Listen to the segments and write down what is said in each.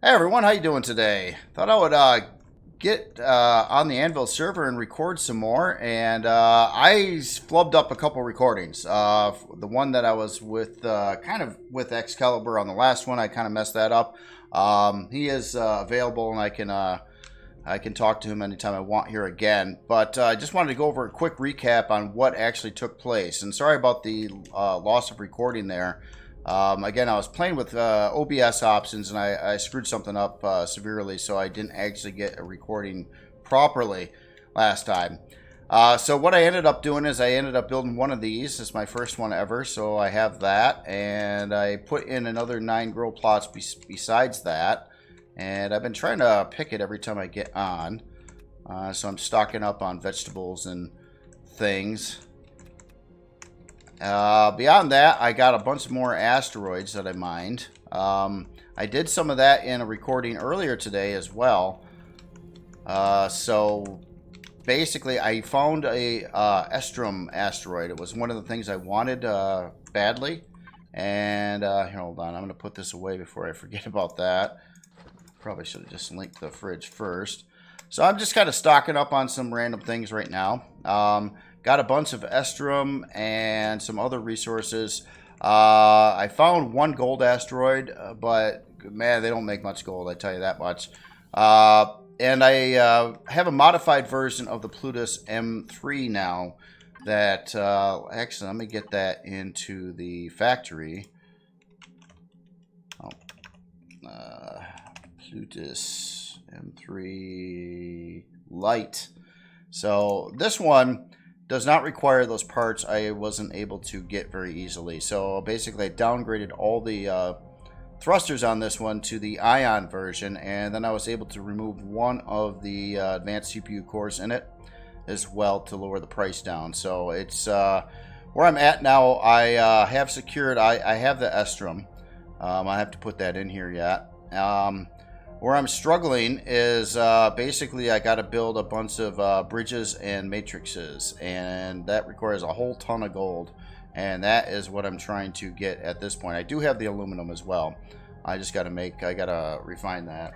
Hey everyone, how you doing today? Thought I would get on the Anvil server and record some more, and I flubbed up a couple recordings. The one that I was with, kind of with Excalibur on the last one, I kind of messed that up. He is available, and I can talk to him anytime I want here again. But I just wanted to go over a quick recap on what actually took place. And sorry about the loss of recording there. Again, I was playing with OBS options, and I screwed something up severely, so I didn't actually get a recording properly last time. So what I ended up doing is I ended up building one of these. It's my first one ever, so I have that, and I put in another 9 grow plots besides that, and I've been trying to pick it every time I get on. So I'm stocking up on vegetables and things. Beyond that, I got a bunch more asteroids that I mined. I did some of that in a recording earlier today as well. So basically, I found a Estrum asteroid. It was one of the things I wanted badly. And here, hold on, I'm going to put this away before I forget about that. Probably should have just linked the fridge first. So I'm just kind of stocking up on some random things right now. Got a bunch of Estrum and some other resources. I found one gold asteroid, but man, they don't make much gold, I tell you that much. And I have a modified version of the Plutus M3 now that, actually, let me get that into the factory. Oh, Plutus M3 Light. So this one does not require those parts I wasn't able to get very easily. So basically I downgraded all the thrusters on this one to the ion version, and then I was able to remove one of the advanced CPU cores in it as well to lower the price down. So it's where I'm at now. I have secured, I have the Estrum. I have to put that in here yet. Where I'm struggling is basically I got to build a bunch of bridges and matrices, and that requires a whole ton of gold, and that is what I'm trying to get at this point. I do have the aluminum as well. I just got to refine that.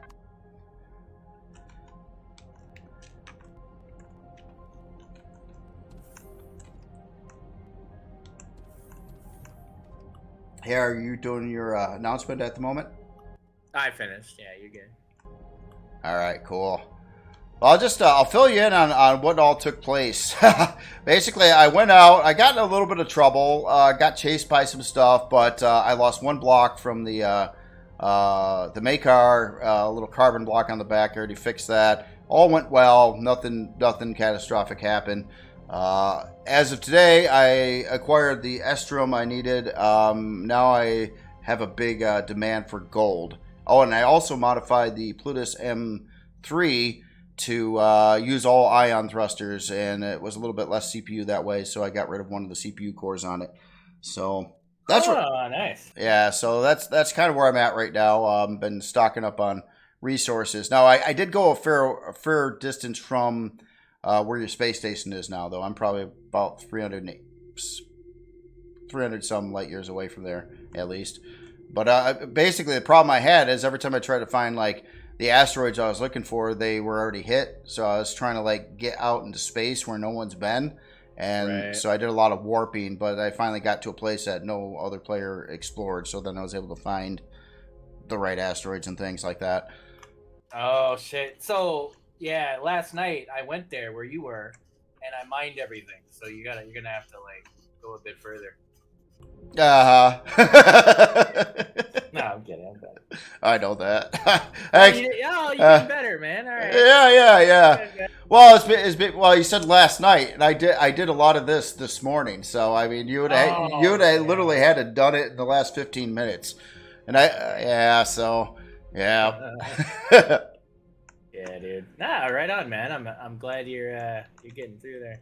Hey, are you doing your announcement at the moment? I finished. Yeah, you're good. All right, cool. Well, I'll fill you in on what all took place. Basically, I went out. I got in a little bit of trouble. Got chased by some stuff, but I lost one block from the Makar, a little carbon block on the back. I already fixed that. All went well. Nothing catastrophic happened. As of today, I acquired the Estrum I needed. Now I have a big demand for gold. Oh, and I also modified the Plutus M3 to use all ion thrusters, and it was a little bit less CPU that way, so I got rid of one of the CPU cores on it. So that's nice. Yeah, so that's kind of where I'm at right now. Been stocking up on resources. Now I did go a fair distance from where your space station is now, though. I'm probably about 300 some light years away from there, at least. But basically, the problem I had is every time I tried to find like the asteroids I was looking for, they were already hit. So I was trying to like get out into space where no one's been, and so I did a lot of warping. But I finally got to a place that no other player explored. So then I was able to find the right asteroids and things like that. Oh shit! So yeah, last night I went there where you were, and I mined everything. So you're gonna have to like go a bit further. Uh-huh. No, I'm kidding. I know that. You're getting better, man. All right. Yeah. Well, well, you said last night, and I did a lot of this morning. So I mean, you would have literally had to done it in the last 15 minutes, and yeah. Yeah, dude. Nah, right on, man. I'm glad you're getting through there.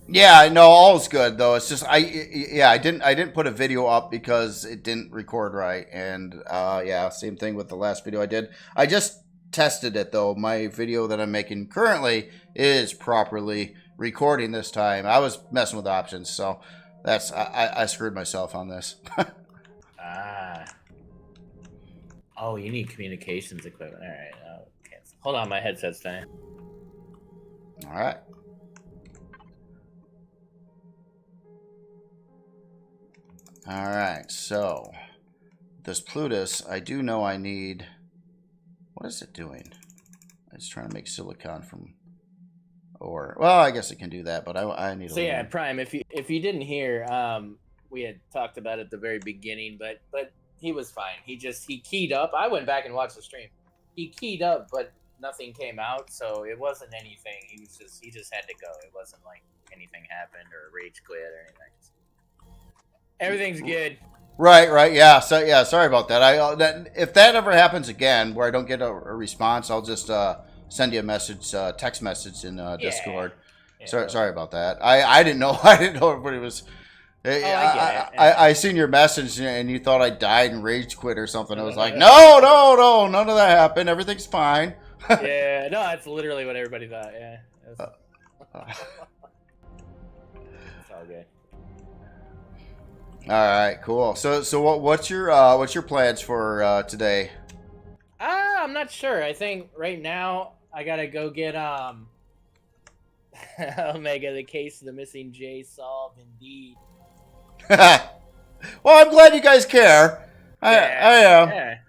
Yeah, no, all's good though. It's just I didn't put a video up because it didn't record right, and yeah, same thing with the last video I did. I just tested it though. My video that I'm making currently is properly recording this time. I was messing with options, so that's I screwed myself on this. Oh Oh, you need communications equipment. All right. Cancel. Hold on, my headset's dying. All right. All right. So this Plutus, I do know I need. What is it doing? It's trying to make silicon from ore. Well, I guess it can do that, but I need. So yeah, Prime. If you didn't hear, we had talked about it at the very beginning, but he was fine. He keyed up. I went back and watched the stream. He keyed up, but nothing came out, so it wasn't anything. He just had to go. It wasn't like anything happened or rage quit or anything. Everything's good. Right. Yeah. So yeah, sorry about that. If that ever happens again, where I don't get a response, I'll just send you a message, text message in Discord. Yeah, sorry about that. I didn't know. I didn't know everybody was. I seen your message and you thought I died and rage quit or something. I was like, no, none of that happened. Everything's fine. Yeah, no, that's literally what everybody thought. Yeah, it's all good. All right, cool. So what's your plans for today? I'm not sure. I think right now I gotta go get Omega, the case of the missing J solved indeed. Well, I'm glad you guys care. I am. Yeah.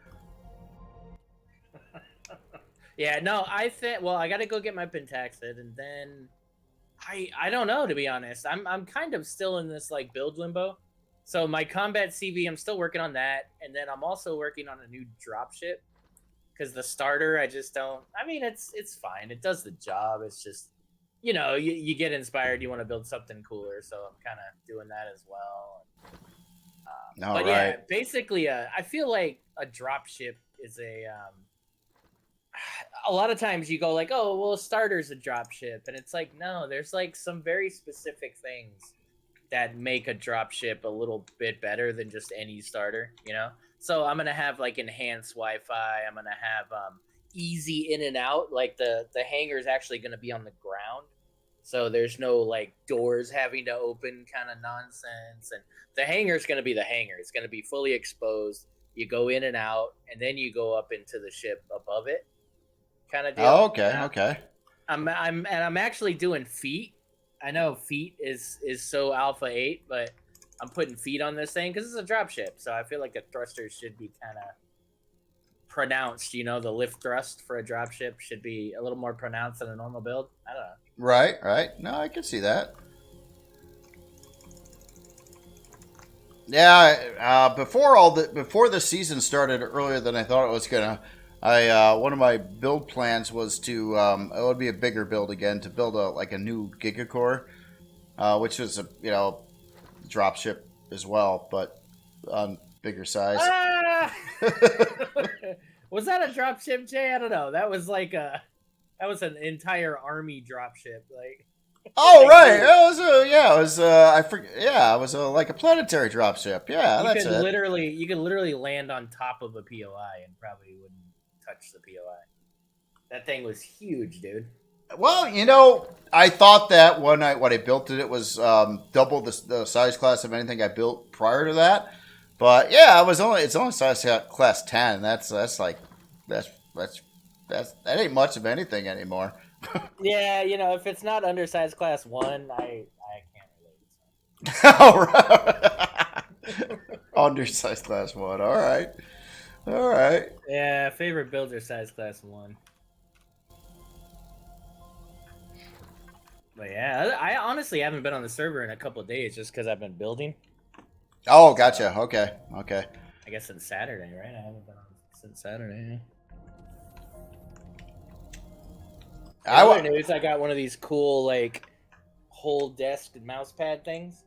Yeah, no, I think. Well, I gotta go get my pentaxid, and then I don't know, to be honest. I'm kind of still in this like build limbo. So my combat CV, I'm still working on that, and then I'm also working on a new dropship because the starter, I just don't. I mean, it's fine. It does the job. It's just, you get inspired. You want to build something cooler, so I'm kind of doing that as well. But yeah, basically, I feel like a dropship is a lot of times you go like, oh, well, a starter's a dropship, and it's like, no, there's like some very specific things that make a dropship a little bit better than just any starter, So I'm gonna have like enhanced Wi-Fi. I'm gonna have easy in and out. Like the hangar is actually gonna be on the ground, so there's no like doors having to open kind of nonsense. And the hangar is gonna be the hangar. It's gonna be fully exposed. You go in and out, and then you go up into the ship above it, kind of deal. Oh, okay. I'm actually doing feet. I know feet is so alpha 8, but I'm putting feet on this thing because it's a dropship, so I feel like the thrusters should be kind of pronounced. The lift thrust for a dropship should be a little more pronounced than a normal build. I don't know. Right. No, I can see that. Yeah, before the season started earlier than I thought it was gonna. One of my build plans was to it would be a bigger build again, to build a new gigacore, which was a dropship as well, but on bigger size. Was that a dropship, Jay? I don't know. That was like that was an entire army dropship, like. Oh right, it was I forget. Yeah, it was like a planetary dropship. Yeah, that's it. You could literally land on top of a POI and probably wouldn't touch the POI. That thing was huge, dude. Well, I thought that when I built it, it was double the size class of anything I built prior to that. But yeah, it's only size class 10. That ain't much of anything anymore. Yeah, if it's not undersized class 1, I can't relate. All right. Undersized class 1. All right. Yeah, favorite builder size class 1. But yeah, I honestly haven't been on the server in a couple of days just because I've been building. Oh, gotcha. Okay. I guess since Saturday, right? I haven't been on since Saturday. Other news, I got one of these cool like whole desk mouse pad things.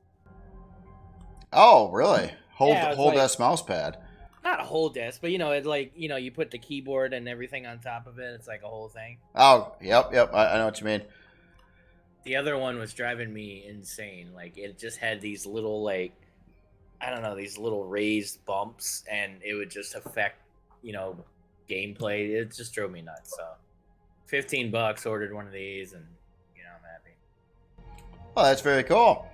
Oh, really? Whole desk mouse pad. Not a whole desk, but it like you put the keyboard and everything on top of it. It's like a whole thing. Oh, yep. I know what you mean. The other one was driving me insane. Like it just had these little like, I don't know, these little raised bumps, and it would just affect gameplay. It just drove me nuts. So, $15 ordered one of these, and I'm happy. Oh, that's very cool.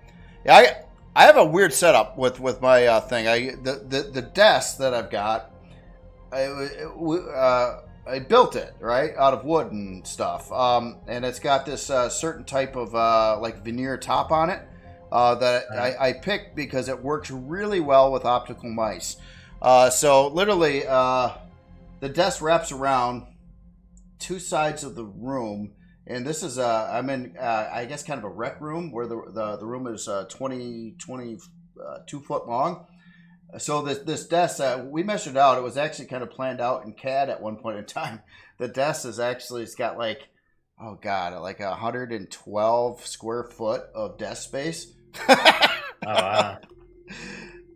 Yeah, I have a weird setup with my thing. The desk that I've got, I built it right out of wood and stuff, and it's got this certain type of like veneer top on it that I picked because it works really well with optical mice. So literally, the desk wraps around two sides of the room, and this is I'm in I guess kind of a rec room where the room is 22 foot long. So this desk, we measured out. It was actually kind of planned out in CAD at one point in time. The desk is actually, it's got like, oh god, like 112 square foot of desk space. Oh wow.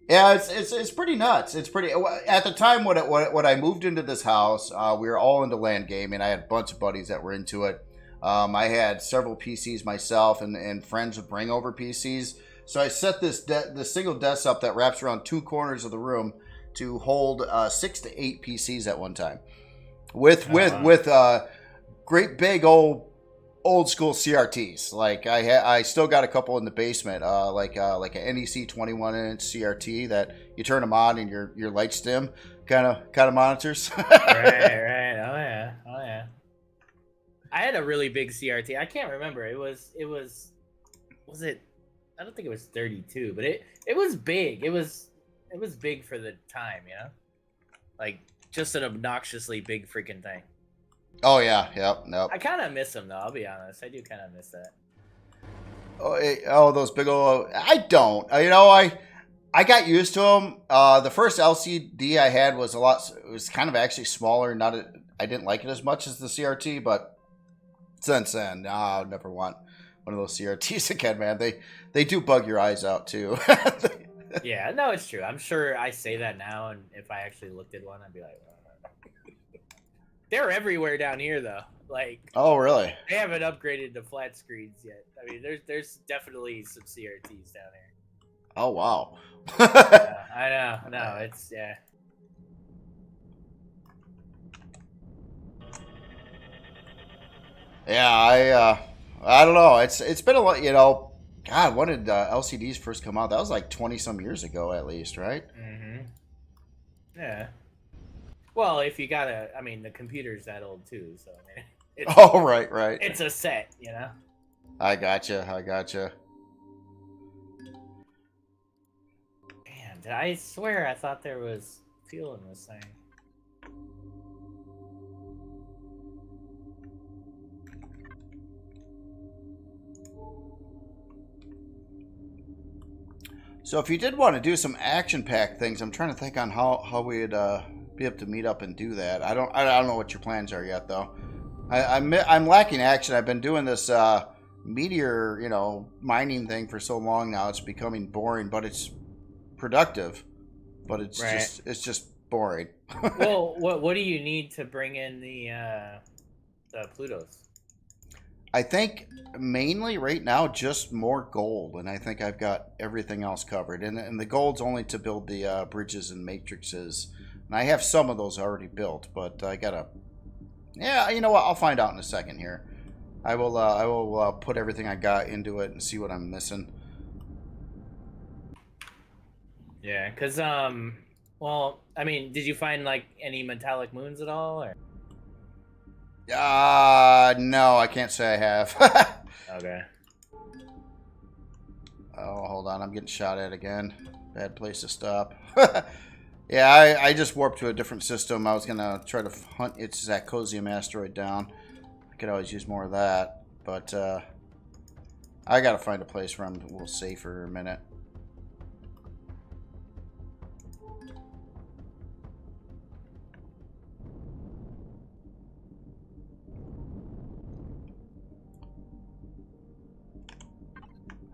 Yeah, it's pretty nuts. It's pretty. At the time when I moved into this house, we were all into LAN gaming. I had a bunch of buddies that were into it. I had several PCs myself, and friends would bring over PCs. So I set this single desk up that wraps around two corners of the room to hold 6 to 8 PCs at one time, with great big old school CRTs. Like I still got a couple in the basement, like an NEC 21-inch CRT that you turn them on and your lights dim, kind of monitors. Right. Oh yeah. I had a really big CRT. I can't remember. It was it? I don't think it was 32, but it was big. It was big for the time, you know? Like just an obnoxiously big freaking thing. Oh yeah, yep. I kind of miss them though. I'll be honest. I do kind of miss that. Oh, those big old. I don't. I got used to them. The first LCD I had was it was kind of actually smaller. I didn't like it as much as the CRT, but since then, I'll never want one of those CRTs again, man. They do bug your eyes out too. Yeah, no, it's true. I'm sure I say that now, and if I actually looked at one, I'd be like, they're everywhere down here, though. Like, oh, really? They haven't upgraded to flat screens yet. I mean, there's definitely some CRTs down here. Oh, wow. Yeah, I know. No, it's yeah. Yeah, I don't know. It's been a lot, you know. God, when did LCDs first come out? That was like 20 some years ago, at least, right? Mm-hmm. Yeah. Well, if you gotta, I mean, the computer's that old too, so I mean, oh, right. It's a set, you know. I gotcha. Man, I swear I thought there was fuel in this thing. So if you did want to do some action-packed things, I'm trying to think on how we'd be able to meet up and do that. I don't know what your plans are yet, though. I'm lacking action. I've been doing this meteor, mining thing for so long now. It's becoming boring, but it's productive. But it's just boring. Well, what do you need to bring in the Plutos? I think mainly right now just more gold, and I think I've got everything else covered. And the gold's only to build the bridges and matrices, and I have some of those already built, but I gotta. Yeah, you know what? I'll find out in a second here. I will put everything I got into it and see what I'm missing. Yeah, because well, I mean, did you find like any metallic moons at all? Or? No, I can't say I have. Okay. Oh, hold on. I'm getting shot at again. Bad place to stop. Yeah, I just warped to a different system. I was going to try to hunt its Zacosium asteroid down. I could always use more of that. But I got to find a place where I'm a little safer for a minute.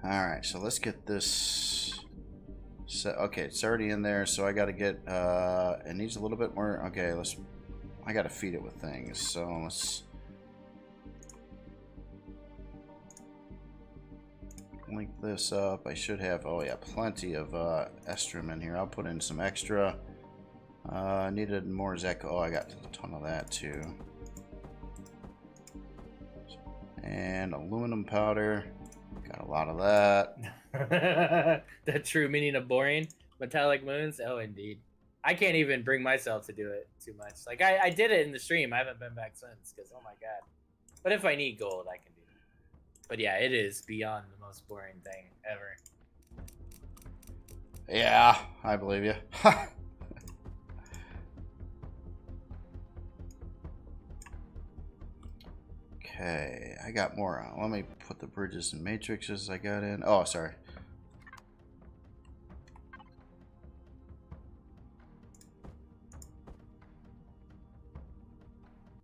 Alright, so let's get this set. Okay, it's already in there, so I gotta get it needs a little bit more. Okay, I gotta feed it with things, so let's link this up. I should have, oh yeah, plenty of estrum in here. I'll put in some extra. Needed more Oh, I got a ton of that too. And aluminum powder. Got a lot of that. The true meaning of boring. Metallic moons? Oh, indeed. I can't even bring myself to do it too much. Like I did it in the stream. I haven't been back since because oh my god. But if I need gold, I can do it. But yeah, it is beyond the most boring thing ever. Yeah, I believe you. Okay, I got more on. Let me put the bridges and matrices I got in. Oh, sorry.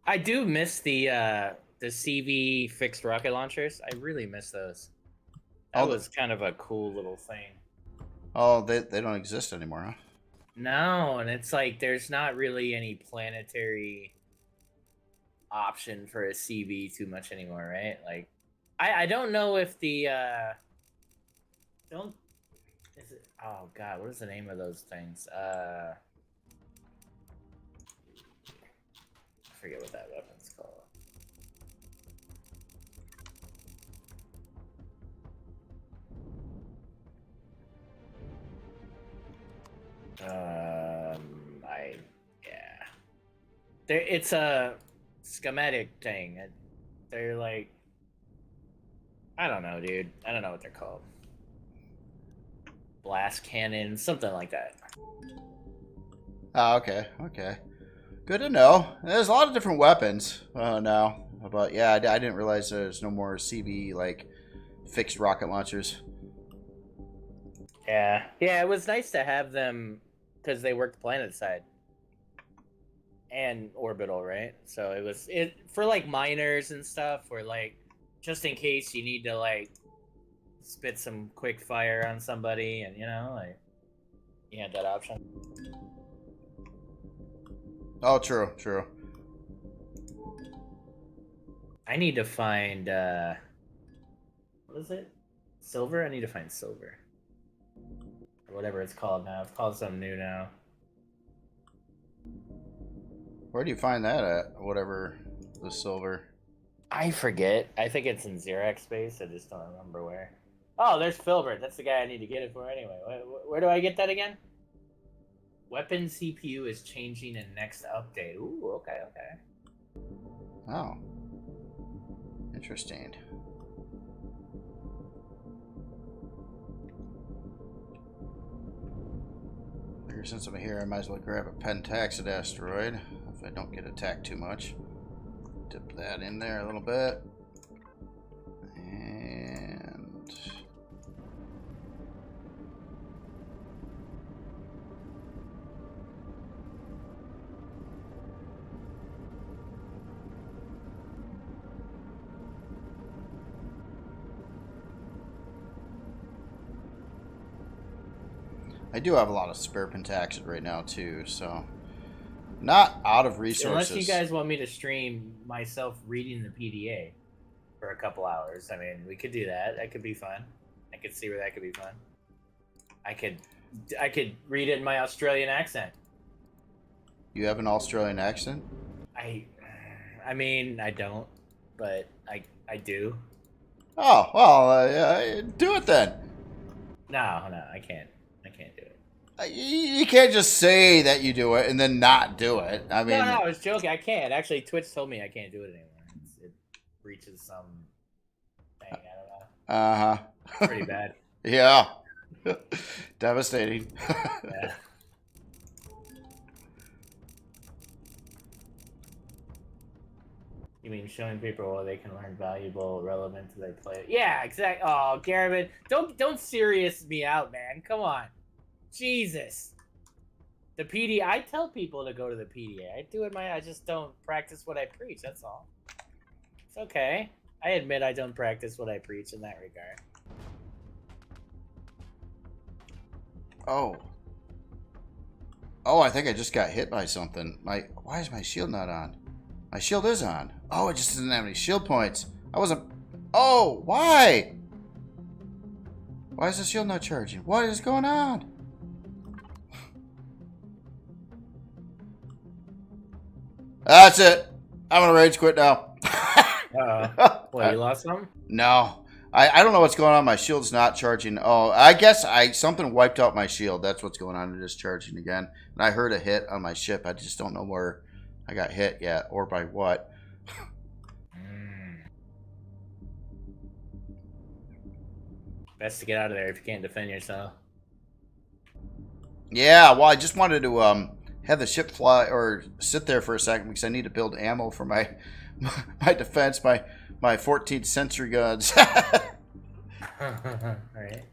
I do miss the CV fixed rocket launchers. I really miss those. That was kind of a cool little thing. Oh, they don't exist anymore, huh? No, and it's like there's not really any planetary option for a CV too much anymore, right? Like, I don't know if the don't is it? Oh God, what is the name of those things? I forget what that weapon's called. It's a schematic thing. They're like, I don't know, dude. I don't know what they're called. Blast cannon, something like that. Oh, okay, okay. Good to know. There's a lot of different weapons now. But yeah, I didn't realize there's no more CB, like, fixed rocket launchers. Yeah. Yeah, it was nice to have them because they worked planet side and orbital, right? So it was for like miners and stuff, or like just in case you need to like spit some quick fire on somebody, and you know, like you had that option. Oh, true, true. I need to find what is it? Silver? I need to find silver. Or whatever it's called now. It's called something new now. Where do you find that at? Whatever, the silver. I forget. I think it's in Xerox space. I just don't remember where. Oh, there's Filbert. That's the guy I need to get it for anyway. Where do I get that again? Weapon CPU is changing in next update. Ooh, okay, okay. Oh. Interesting. Figure since I'm here, I might as well grab a pentaxid asteroid if I don't get attacked too much. Dip that in there a little bit. And I do have a lot of spare pentaxid right now too, so not out of resources. Unless you guys want me to stream myself reading the PDA for a couple hours, I mean, we could do that. That could be fun. I could see where that could be fun. I could read it in my Australian accent. You have an Australian accent? I mean, I don't, but I do. Oh, well, do it then. No, I can't. I can't do it. You can't just say that you do it and then not do it. I mean, no, I was joking. I can't. Actually, Twitch told me I can't do it anymore. It reaches some thing. I don't know. Uh-huh. Pretty bad. Yeah. Devastating. Yeah. You mean showing people what they can learn valuable, relevant to their play? Yeah, exactly. Oh, Garvin, don't serious me out, man. Come on, Jesus. The PDA. I tell people to go to the PDA. I do it. I just don't practice what I preach. That's all. It's okay. I admit I don't practice what I preach in that regard. Oh. Oh, I think I just got hit by something. Why is my shield not on? My shield is on. Oh, it just doesn't have any shield points. I wasn't... Oh, why? Why is the shield not charging? What is going on? That's it. I'm gonna rage quit now. Uh-oh. What, you lost some? No. I don't know what's going on. My shield's not charging. Oh, I guess something wiped out my shield. That's what's going on. It is charging again. And I heard a hit on my ship. I just don't know where I got hit yet or by what. Best to get out of there if you can't defend yourself. Yeah, well, I just wanted to have the ship fly or sit there for a second because I need to build ammo for my defense, my 14th century guns. All right.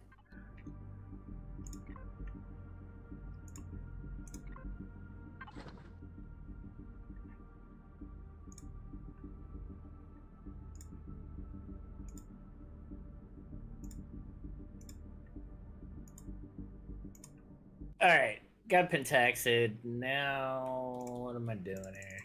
All right, got Pentaxid. Now, what am I doing here?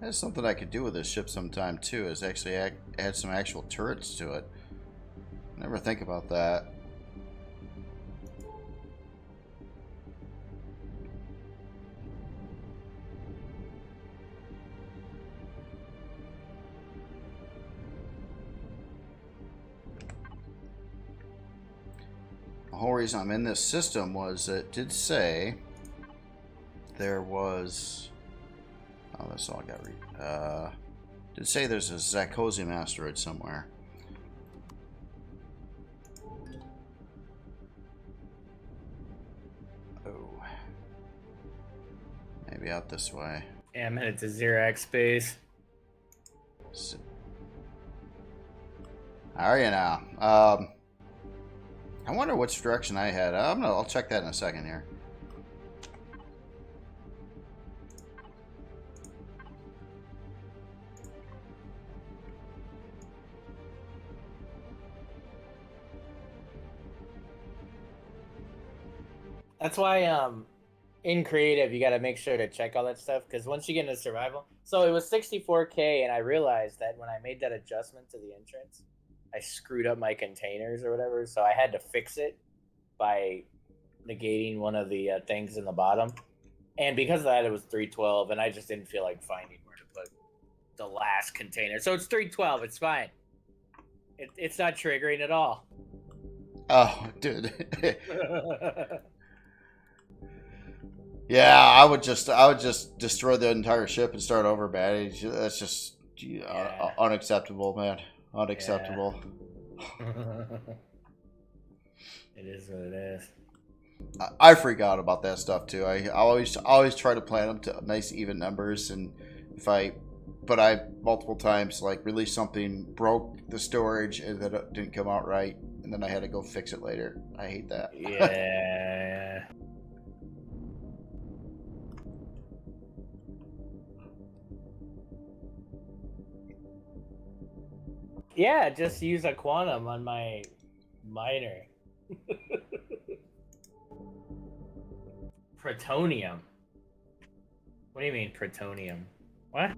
That's something I could do with this ship sometime too, is actually add some actual turrets to it. Never think about that. The whole reason I'm in this system was it did say there was... Oh, that's all I got read. Did say there's a Zakosium asteroid somewhere. Oh. Maybe out this way. Yeah, I'm headed to Xerax space. How are you now? I wonder which direction I had. I'll check that in a second here. That's why in creative you got to make sure to check all that stuff, because once you get into survival, so it was 64K, and I realized that when I made that adjustment to the entrance, I screwed up my containers or whatever, so I had to fix it by negating one of the things in the bottom, and because of that it was 312, and I just didn't feel like finding where to put the last container, so it's 312. It's fine. It's not triggering at all. Oh, dude. Yeah, I would just destroy the entire ship and start over, man. That's just unacceptable, man. Unacceptable. Yeah. It is what it is. I freak out about that stuff too. I always try to plan them to nice even numbers, and but I multiple times like released something, broke the storage, and then it didn't come out right, and then I had to go fix it later. I hate that. Yeah. Yeah, just use a quantum on my miner. Protonium. What do you mean, protonium? What?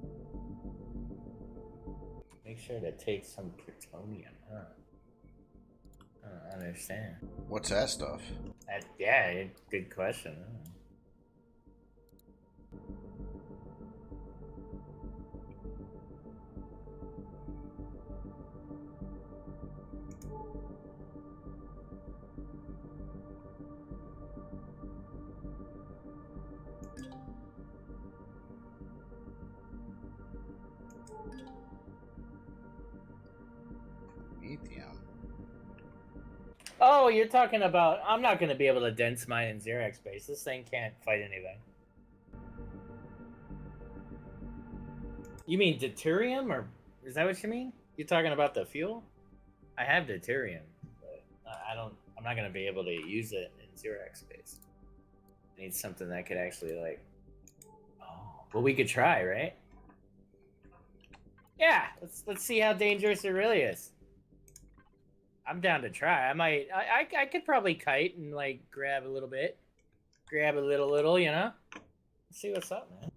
Make sure to take some protonium, huh? I don't understand. What's that stuff? Yeah, good question. Huh? Lithium. Oh, you're talking about. I'm not going to be able to dense mine in Xerax space. This thing can't fight anything. You mean deuterium, or is that what you mean? You're talking about the fuel? I have deuterium, but I don't. I'm not going to be able to use it in Xerax space. I need something that could actually like. Oh, well, we could try, right? Yeah, let's see how dangerous it really is. I'm down to try. I could probably kite and like grab a little bit, grab a little, you know. Let's see what's up, man.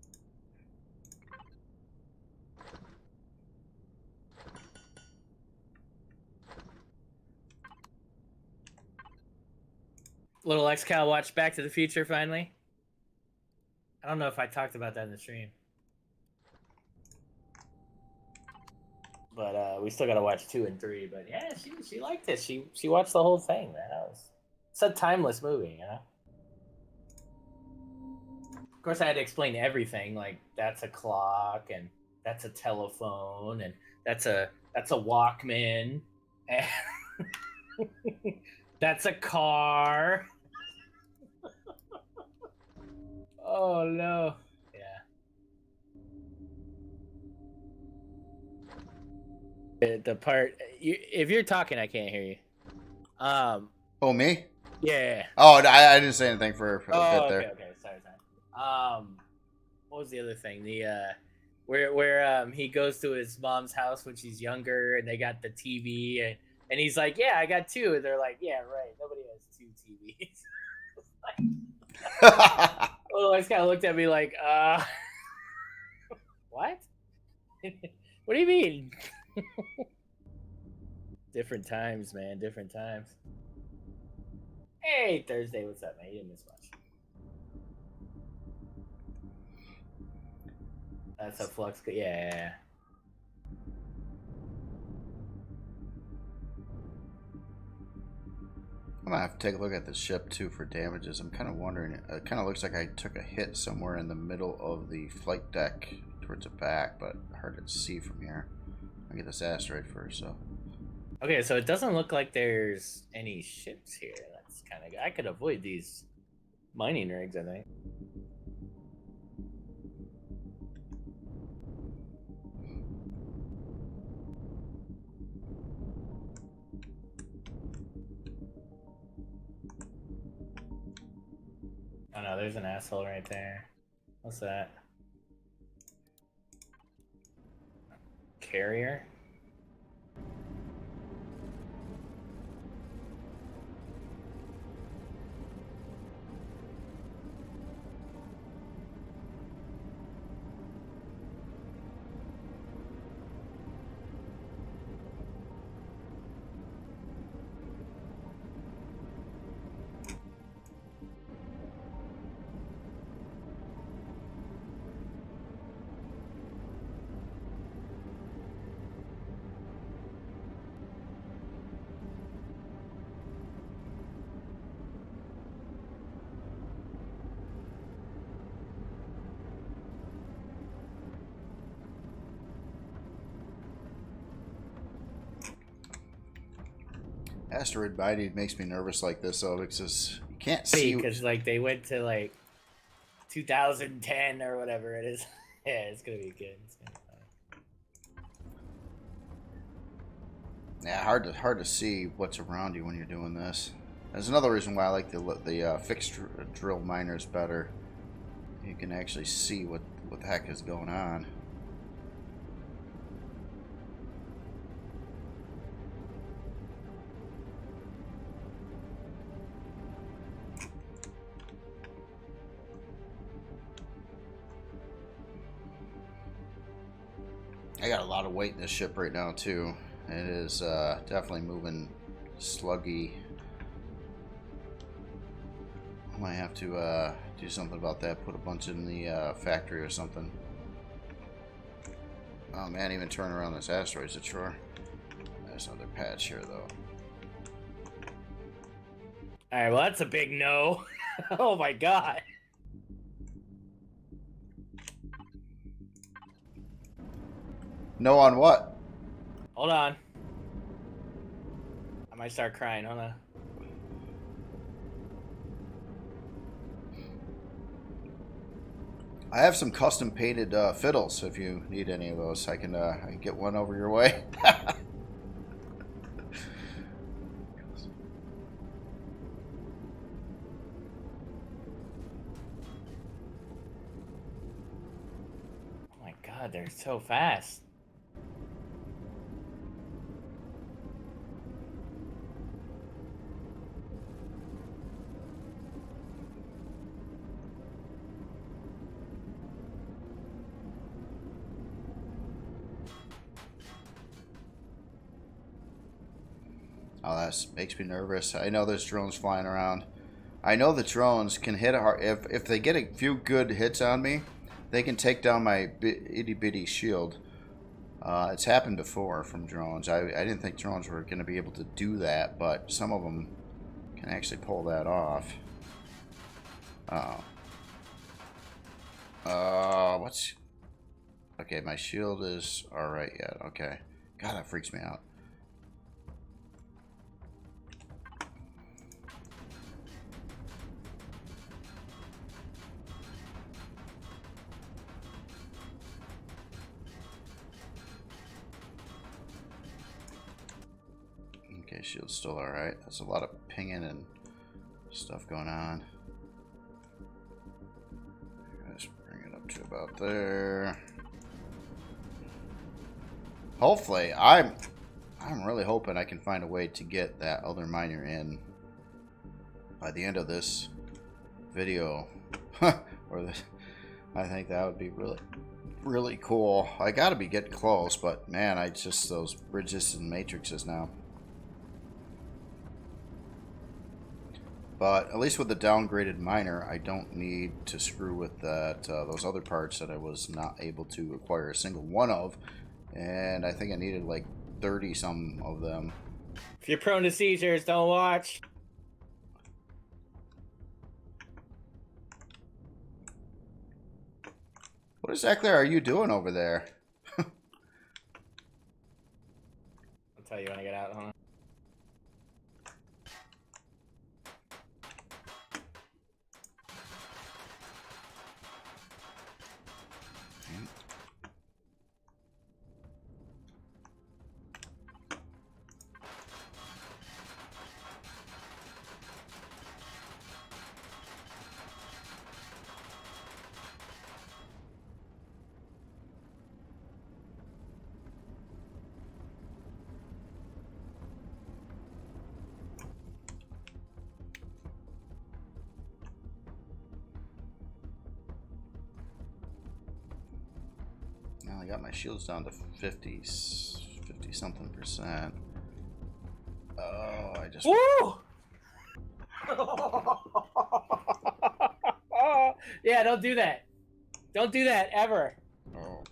Little XCal watch Back to the Future finally. I don't know if I talked about that in the stream, but we still gotta watch 2 and 3. But yeah, she liked it. She watched the whole thing, man. It's a timeless movie, you know. Of course, I had to explain everything. Like that's a clock, and that's a telephone, and that's a Walkman, and that's a car. Oh no. Yeah. The part if you're talking, I can't hear you. Oh, me? Yeah. Oh, I didn't say anything for a bit there. Okay. Sorry. What was the other thing? The where he goes to his mom's house when she's younger, and they got the TV, and he's like, "Yeah, I got 2." And they're like, "Yeah, right. Nobody has 2 TVs." Oh, I just kind of looked at me like, what? What do you mean? Different times, man. Different times. Hey, Thursday, what's up, man? You didn't miss much. That's a flux. Yeah. I'm gonna have to take a look at the ship too for damages. I'm kind of wondering. It kind of looks like I took a hit somewhere in the middle of the flight deck towards the back, but hard to see from here. I'll get this asteroid first. So. Okay, so it doesn't look like there's any ships here. That's kind of good. I could avoid these mining rigs, I think. Oh no, there's an asshole right there. What's that? Carrier? Asteroid binding makes me nervous like this, though, because you can't see. Because like they went to like 2010 or whatever it is. Yeah, it's gonna be good. It's gonna be fun. Yeah, hard to see what's around you when you're doing this. There's another reason why I like the fixed drill miners better. You can actually see what the heck is going on. I got a lot of weight in this ship right now too. It is definitely moving sluggy. I might have to do something about that. Put a bunch in the factory or something. Oh man, even turn around this asteroid's a chore. There's another patch here though. Alright, well that's a big no. Oh my god. No on what? Hold on. I might start crying, hold on. I have some custom painted fiddles. If you need any of those, I can get one over your way. Oh my god, they're so fast. Oh, that makes me nervous. I know there's drones flying around. I know the drones can hit hard. If they get a few good hits on me, they can take down my itty bitty shield. It's happened before from drones. I didn't think drones were going to be able to do that, but some of them can actually pull that off. What's... Okay, my shield is alright yet. Okay. God, that freaks me out. Okay, shield's still alright. There's a lot of pinging and stuff going on. Let's bring it up to about there. Hopefully, I'm really hoping I can find a way to get that other miner in by the end of this video. Or I think that would be really cool. I gotta be getting close, but man, I just those bridges and matrices now. But at least with the downgraded miner, I don't need to screw with that those other parts that I was not able to acquire a single one of. And I think I needed like 30 some of them. If you're prone to seizures, don't watch. What exactly are you doing over there? I'll tell you when I get out. Hold on. Now I got my shields down to 50 something percent. Oh, I just... Woo! Yeah, don't do that. Don't do that ever.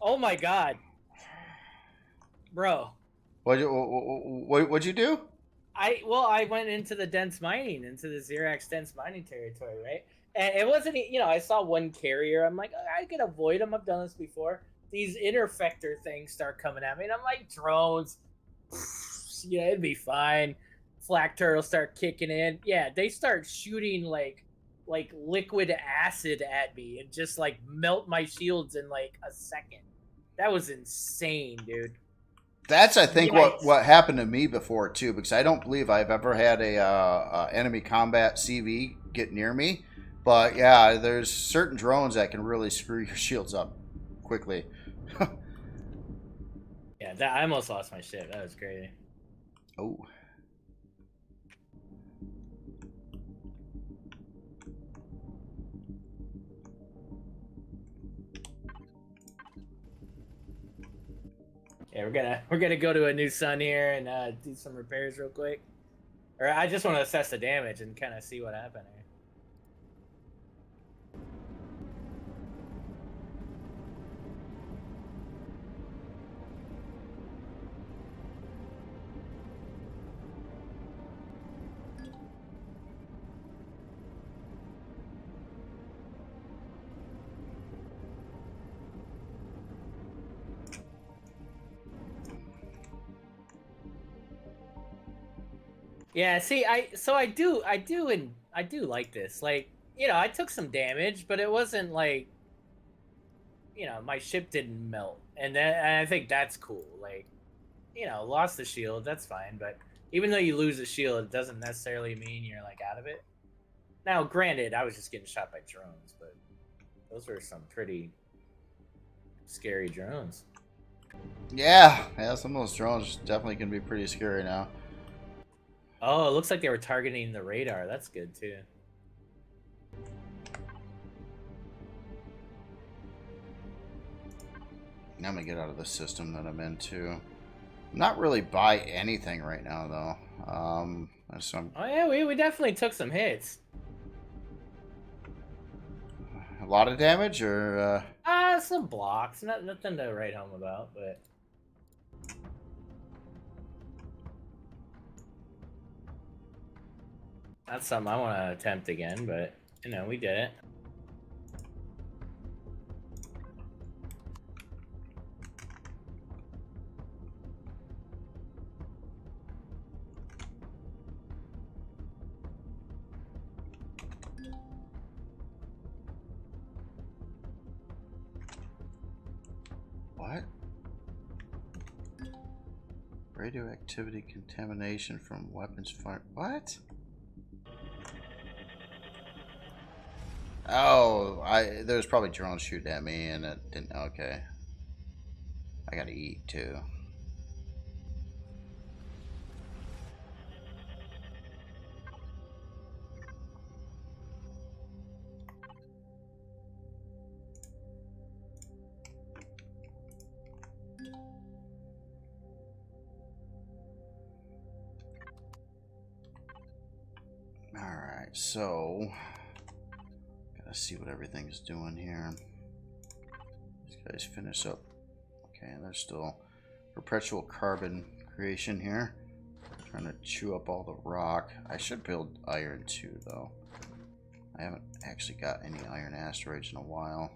Oh my god. Bro. What'd you do? I went into the dense mining, into the Xerax dense mining territory, right? And it wasn't, I saw one carrier. I'm like, I can avoid them. I've done this before. These interfector things start coming at me, and I'm like, drones. Yeah, it'd be fine. Flak turtles start kicking in. Yeah, they start shooting like liquid acid at me and just like melt my shields in like a second. That was insane, dude. That's, I think, what happened to me before too, because I don't believe I've ever had a enemy combat CV get near me. But yeah, there's certain drones that can really screw your shields up quickly. Yeah, I almost lost my shit. That was crazy. Oh. Yeah, we're gonna go to a new sun here and do some repairs real quick. Or I just want to assess the damage and kind of see what happened here. Yeah, see, I do like this. Like, I took some damage, but it wasn't like you know, my ship didn't melt, and I think that's cool. Like, you know, lost the shield, that's fine, but even though you lose the shield, it doesn't necessarily mean you're like out of it. Now, granted, I was just getting shot by drones, but those were some pretty scary drones. Yeah, some of those drones definitely can be pretty scary now. Oh, it looks like they were targeting the radar. That's good too. Now I'm gonna get out of the system that I'm in too. I'm not really buy anything right now though. Oh yeah, we definitely took some hits. A lot of damage, or Some blocks. Nothing to write home about, but that's something I want to attempt again. But you know, we did it. what? Radioactivity contamination from weapons fire. What? Oh, there was probably drones shooting at me, and it didn't. Okay, I gotta eat too. Alright, so gotta see what everything's doing here. These guys finish up. Okay, there's still perpetual carbon creation here. Trying to chew up all the rock. I should build iron too, though. I haven't actually got any iron asteroids in a while.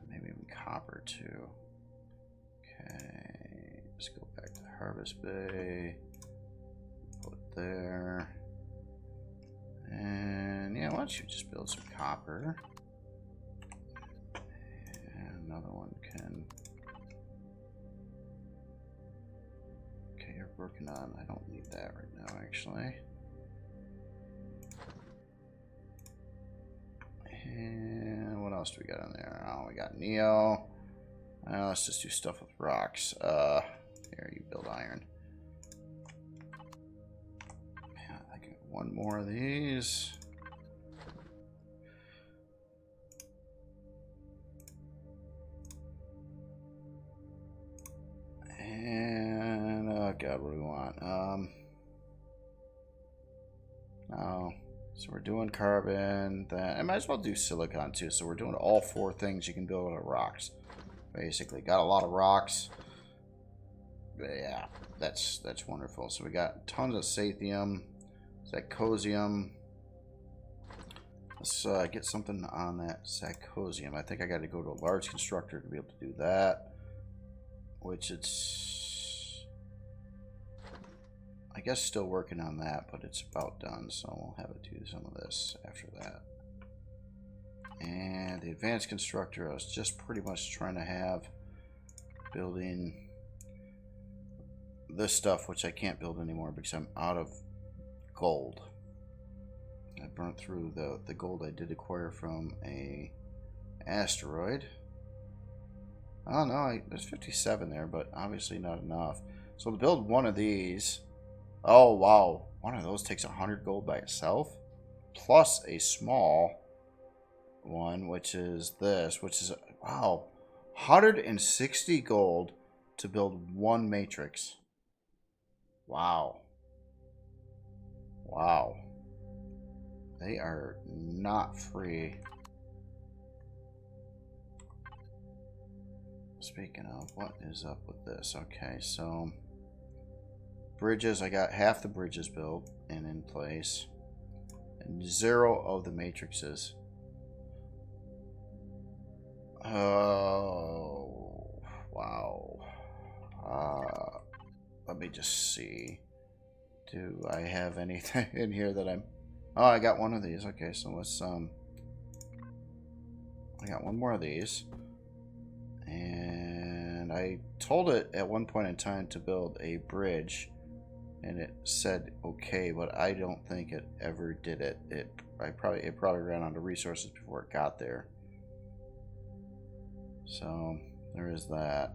Maybe even copper too. Okay, let's go back to Harvest Bay. Put it there. And yeah, why don't you just build some copper? And another one can. Okay, you're working on. I don't need that right now, actually. And what else do we got on there? Oh, we got Neo. Let's just do stuff with rocks. Here, you build iron. Man, I get one more of these. And oh god, what do we want? Oh, so we're doing carbon. That I might as well do silicon too. So we're doing all four things you can build out of rocks. Basically, got a lot of rocks. But yeah, that's wonderful. So we got tons of sathium, zirconium. Let's get something on that zirconium. I think I got to go to a large constructor to be able to do that. Which it's, I guess, still working on that, but it's about done. So we'll have it do some of this after that. And the advanced constructor, I was just pretty much trying to have building this stuff, which I can't build anymore because I'm out of gold. I burnt through the gold I did acquire from a asteroid. Oh no, there's 57 there, but obviously not enough. So to build one of these, oh wow, one of those takes 100 gold by itself, plus a small one, which is this, which is, wow, 160 gold to build one matrix. Wow. Wow. They are not free. Speaking of, what is up with this? Okay, so bridges, I got half the bridges built and in place, and 0 of the matrices. Oh, wow. Let me just see. Do I have anything in here that I'm Oh, I got one of these. Okay, so let's I got one more of these. And I told it at one point in time to build a bridge, and it said okay, but I don't think it ever did it. It probably ran out of resources before it got there. So there is that.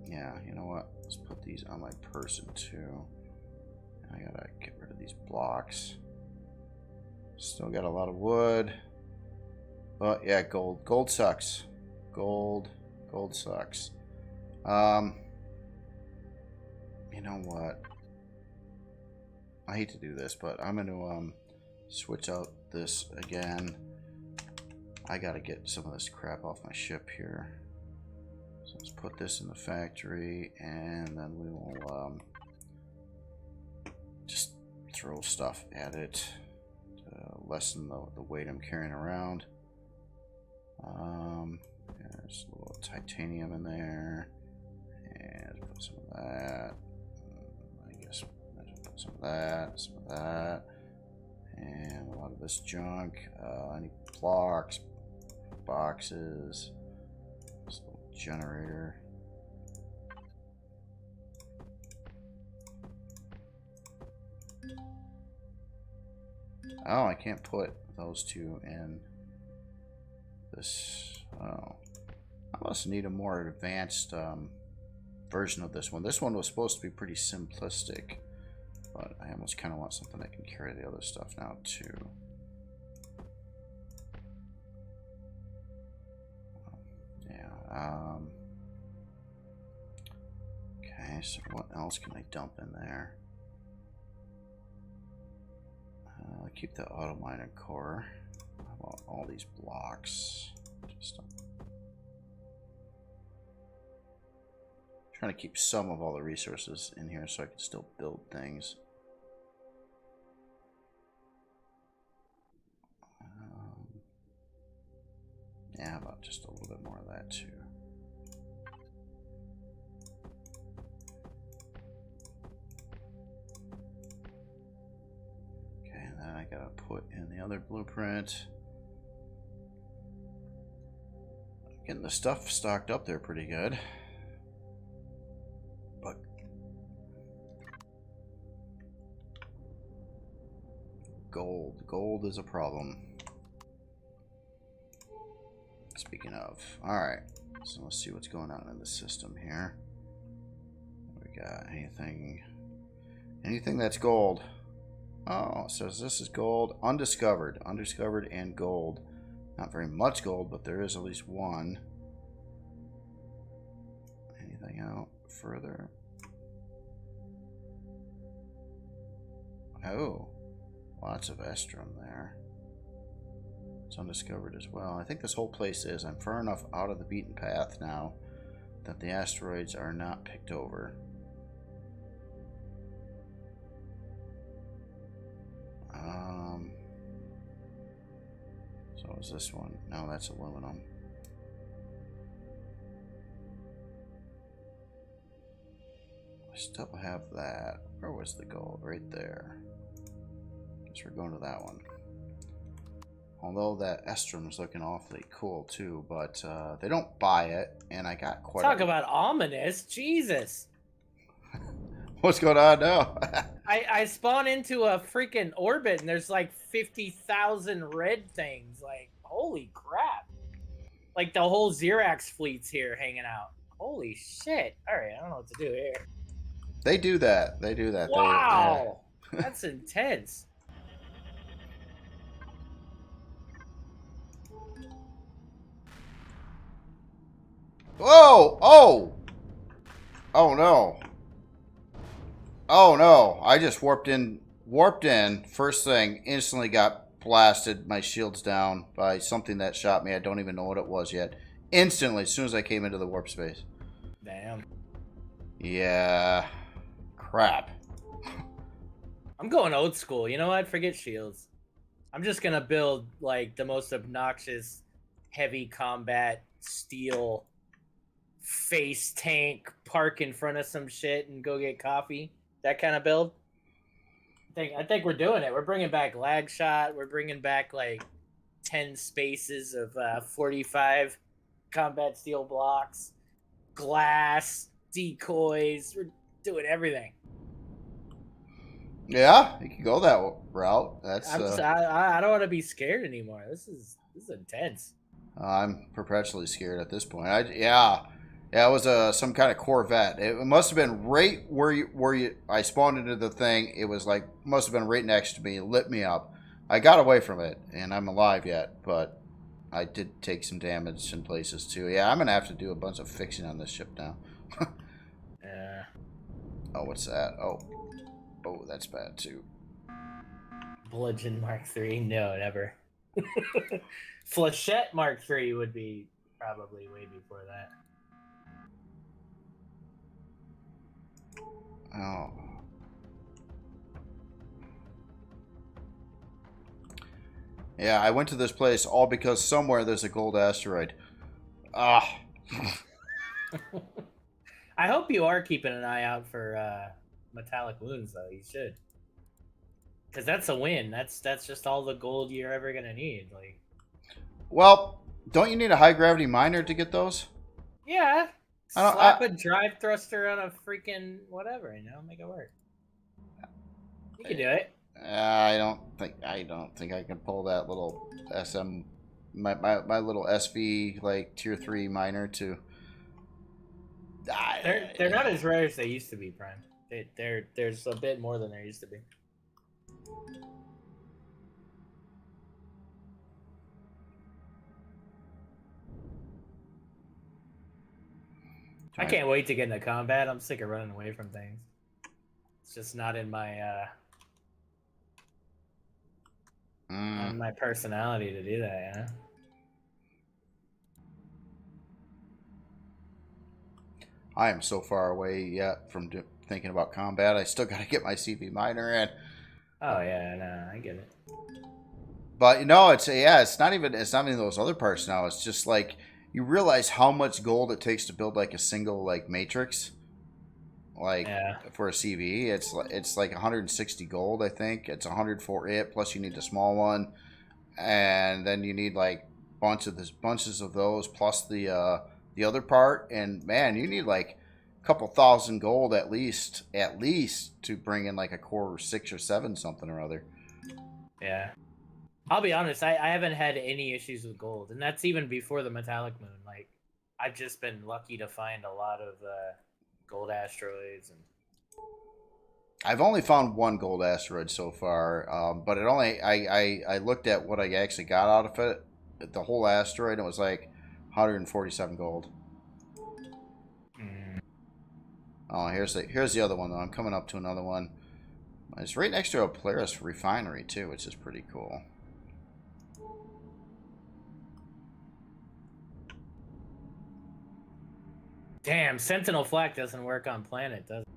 Yeah, you know what? Let's put these on my person too. I gotta get rid of these blocks. Still got a lot of wood. But yeah, gold. Gold sucks. Gold sucks. You know what? I hate to do this, but I'm gonna switch out this again. I gotta get some of this crap off my ship here. So let's put this in the factory, and then we will just throw stuff at it to lessen the weight I'm carrying around. There's a little titanium in there, and put some of that. I guess I'll put some of that, and a lot of this junk. I need blocks, boxes, this little generator. Oh, I can't put those two in this. Oh, I must need a more advanced version of this one. This one was supposed to be pretty simplistic, but I almost kind of want something that can carry the other stuff now too. Yeah. Okay, so what else can I dump in there? Keep the auto miner core. How about all these blocks? Just trying to keep some of all the resources in here so I can still build things. Yeah, how about just a little bit more of that too? Okay, and then I gotta put in the other blueprint. Getting the stuff stocked up there pretty good. But gold is a problem. Speaking of, alright, so let's see what's going on in the system here. We got anything that's gold. Oh, it says this is gold, undiscovered and gold. Not very much gold, but there is at least one. Anything out further? Oh, lots of estrum there. It's undiscovered as well. I think this whole place is. I'm far enough out of the beaten path now that the asteroids are not picked over. So is this one? No, that's aluminum. I still have that. Where was the gold? Right there. Guess we're going to that one. Although that estrum is looking awfully cool too, but they don't buy it, and I got quite. Talk about ominous, Jesus! What's going on now? I spawn into a freaking orbit, and there's like 50,000 red things. Like, holy crap! Like the whole Xerax fleet's here hanging out. Holy shit! All right, I don't know what to do here. They do that. They do that. Wow, that's intense. Whoa! Oh! Oh no! Oh no! I just warped in. First thing, instantly got blasted. My shield's down by something that shot me. I don't even know what it was yet. Instantly, as soon as I came into the warp space. Damn. Yeah. Crap. I'm going old school. You know what? Forget shields. I'm just gonna build like the most obnoxious heavy combat steel face tank, park in front of some shit and go get coffee. That kind of build. I think we're doing it. We're bringing back lag shot. We're bringing back like 10 spaces of 45 combat steel blocks, glass, decoys. We're doing everything. Yeah, you can go that route. That's I don't want to be scared anymore. This is intense. I'm perpetually scared at this point. Yeah, it was some kind of Corvette. It must have been right where I spawned into the thing. It was like must have been right next to me. It lit me up. I got away from it, and I'm alive yet, but I did take some damage in places too. Yeah, I'm gonna have to do a bunch of fixing on this ship now. Yeah. Oh, what's that? Oh, that's bad too. Bludgeon Mark III? No, never. Flechette Mark III would be probably way before that. Oh. Yeah, I went to this place all because somewhere there's a gold asteroid. Ah. I hope you are keeping an eye out for metallic wounds, though. You should, because that's a win. That's just all the gold you're ever gonna need. Like, well, don't you need a high gravity miner to get those? yeah, slap a drive thruster on a freaking whatever, make it work. You can do it. I don't think I can pull that little my little SV like tier 3 miner to. They're not as rare as they used to be, Prime. There's a bit more than there used to be. I can't wait to get into combat. I'm sick of running away from things. It's just not in my my personality to do that, I am so far away yet from thinking about combat. I still got to get my CV miner in. Oh yeah, no, I get it. But it's not even those other parts now. It's just like you realize how much gold it takes to build like a single like matrix. Like for a CV, it's like 160 gold, I think. It's 100 for it, plus you need a small one, and then you need like bunches of those plus the other part, and man, you need like a couple thousand gold at least to bring in like a core 6 or 7 something or other. Yeah. I'll be honest, I haven't had any issues with gold, and that's even before the metallic moon. Like, I've just been lucky to find a lot of gold asteroids. And I've only found one gold asteroid so far, but it only I looked at what I actually got out of it, the whole asteroid, and it was like 147 gold. Oh, here's the other one though. I'm coming up to another one. It's right next to a Polaris refinery too, which is pretty cool. Damn, Sentinel Flak doesn't work on planet, does it?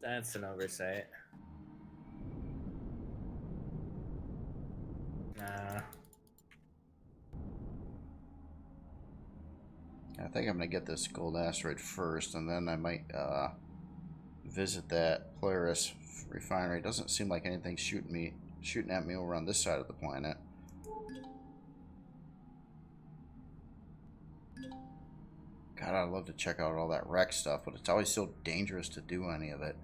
That's an oversight. Nah. I think I'm gonna get this gold asteroid first, and then I might visit that Polaris refinery. It doesn't seem like anything's shooting at me over on this side of the planet. God, I'd love to check out all that wreck stuff, but it's always so dangerous to do any of it.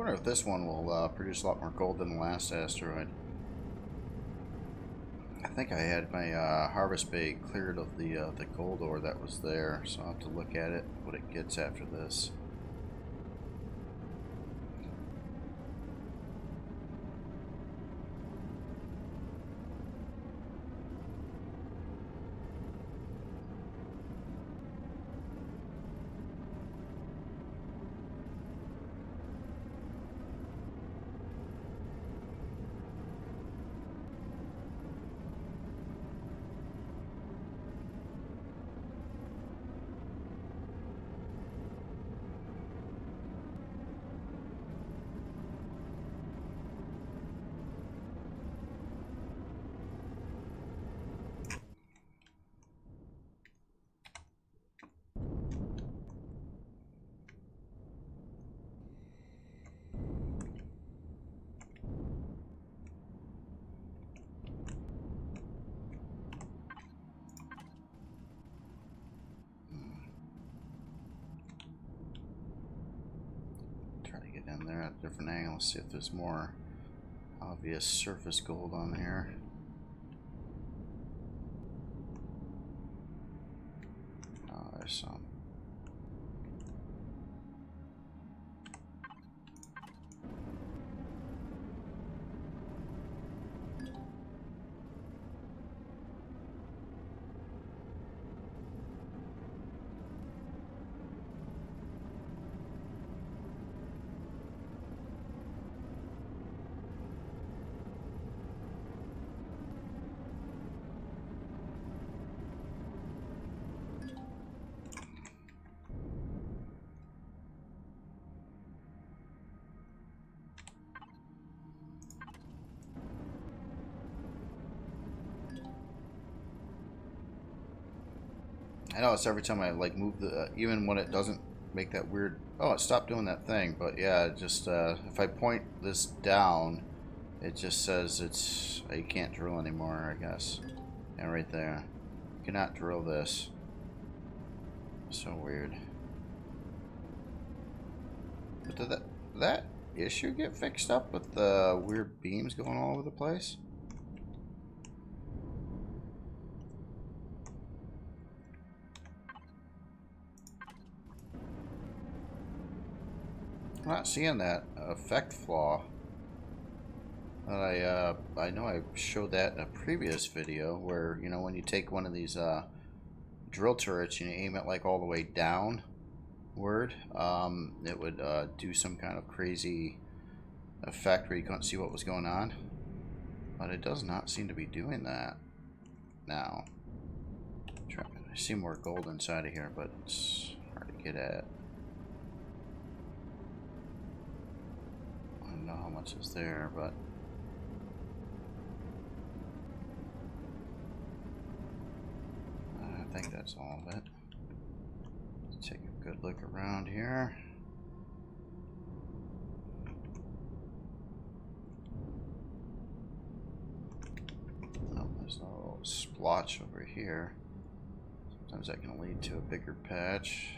wonder if this one will produce a lot more gold than the last asteroid. I think I had my harvest bay cleared of the gold ore that was there, so I'll have to look at it, what it gets after this. In there at a different angle, see if there's more obvious surface gold on here. Oh, there's some. I know it's every time I like move the, even when it doesn't make that weird, oh, it stopped doing that thing, but yeah, it just, if I point this down, it just says it's, you can't drill anymore, I guess. And right there, you cannot drill this. So weird. But did that issue get fixed up with the weird beams going all over the place? I'm not seeing that effect flaw. I know I showed that in a previous video where, you know, when you take one of these drill turrets and you aim it like all the way downward, it would do some kind of crazy effect where you couldn't see what was going on. But it does not seem to be doing that now. I see more gold inside of here, but it's hard to get at. I don't know how much is there, but I think that's all of it. Let's take a good look around here. Oh, there's a little splotch over here. Sometimes that can lead to a bigger patch.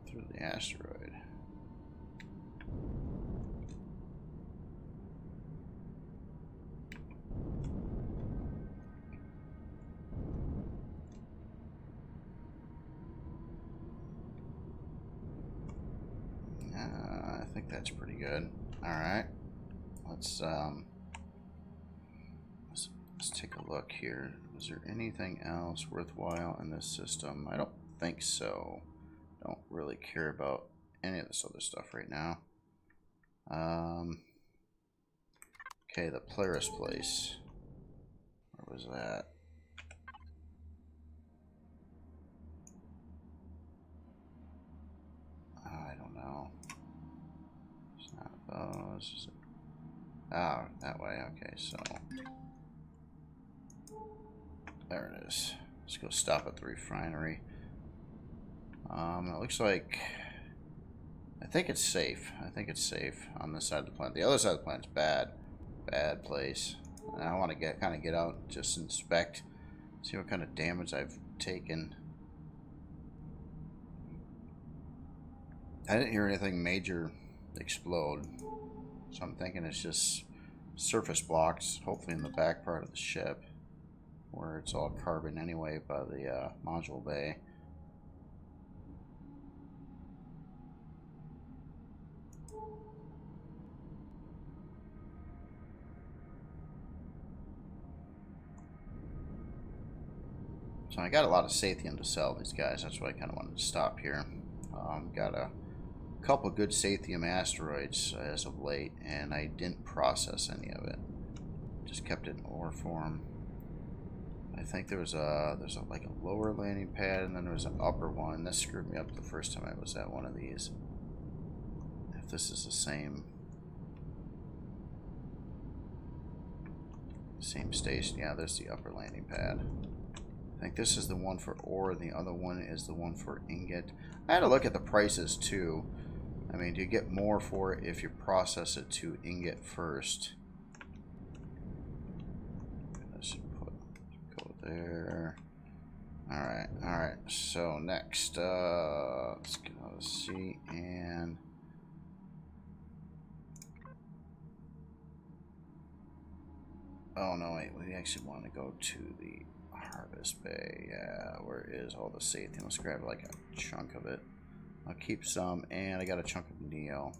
Through the asteroid. I think that's pretty good. All right, let's take a look here. Is there anything else worthwhile in this system? I don't think so. Don't really care about any of this other stuff right now. Okay, the Playthru place. Where was that? I don't know. It's not those. Oh, that way. Okay, so there it is. Let's go stop at the refinery. It looks like I think it's safe. I think it's safe on this side of the planet. The other side of the planet's bad. Bad place. And I want to kind of get out, just inspect, see what kind of damage I've taken. I didn't hear anything major explode, so I'm thinking it's just surface blocks, hopefully in the back part of the ship, where it's all carbon anyway by the module bay. So I got a lot of Sathium to sell these guys. That's why I kind of wanted to stop here. Got a couple good Sathium asteroids as of late, and I didn't process any of it. Just kept it in ore form. I think there's like a lower landing pad, and then there was an upper one. This screwed me up the first time I was at one of these. If this is the same station, yeah, there's the upper landing pad. I think this is the one for ore, and the other one is the one for ingot. I had to look at the prices too. I mean, do you get more for it if you process it to ingot first? Let's go there. Alright, alright. So next, let's go to C and oh no, wait, we actually want to go to the Harvest Bay. Yeah, where is all the Sathium? Let's grab like a chunk of it. I'll keep some, and I got a chunk of Neo.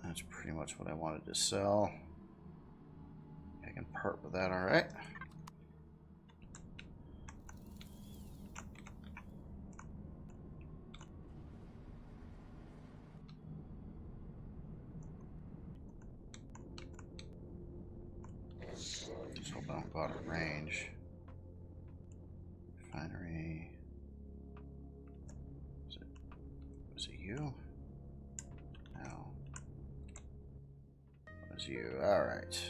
That's pretty much what I wanted to sell. I can part with that, alright. Just hope I don't go out of range. Refinery. Was it you? No. It was you. Alright.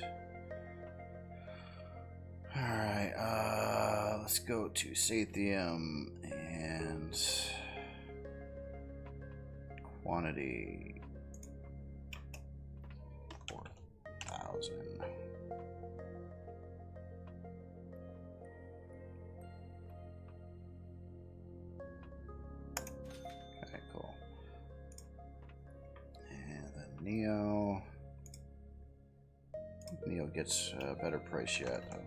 Alright, let's go to Sathium and quantity 4,000. Okay, cool. And then Neo. Neo gets a better price yet, though.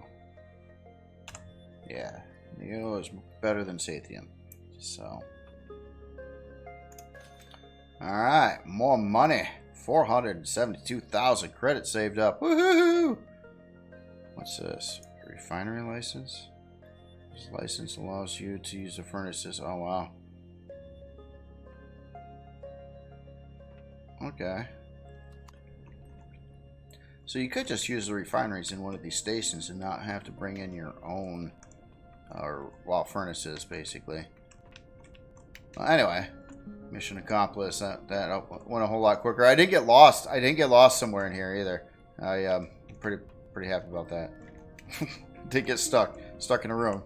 Yeah, Neo is better than Sathium. So, alright, more money. 472,000 credits saved up. Woohoo! What's this? Refinery license? This license allows you to use the furnaces. Oh, wow. Okay. So you could just use the refineries in one of these stations and not have to bring in your own furnaces, basically. Well, anyway, mission accomplished. That went a whole lot quicker. I didn't get lost. I didn't get lost somewhere in here either. I'm pretty happy about that. Didn't get stuck in a room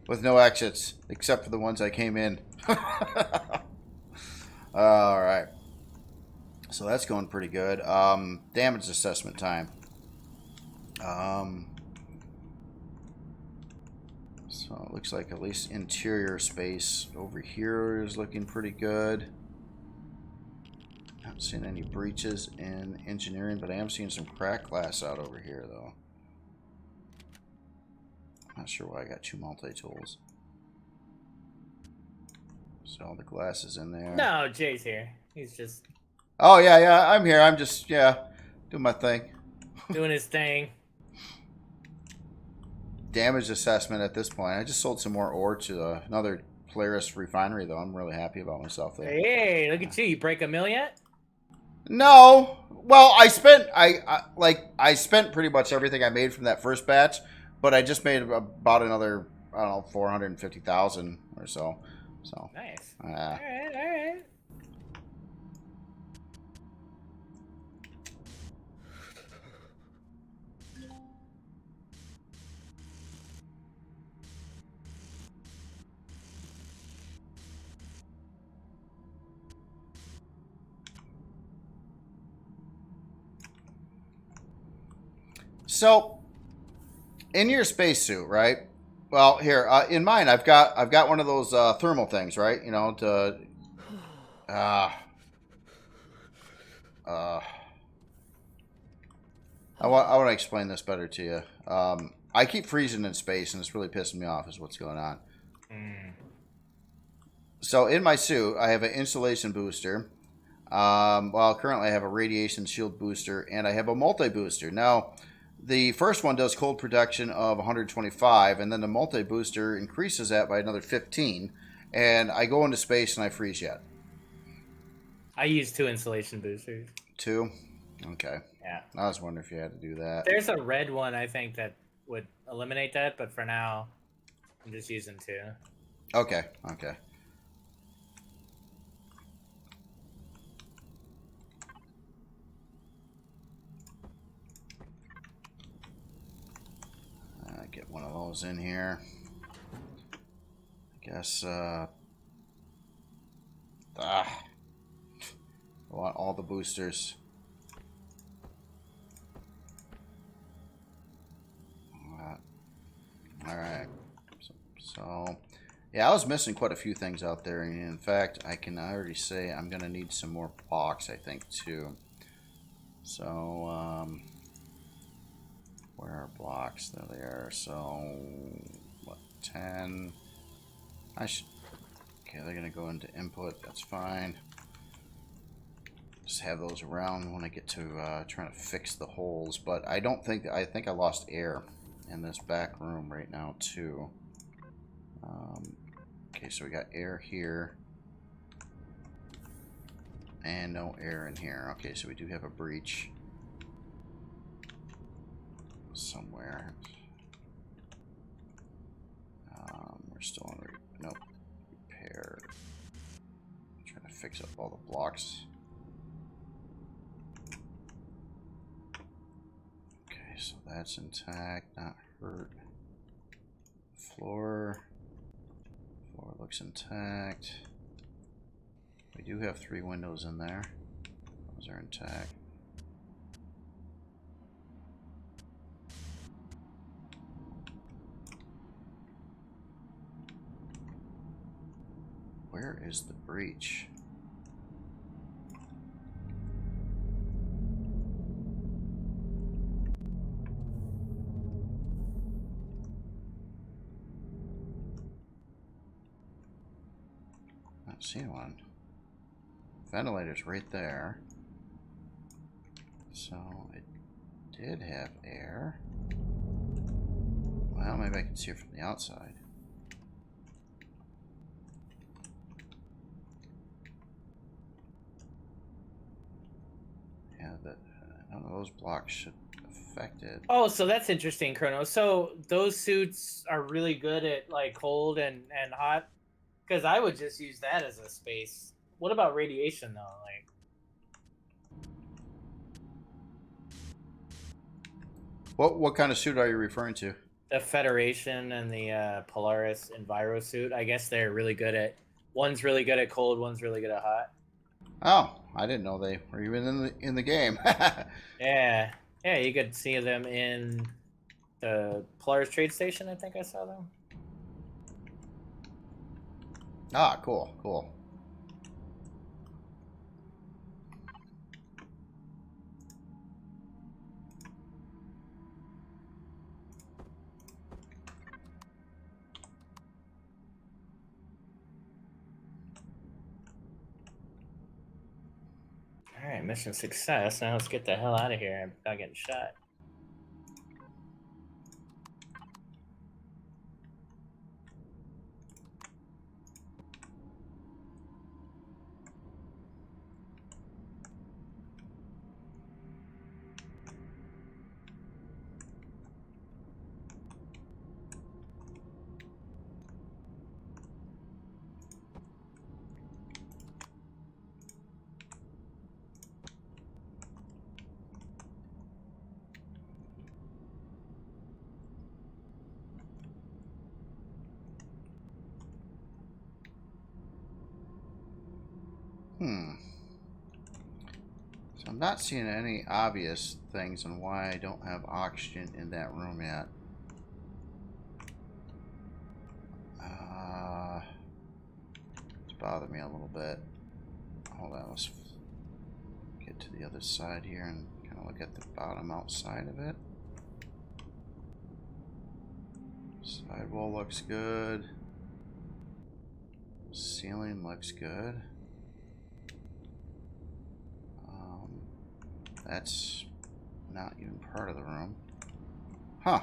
with no exits except for the ones I came in. All right. So that's going pretty good. Damage assessment time. So it looks like at least interior space over here is looking pretty good. Not seeing any breaches in engineering, but I am seeing some crack glass out over here, though. Not sure why I got 2 multi-tools. So all the glass is in there. No, Jay's here. He's just... Oh, yeah, I'm here. I'm just, doing my thing. doing his thing. Damage assessment at this point. I just sold some more ore to another Polaris refinery, though. I'm really happy about myself there. Hey, look at you. You break a mill yet? No. Well, I spent pretty much everything I made from that first batch, but I just made about another, I don't know, 450,000 or so. So nice. All right. So, in your spacesuit, right? Well, here in mine, I've got one of those thermal things, right? You know, to uh, uh, I want to explain this better to you. I keep freezing in space, and it's really pissing me off. Is what's going on. Mm. So in my suit, I have an insulation booster. Well, currently I have a radiation shield booster, and I have a multi-booster. Now, the first one does cold protection of 125, and then the multi-booster increases that by another 15. And I go into space and I freeze yet. I use 2 insulation boosters. 2? Okay. Yeah. I was wondering if you had to do that. There's a red one, I think, that would eliminate that, but for now, I'm just using 2. Okay. Okay. Get one of those in here. I guess, I want all the boosters. Alright. So, yeah, I was missing quite a few things out there. And in fact, I can already say I'm going to need some more blocks, I think, too. So, where are blocks? There they are. So, what, 10? I should... Okay, they're going to go into input. That's fine. Just have those around when I get to trying to fix the holes. But I don't think... I think I lost air in this back room right now, too. Okay, so we got air here. And no air in here. Okay, so we do have a breach somewhere. We're still on repair. Trying to fix up all the blocks. Okay, so that's intact, not hurt. Floor looks intact. We do have 3 windows in there. Those are intact. Where is the breach? Not seeing one. Ventilator's right there. So it did have air. Well, maybe I can see it from the outside. Yeah, none of those blocks should affect it. Oh, so that's interesting, Chrono. So those suits are really good at like cold and hot, because I would just use that as a space. What about radiation though? Like, what kind of suit are you referring to? the Federation and the Polaris Enviro suit. I guess they're really good at. One's really good at cold. One's really good at hot. Oh, I didn't know they were even in the game. Yeah, you could see them in the Polaris Trade Station. I think I saw them. Ah, cool, cool. All right, mission success. Now let's get the hell out of here without getting shot. I'm not seeing any obvious things on why I don't have oxygen in that room yet. It's bothering me a little bit. Hold on, let's get to the other side here and kind of look at the bottom outside of it. Sidewall looks good. Ceiling looks good. That's not even part of the room. Huh.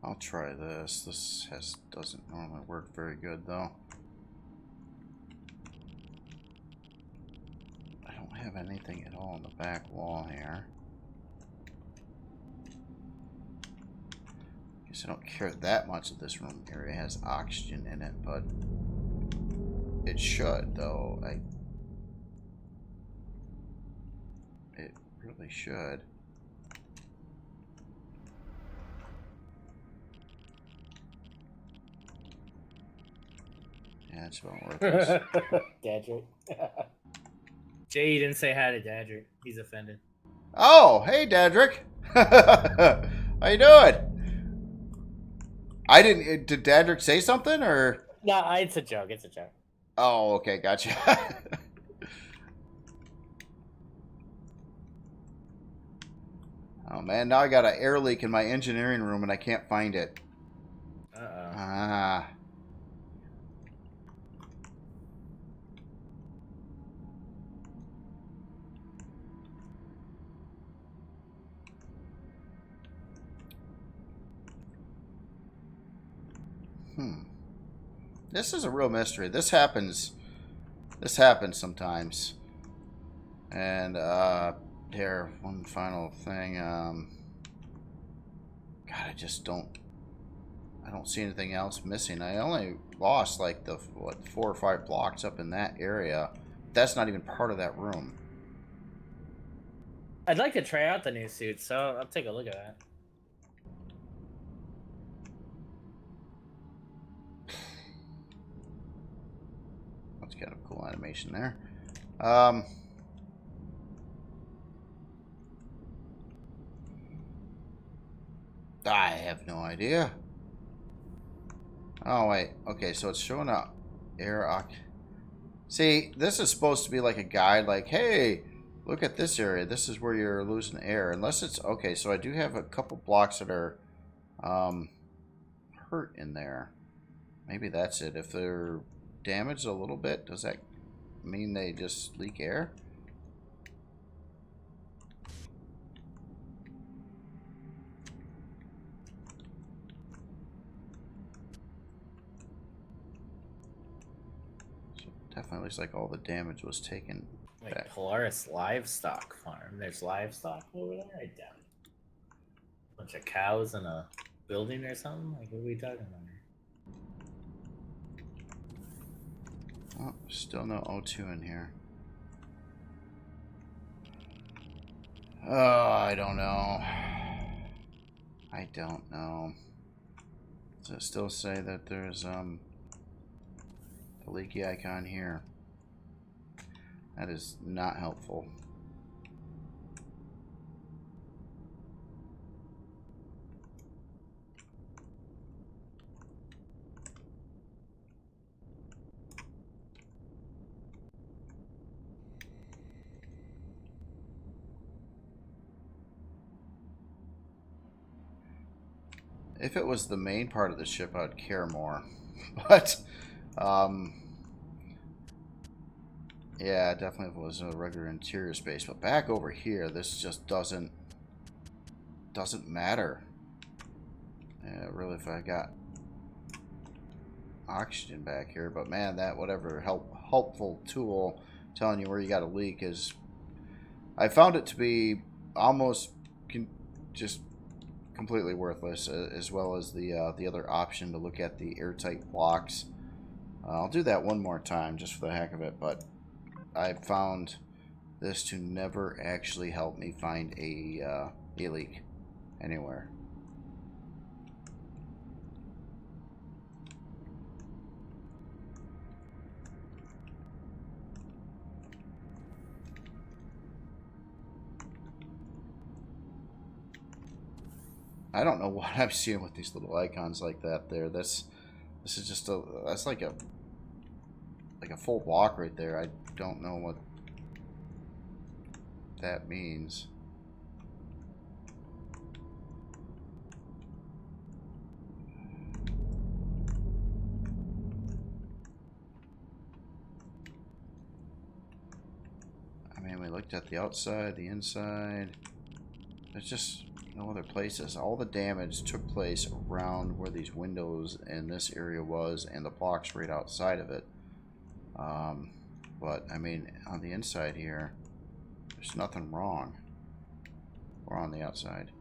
I'll try this. This doesn't normally work very good though. I don't have anything at all on the back wall here. Guess I don't care that much that this room area has oxygen in it, but it should though. It really should. Yeah, it's about worthless. Dadrick. Jay, you didn't say hi to Dadrick. He's offended. Oh, hey, Dadrick. How you doing? I didn't. Did Dadrick say something or? No, it's a joke. It's a joke. Oh, okay, gotcha. Oh man, now I got an air leak in my engineering room and I can't find it. Uh-oh. Ah. This is a real mystery. This happens sometimes. And here, one final thing. God, I don't see anything else missing. I only lost like the 4 or 5 blocks up in that area. That's not even part of that room. I'd like to try out the new suit, so I'll take a look at that. That's kind of a cool animation there. I have no idea. Oh wait, okay, so it's showing up air. See, this is supposed to be like a guide, like, hey, look at this area. This is where you're losing air. Unless it's okay. So I do have a couple blocks that are hurt in there. Maybe that's it. If they're damaged a little bit, does that mean they just leak air? So definitely looks like all the damage was taken Like back. Polaris Livestock Farm. There's livestock over there. I doubt it. Bunch of cows in a building or something? Like, what are we talking about here? Oh, still no O2 in here. Oh, I don't know. I don't know. Does it still say that there's the leaky icon here? That is not helpful. If it was the main part of the ship, I'd care more. But, yeah, definitely if it was a regular interior space. But back over here, this just doesn't matter. Yeah, really, if I got oxygen back here. But man, that whatever helpful tool telling you where you got a leak is, I found it to be almost just completely worthless, as well as the other option to look at the airtight blocks. I'll do that one more time just for the heck of it, but I found this to never actually help me find a leak anywhere. I don't know what I'm seeing with these little icons like that there. This is just that's like a full block right there. I don't know what that means. I mean, we looked at the outside, the inside. There's just no other places. All the damage took place around where these windows and this area was, and the blocks right outside of it. But I mean, on the inside here, there's nothing wrong. Or on the outside.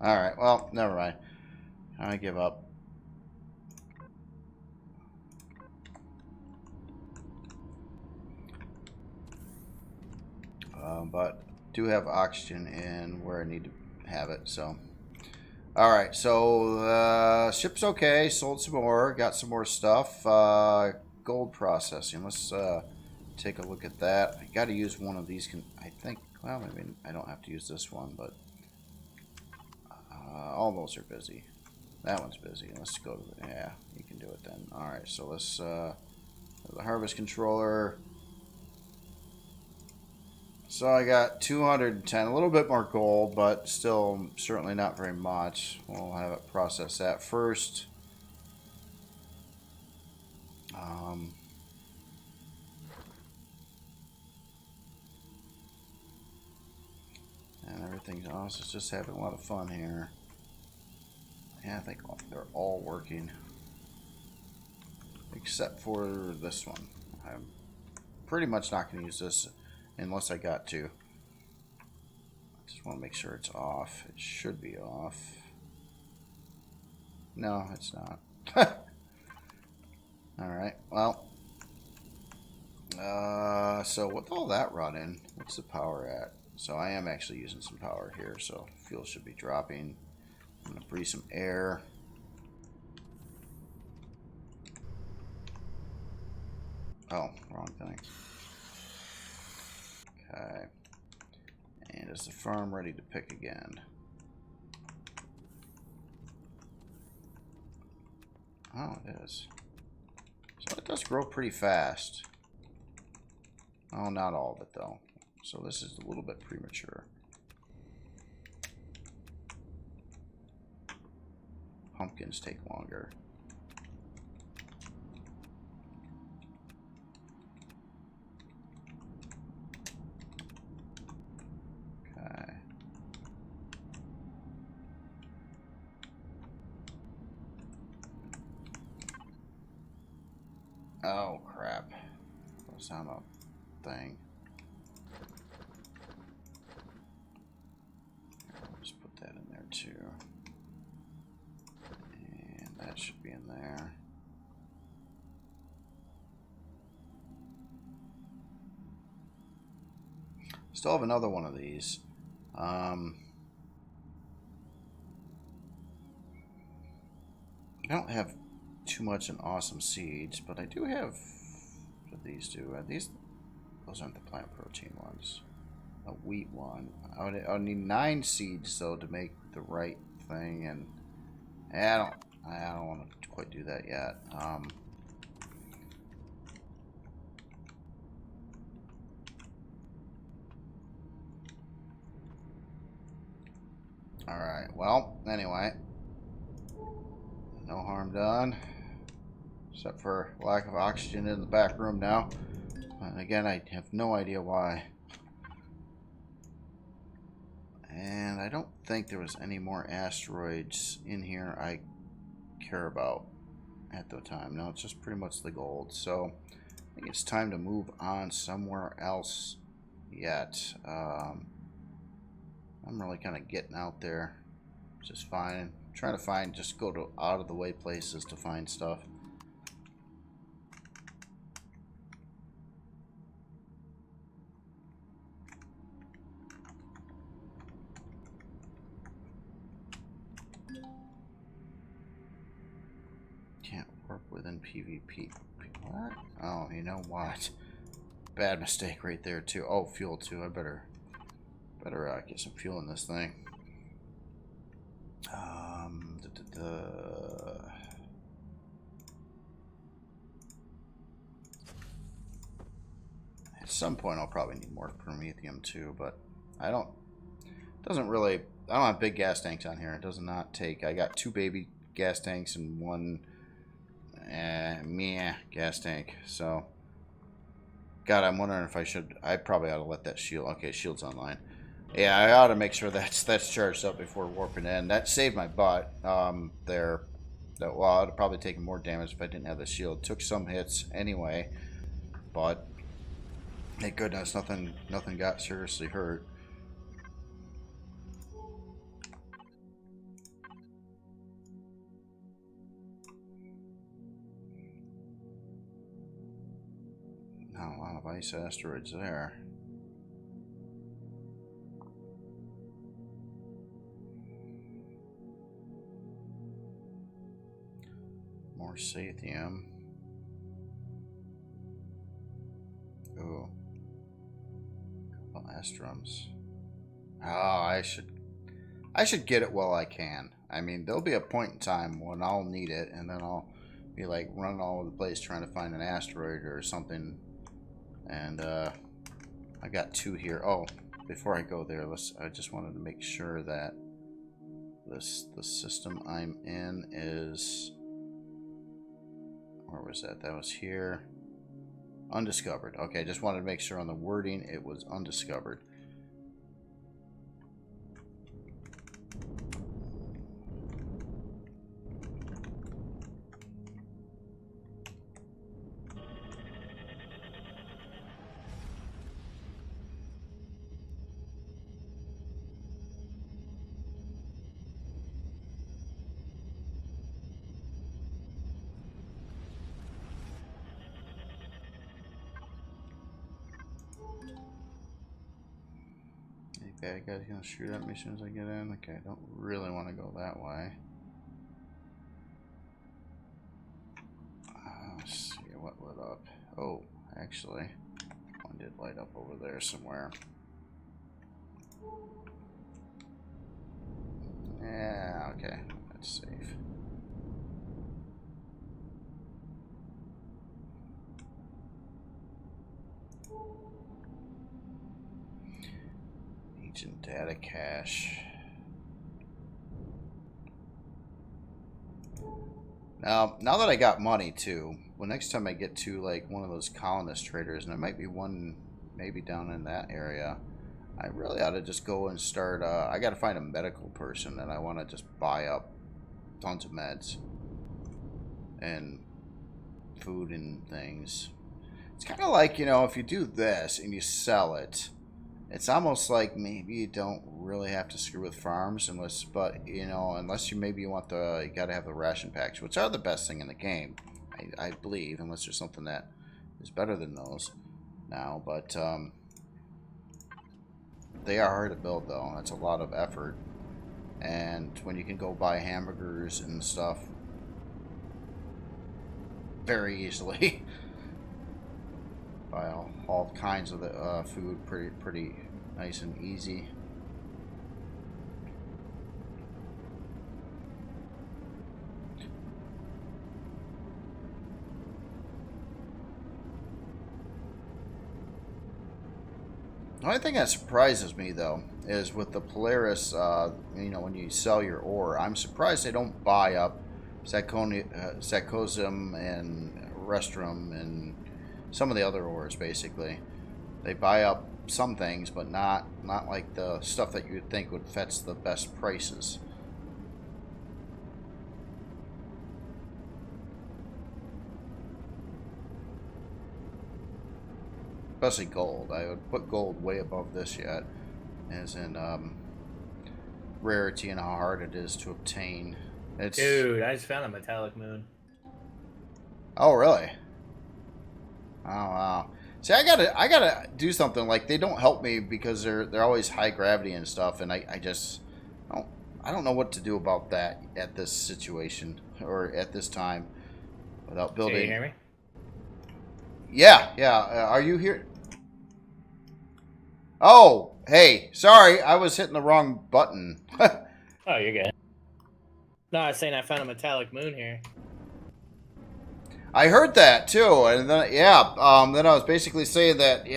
Alright, well, never mind. I give up. But do have oxygen in where I need to have it, so. Alright, so ship's okay. Sold some more. Got some more stuff. Gold processing. Let's take a look at that. I got to use one of these. I think, well, maybe I don't have to use this one, but all those are busy. That one's busy. Let's go to the, yeah, you can do it then. Alright, so let's, the harvest controller. So I got 210, a little bit more gold, but still certainly not very much. We'll have it process that first. And everything's awesome. It's just having a lot of fun here. Yeah, I think they're all working. Except for this one. I'm pretty much not going to use this unless I got to. I just want to make sure it's off. It should be off. No, it's not. Alright, well. So with all that running, what's the power at? So I am actually using some power here, so fuel should be dropping. I'm going to breathe some air. Oh, wrong thing. Okay. And is the farm ready to pick again? Oh, it is. So it does grow pretty fast. Oh, not all of it though. So this is a little bit premature. Pumpkins take longer. Okay. Oh crap. Goes on a thing. Just put that in there too. And that should be in there. Still have another one of these. I don't have too much in awesome seeds, but I do have what these do. Those aren't the plant protein ones. A wheat one. I would need 9 seeds though to make the right thing, and I don't want to quite do that yet. All right. Well, anyway, no harm done, except for lack of oxygen in the back room now. And again, I have no idea why. And I don't think there was any more asteroids in here I care about at the time. No, it's just pretty much the gold. So I think it's time to move on somewhere else yet. I'm really kind of getting out there, which is fine. I'm trying to find, just go to out of the way places to find stuff. within PvP. What? Oh, you know what? Bad mistake right there too. Oh, fuel too. I better get some fuel in this thing. At some point, I'll probably need more promethium too, but I don't. Doesn't really. I don't have big gas tanks on here. It does not take. I got 2 baby gas tanks and 1 meh gas tank. So, God, I'm wondering if I should. I probably ought to let that shield. Okay, shield's online. Yeah, I ought to make sure that's charged up before warping in. That saved my butt. There. Well, I'd have probably taken more damage if I didn't have the shield. Took some hits anyway, but thank goodness nothing got seriously hurt. Not a lot of ice asteroids there. More Sathium. Ooh. Couple Astrums. Oh, I should get it while I can. I mean, there'll be a point in time when I'll need it, and then I'll be like running all over the place trying to find an asteroid or something. And I got 2 here. Oh, before I go there, I just wanted to make sure that the system I'm in is. Where was that? That was here. Undiscovered. Okay, just wanted to make sure on the wording it was undiscovered. Bad guy's gonna shoot at me as soon as I get in. Okay, I don't really want to go that way. Let's see what lit up. Oh, actually, one did light up over there somewhere. Yeah, okay, that's safe. Agent data cache. Now that I got money too, well, next time I get to like one of those colonist traders, and there might be one maybe down in that area, I really ought to just go and start. I got to find a medical person, and I want to just buy up tons of meds and food and things. It's kind of like, you know, if you do this and you sell it, it's almost like maybe you don't really have to screw with farms unless, but you know, unless you maybe you want you got to have the ration packs, which are the best thing in the game, I believe, unless there's something that is better than those now. But they are hard to build though. That's a lot of effort, and when you can go buy hamburgers and stuff very easily. Buy all kinds of the food pretty nice and easy. The only thing that surprises me though is with the Polaris, you know, when you sell your ore, I'm surprised they don't buy up Sacosium and Restrum and some of the other ores. Basically, they buy up some things, but not like the stuff that you would think would fetch the best prices. Especially gold. I would put gold way above this yet, as in rarity and how hard it is to obtain. Dude, I just found a metallic moon. Oh really? Oh wow. See, I gotta do something. Like, they don't help me because they're always high gravity and stuff, and I don't know what to do about that at this situation or at this time. without Can you building. hear me? Yeah, yeah. Are you here? Oh, hey. Sorry, I was hitting the wrong button. Oh, you're good. No, I was saying I found a metallic moon here. I heard that too, and then then I was basically saying that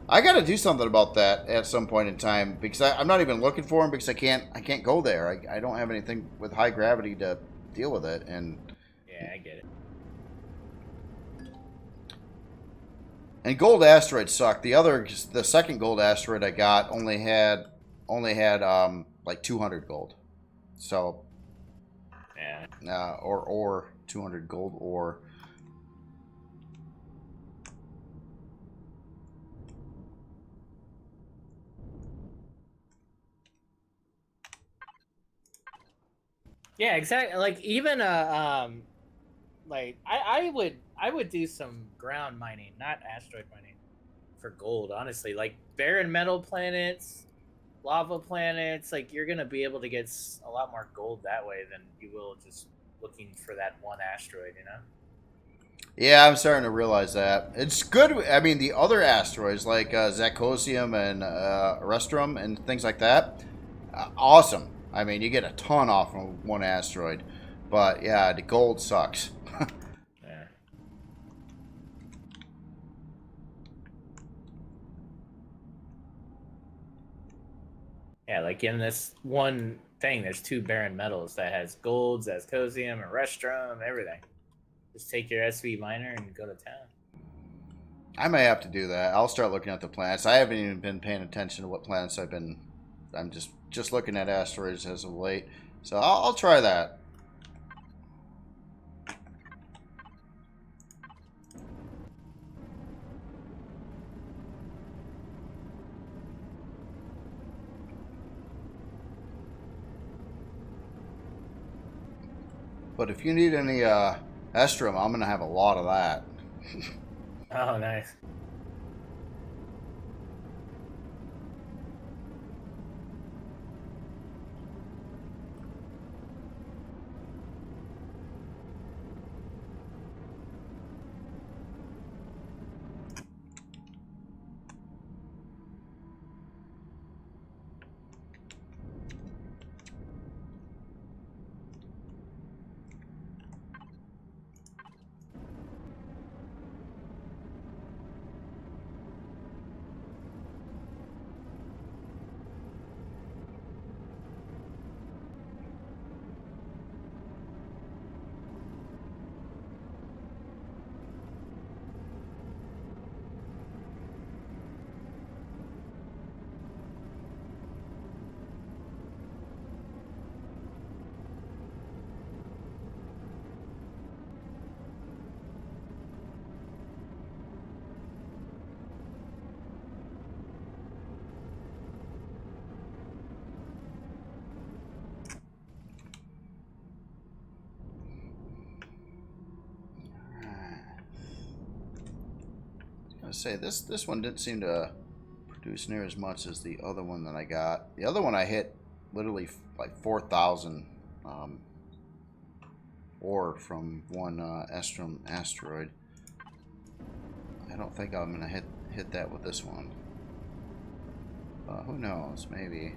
I got to do something about that at some point in time because I'm not even looking for them because I can't go there. I don't have anything with high gravity to deal with it, and Yeah, I get it. gold asteroids suck. The second gold asteroid I got only had like 200 gold, so yeah, or 200 gold ore. Yeah, exactly. Like even like I would do some ground mining, not asteroid mining, for gold. Honestly, like barren metal planets, lava planets. Like you're gonna be able to get a lot more gold that way than you will just looking for that one asteroid. You know. Yeah, I'm starting to realize that. It's good. I mean, the other asteroids like Zacosium and Restrum and things like that, awesome. I mean, you get a ton off of one asteroid. But yeah, the gold sucks. Yeah. Yeah, like in this one thing, there's 2 barren metals that has gold, Zacosium, and Restrum, everything. Just take your SV miner and go to town. I may have to do that. I'll start looking at the planets. I haven't even been paying attention to what planets I'm just looking at asteroids as of late. So I'll try that. But if you need any Estrum, I'm going to have a lot of that. Oh, nice. I say this one didn't seem to produce near as much as the other one that I got. The other one I hit literally like 4,000 ore from one Estrum asteroid. I don't think I'm gonna hit that with this one. Who knows? Maybe.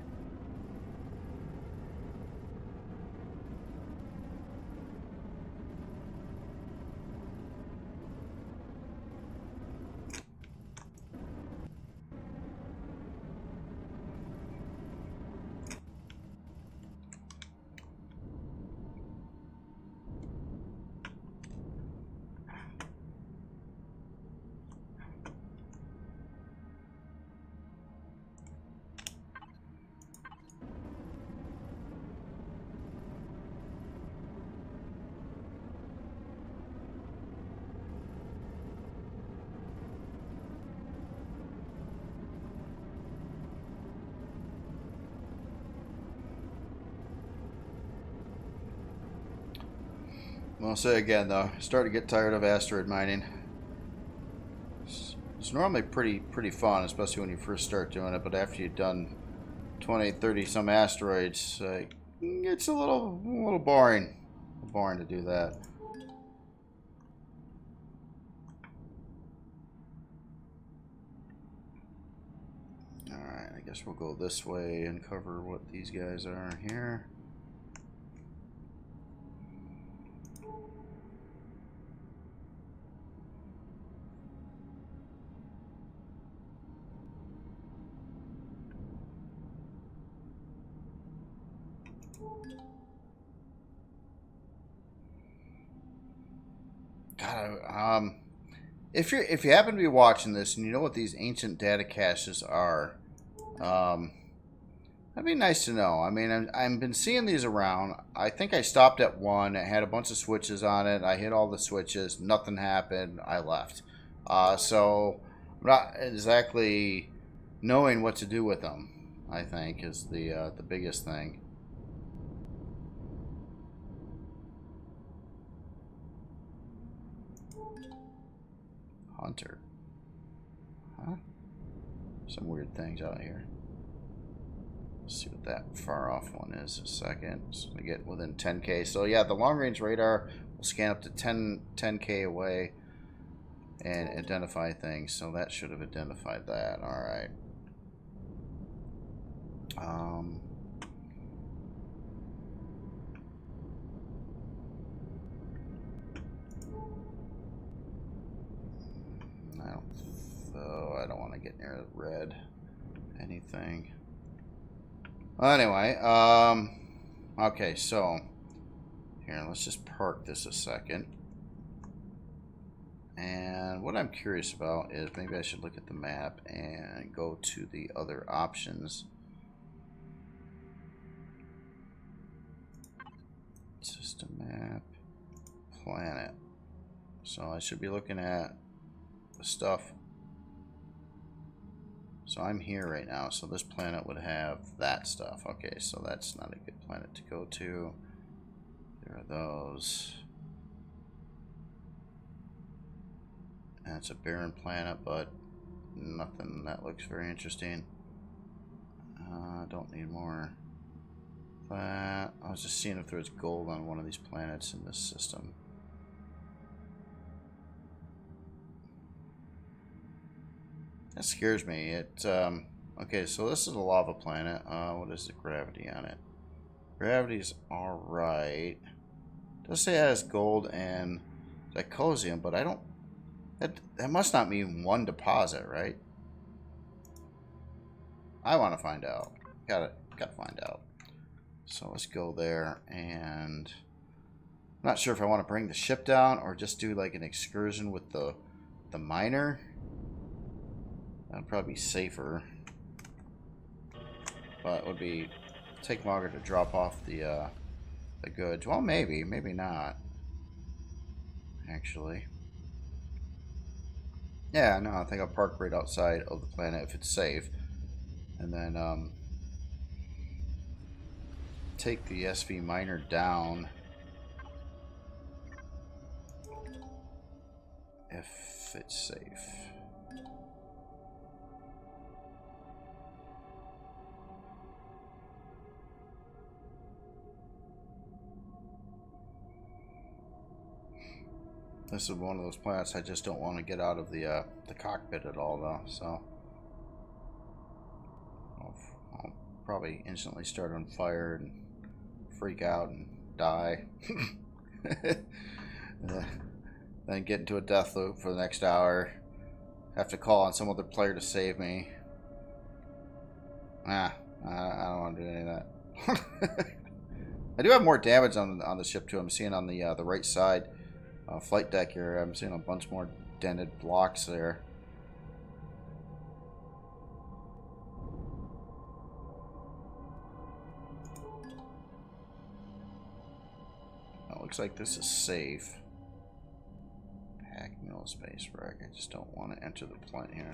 I'll say again though, start to get tired of asteroid mining. It's normally pretty fun, especially when you first start doing it, but after you've done 20, 30 some asteroids, it's a little boring. Boring to do that. I guess we'll go this way and cover what these guys are here. God, if you happen to be watching this and you know what these ancient data caches are, that'd be nice to know. I mean, I've been seeing these around. I think I stopped at one. It had a bunch of switches on it. I hit all the switches. Nothing happened. I left. So I'm not exactly knowing what to do with them, I think, is the biggest thing. Hunter. Huh? Some weird things out here. Let's see what that far off one is. A second. So we get within 10K. So yeah, the long range radar will scan up to 10K away and identify things. So that should have identified that. Alright. I don't want to get near the red anything. Anyway, okay, so here, let's just park this a second. And what I'm curious about is maybe I should look at the map and go to the other options. System map, planet. So I should be looking at the stuff. So I'm here right now, so this planet would have that stuff. Okay, so that's not a good planet to go to. There are those. And it's a barren planet, but nothing that looks very interesting. Don't need more. That. I was just seeing if there's gold on one of these planets in this system. That scares me. Okay, so this is a lava planet. What is the gravity on it? Gravity's alright. It does say it has gold and zirconium, but I don't... That must not mean one deposit, right? I want to find out. Gotta find out. So let's go there, and... I'm not sure if I want to bring the ship down or just do like an excursion with the miner. That'd probably be safer, but it would be take longer to drop off the goods. Well, maybe not. Actually, yeah, no, I think I'll park right outside of the planet if it's safe, and then take the SV miner down if it's safe. This is one of those planets I just don't want to get out of the cockpit at all, though. So I'll probably instantly start on fire and freak out and die. Then get into a death loop for the next hour. Have to call on some other player to save me. I don't want to do any of that. I do have more damage on the ship too. I'm seeing on the right side. Flight deck here, I'm seeing a bunch more dented blocks there. It looks like this is safe. Pack mill space wreck. I just don't want to enter the planet here.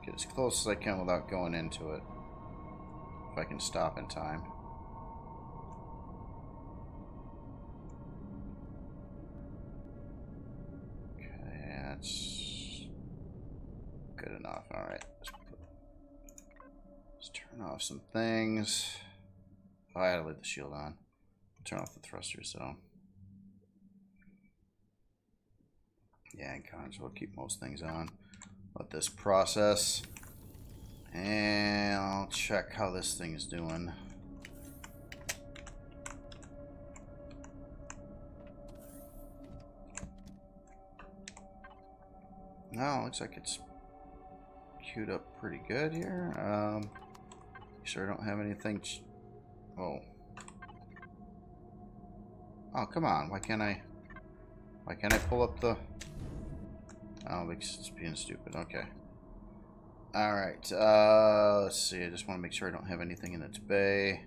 Get as close as I can without going into it. If I can stop in time. That's good enough. Alright. Let's turn off some things. Oh, I gotta leave the shield on. Turn off the thrusters though. Yeah, and cons will keep most things on. Let this process. And I'll check how this thing's doing. No, looks like it's queued up pretty good here. Sure I don't have anything. Oh. Oh, come on. Why can't I pull up the... Oh, it's being stupid. Okay. Alright, let's see. I just want to make sure I don't have anything in its bay.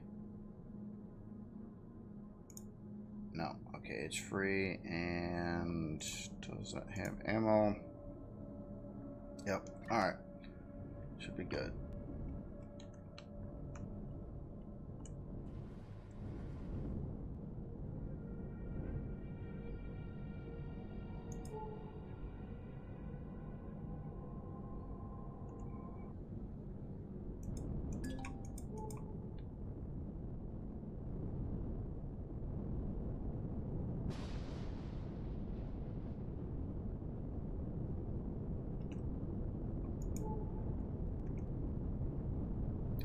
No. Okay, it's free and does that have ammo? Yep. Alright. Should be good.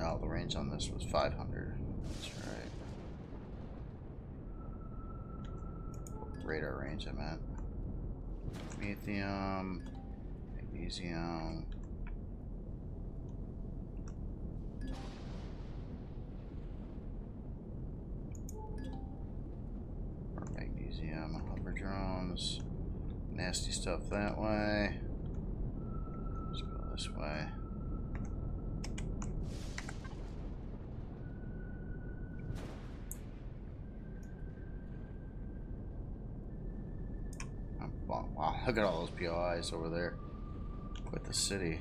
Oh, the range on this was 500. That's right. Radar range, I meant. Promethium, magnesium. Or magnesium, hover drones. Nasty stuff that way. Let's go this way. Wow, look at all those POIs over there with the city.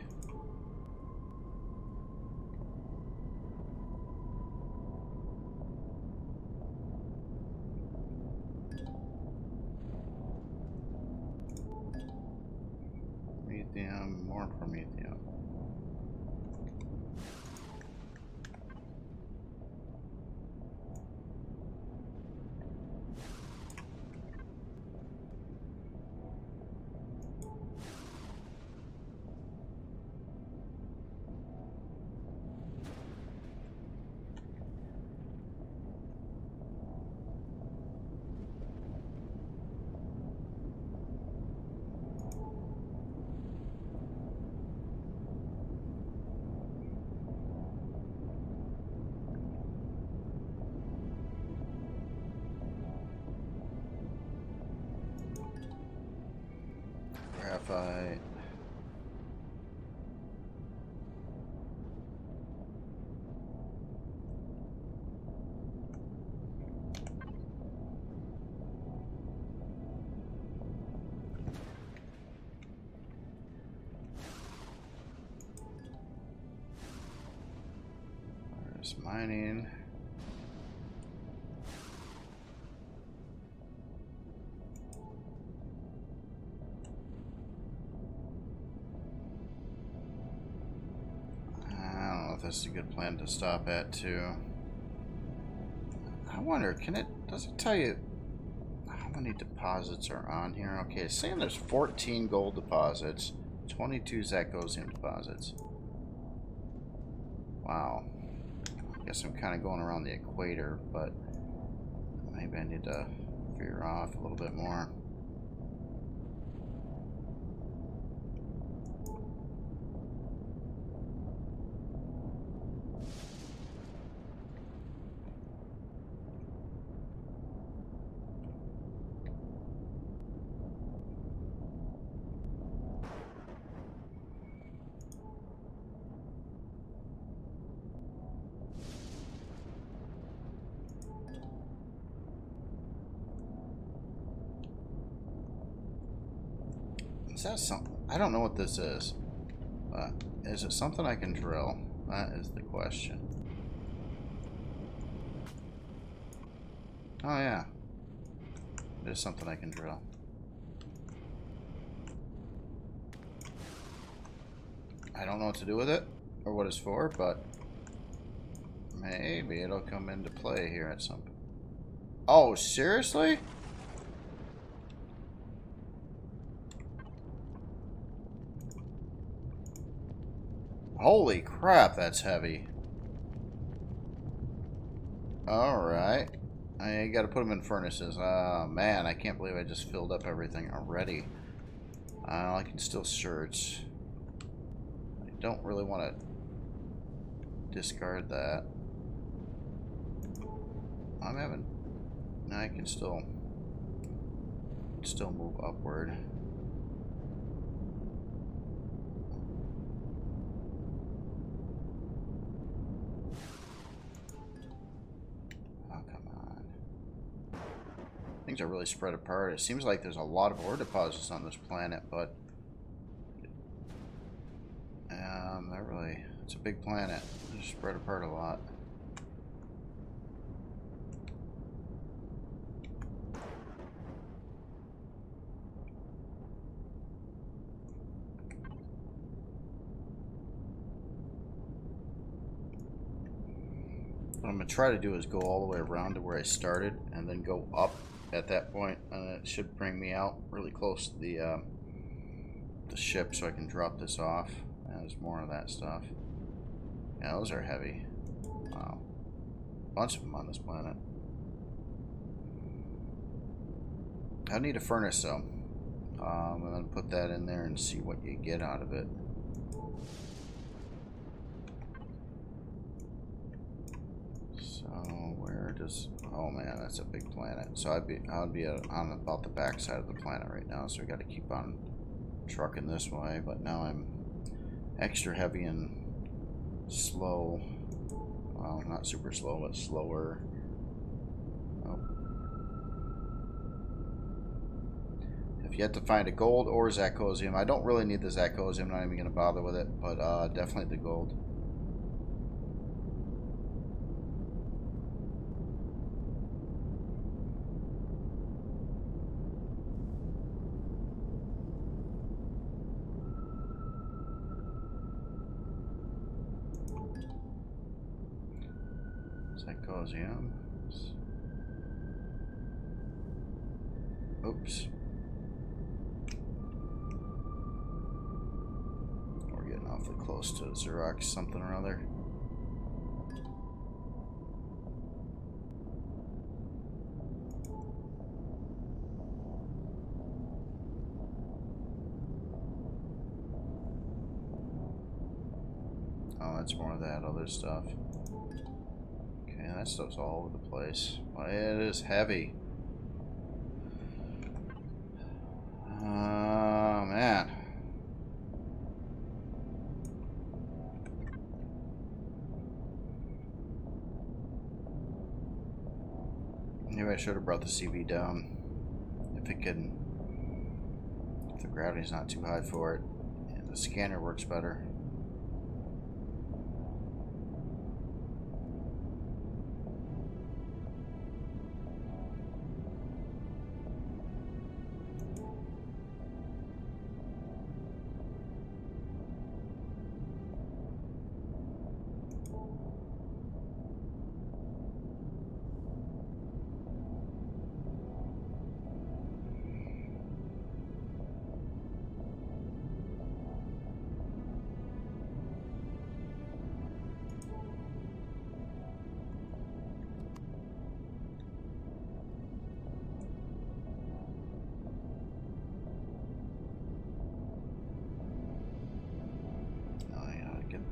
Promethium, more promethium. Graphite. There's mining. This is a good plan to stop at too. I wonder, does it tell you how many deposits are on here? Okay, it's saying there's 14 gold deposits, 22 Zachosium deposits. Wow. I guess I'm kind of going around the equator, but maybe I need to veer off a little bit more. Is that something? I don't know what this is. Is it something I can drill? That is the question. Oh yeah. It is something I can drill. I don't know what to do with it or what it's for, but maybe it'll come into play here at some point. Oh, seriously? Holy crap, that's heavy. Alright. I gotta put them in furnaces. Man, I can't believe I just filled up everything already. I can still search. I don't really want to discard that. I'm having... I can still move upward. Oh, come on. Things are really spread apart. It seems like there's a lot of ore deposits on this planet, but not really. It's a big planet. They're spread apart a lot. What I'm going to try to do is go all the way around to where I started and then go up at that point, and it should bring me out really close to the ship so I can drop this off. And there's more of that stuff. Yeah, those are heavy. Wow. Bunch of them on this planet. I need a furnace though. And then put that in there and see what you get out of it. Where does... Oh man, that's a big planet. So I'd be on about the back side of the planet right now, so we got to keep on trucking this way. But now I'm extra heavy and slow. Well, not super slow, but slower. Oh. I've yet to find a gold or Zachosium. I don't really need the Zachosium. I'm not even going to bother with it, but definitely the gold. Psychosium. Oops. We're getting awfully close to Xerox something or other. Oh, that's more of that other stuff. That stuff's all over the place. Well, it is heavy. Man. Maybe I should have brought the CV down. If it can... If the gravity's not too high for it. And the scanner works better.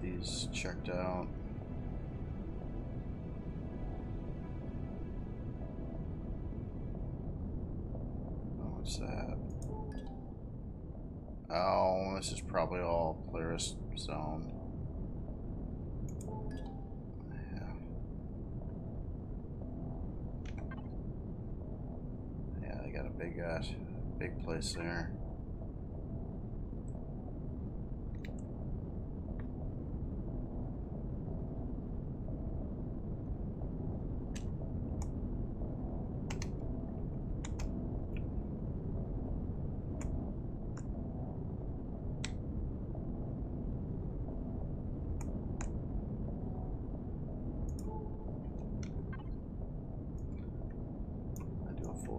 These checked out. Oh, what's that? Oh, this is probably all Polaris zone. Yeah. Yeah, they got a big place there.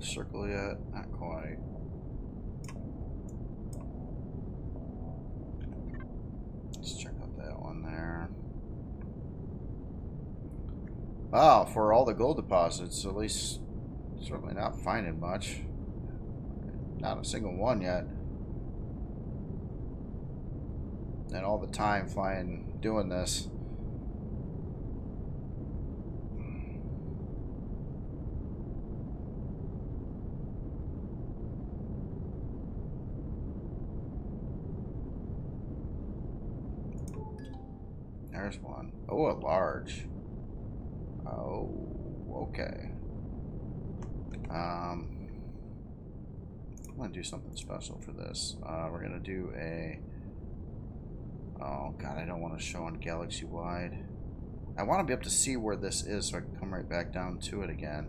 Circle yet? Not quite. Let's check out that one Wow, for all the gold deposits, at least certainly not finding much. Not a single one yet. And all the time flying doing this. There's one. Oh, a large. Oh, okay. I'm gonna do something special for this. We're gonna do a... Oh god, I don't want to show on galaxy wide. I want to be able to see where this is so I can come right back down to it again.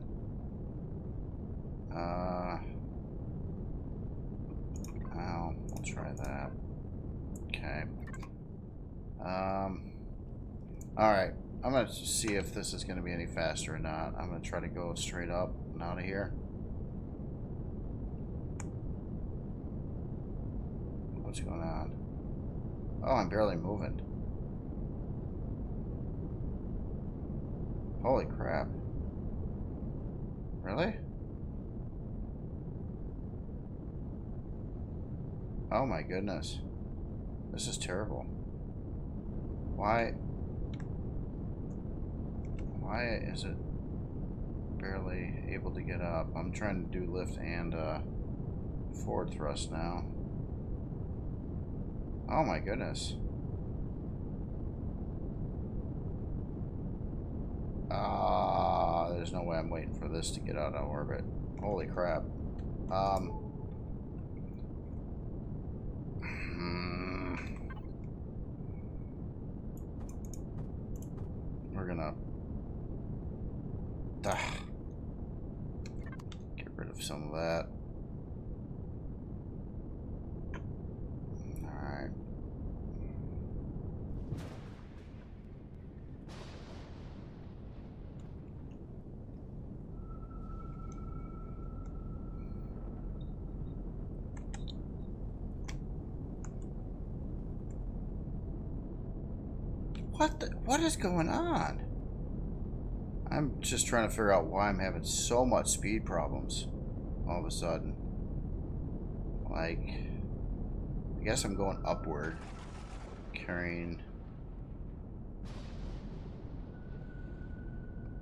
Oh, we'll try that. Okay. Alright. I'm gonna see if this is gonna be any faster or not. I'm gonna try to go straight up and out of here. What's going on? Oh, I'm barely moving. Holy crap. Really? Oh my goodness. This is terrible. Why is it barely able to get up? I'm trying to do lift and forward thrust now. Oh my goodness. There's no way I'm waiting for this to get out of orbit. Holy crap. We're gonna get rid of some of that. Alright. What is going on? I'm just trying to figure out why I'm having so much speed problems all of a sudden. Like, I guess I'm going upward, carrying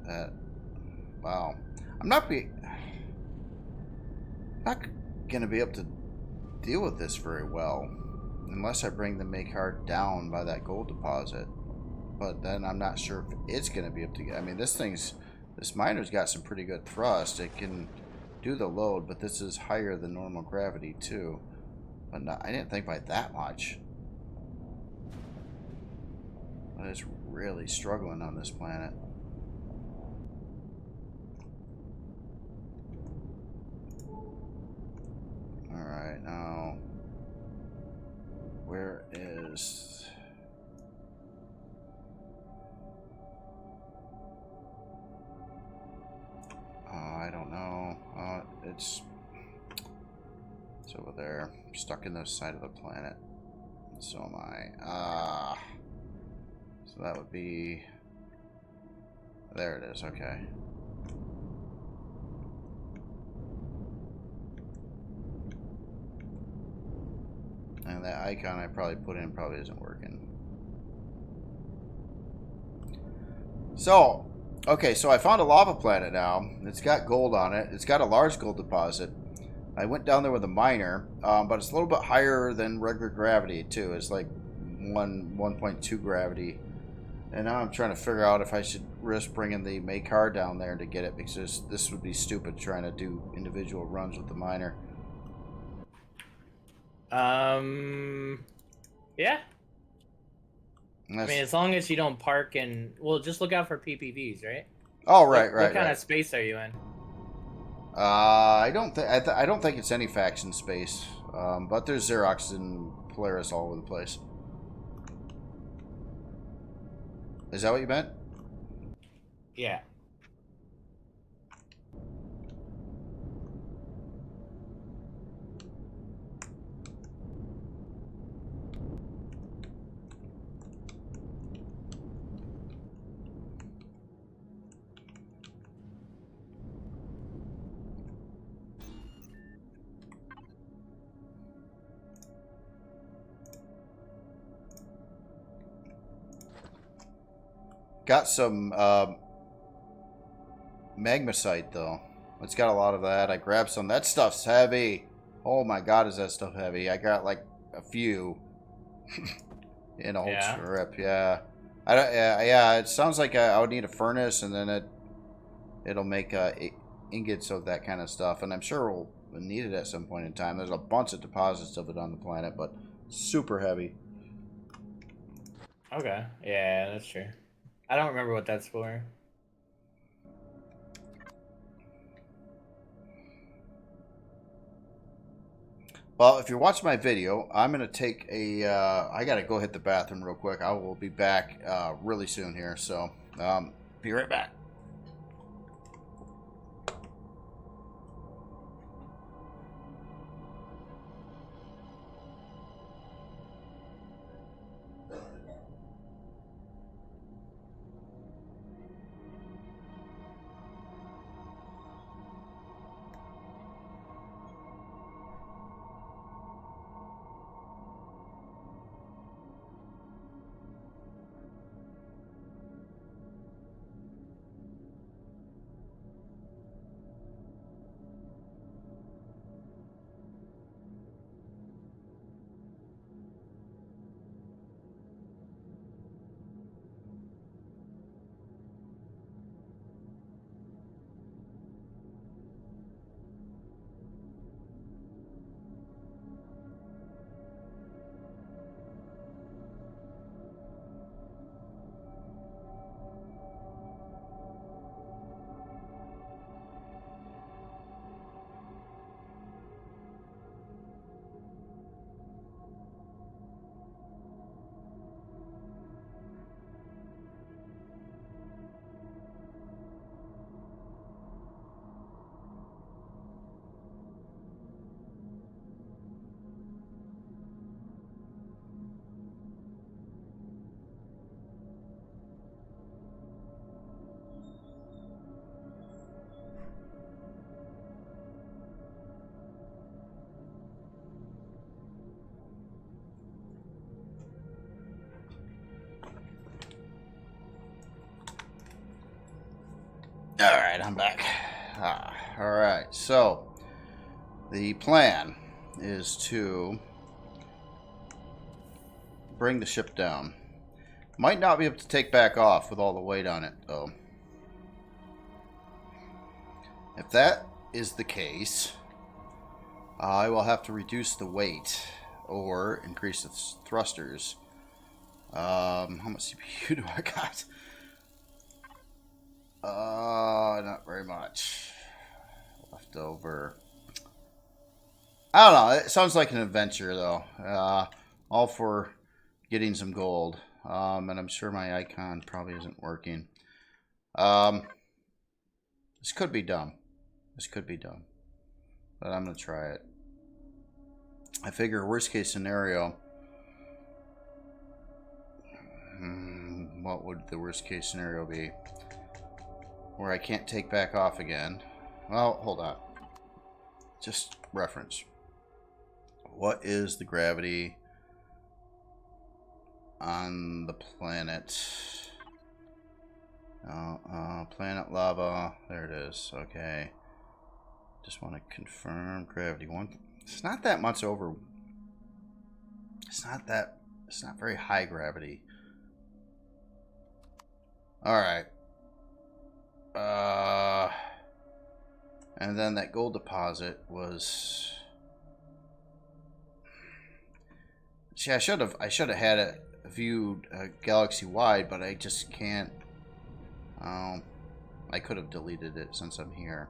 that. Wow. I'm not gonna be able to deal with this very well unless I bring the make hard down by that gold deposit. But then I'm not sure if it's going to be able to get... I mean, this miner's got some pretty good thrust. It can do the load, but this is higher than normal gravity, too. But no, I didn't think by that much. But it's really struggling on this planet. Alright, now... Where is... I don't know. It's over there. I'm stuck in the side of the planet. So am I. So that would be... There it is, okay. And that icon I probably put in probably isn't working. So... Okay, so I found a lava planet now. It's got gold on it. It's got a large gold deposit. I went down there with a miner, but it's a little bit higher than regular gravity, too. It's like 1.2 gravity. And now I'm trying to figure out if I should risk bringing the make car down there to get it, because this would be stupid trying to do individual runs with the miner. Yeah. I mean, as long as you don't park in... Well, just look out for PPVs, right? Oh, right. What kind of space are you in? I don't think it's any faction space. But there's Xerox and Polaris all over the place. Is that what you meant? Yeah. got some magmasite though. It's got a lot of that. I grabbed some. That stuff's heavy. Oh my god, is that stuff heavy? I got like a few in a whole trip. Yeah. I don't, yeah, it sounds like I would need a furnace, and then it'll make ingots of that kind of stuff, and I'm sure we'll need it at some point in time. There's a bunch of deposits of it on the planet, but super heavy. Okay, yeah, that's true. I don't remember what that's for. Well, if you're watching my video, I'm going to take a... I got to go hit the bathroom real quick. I will be back really soon here, so be right back. Alright, I'm back. Alright, so the plan is to bring the ship down. Might not be able to take back off with all the weight on it, though. If that is the case, I will have to reduce the weight or increase the thrusters. How much CPU do I got? Not very much left over. I don't know. It sounds like an adventure, though. All for getting some gold. And I'm sure my icon probably isn't working. This could be dumb. This could be dumb. But I'm going to try it. I figure worst case scenario. What would the worst case scenario be? Where I can't take back off again. Well, hold on. Just reference. What is the gravity on the planet? Planet lava. There it is. Okay. Just want to confirm gravity. It's not that much over. It's not very high gravity. Alright. And then that gold deposit was... See, I should have had it viewed galaxy wide, but I just can't. I could have deleted it since I'm here.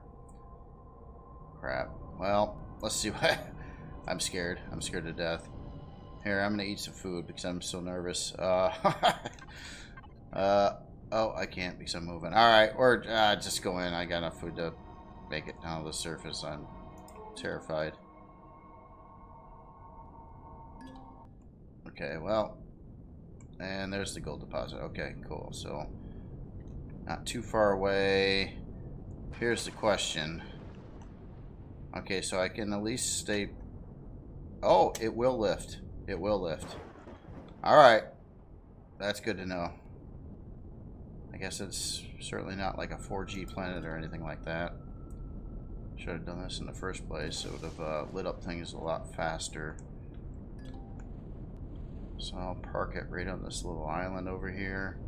Crap. Well, let's see what... I'm scared. I'm scared to death. Here, I'm gonna eat some food because I'm so nervous. Oh, I can't because I'm moving. Alright, or just go in. I got enough food to make it down to the surface. I'm terrified. Okay, well. And there's the gold deposit. Okay, cool. So, not too far away. Here's the question. Okay, so I can at least stay... Oh, it will lift. It will lift. Alright. That's good to know. I guess it's certainly not like a 4G planet or anything like that. Should have done this in the first place. It would have lit up things a lot faster. So I'll park it right on this little island over here,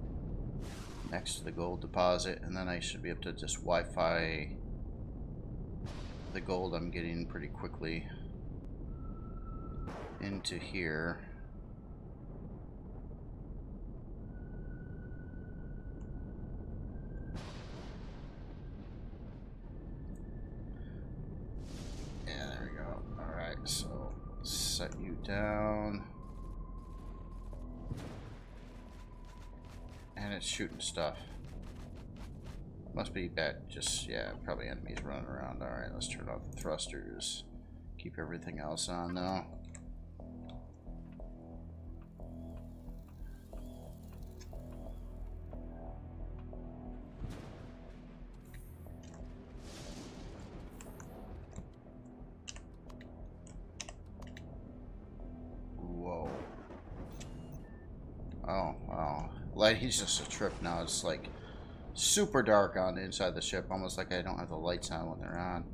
next to the gold deposit, and then I should be able to just Wi-Fi the gold I'm getting pretty quickly into here. Yeah, there we go. Alright, so set you down. And it's shooting stuff. Must be bad. Just, yeah, probably enemies running around. Alright, let's turn off the thrusters. Keep everything else on now. Whoa. Oh, wow. Lighting's just a trip now. It's like super dark on the inside the ship, almost like I don't have the lights on when they're on.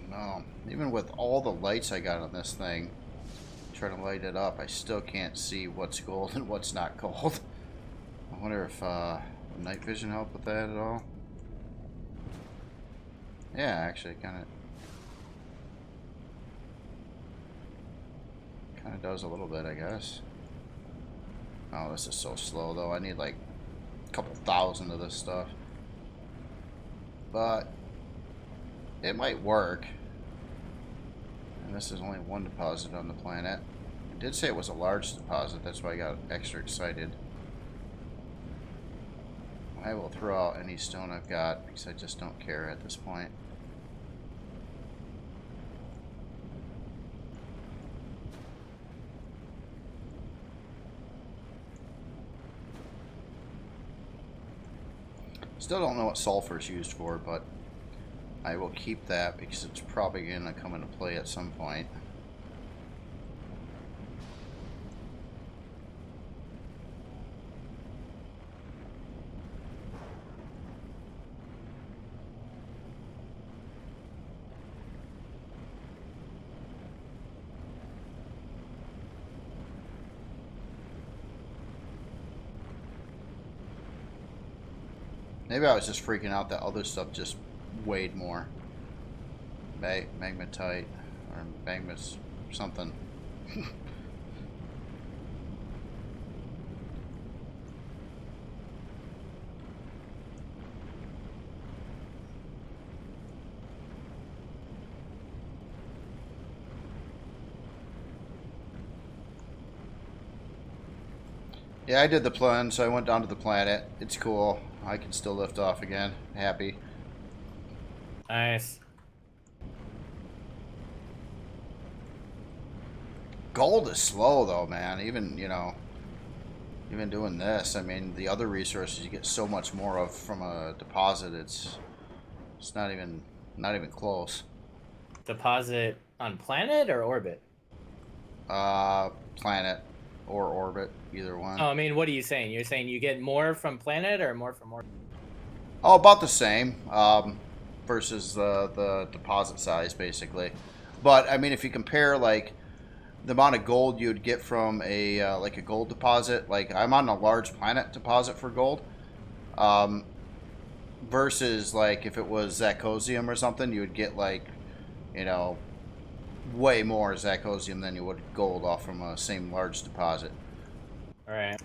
No, even with all the lights I got on this thing, trying to light it up, I still can't see what's gold and what's not gold. I wonder if night vision helped with that at all. Yeah, actually, kind of does a little bit, I guess. Oh, this is so slow though. I need like a couple thousand of this stuff, but it might work. And this is only one deposit on the planet. It did say it was a large deposit, that's why I got extra excited. I will throw out any stone I've got because I just don't care at this point. Still don't know what sulfur is used for, but I will keep that because it's probably going to come into play at some point. Maybe I was just freaking out that other stuff just weighed more. Magmatite or magmas something. Yeah, I did the plan, so I went down to the planet. It's cool. I can still lift off again. Happy. Nice. Gold is slow though, man. Even, you know, even doing this, I mean, the other resources you get so much more of from a deposit. It's not even close. Deposit on planet or orbit? Planet or orbit, either one. Oh, I mean, what are you saying? You're saying you get more from planet or more from orbit? Oh, about the same. Versus the deposit size, basically. But I mean, if you compare like the amount of gold you'd get from a like a gold deposit, like I'm on a large planet deposit for gold, versus like if it was Zacosium or something, you would get like, you know, way more Zacosium than you would gold off from a same large deposit. All right.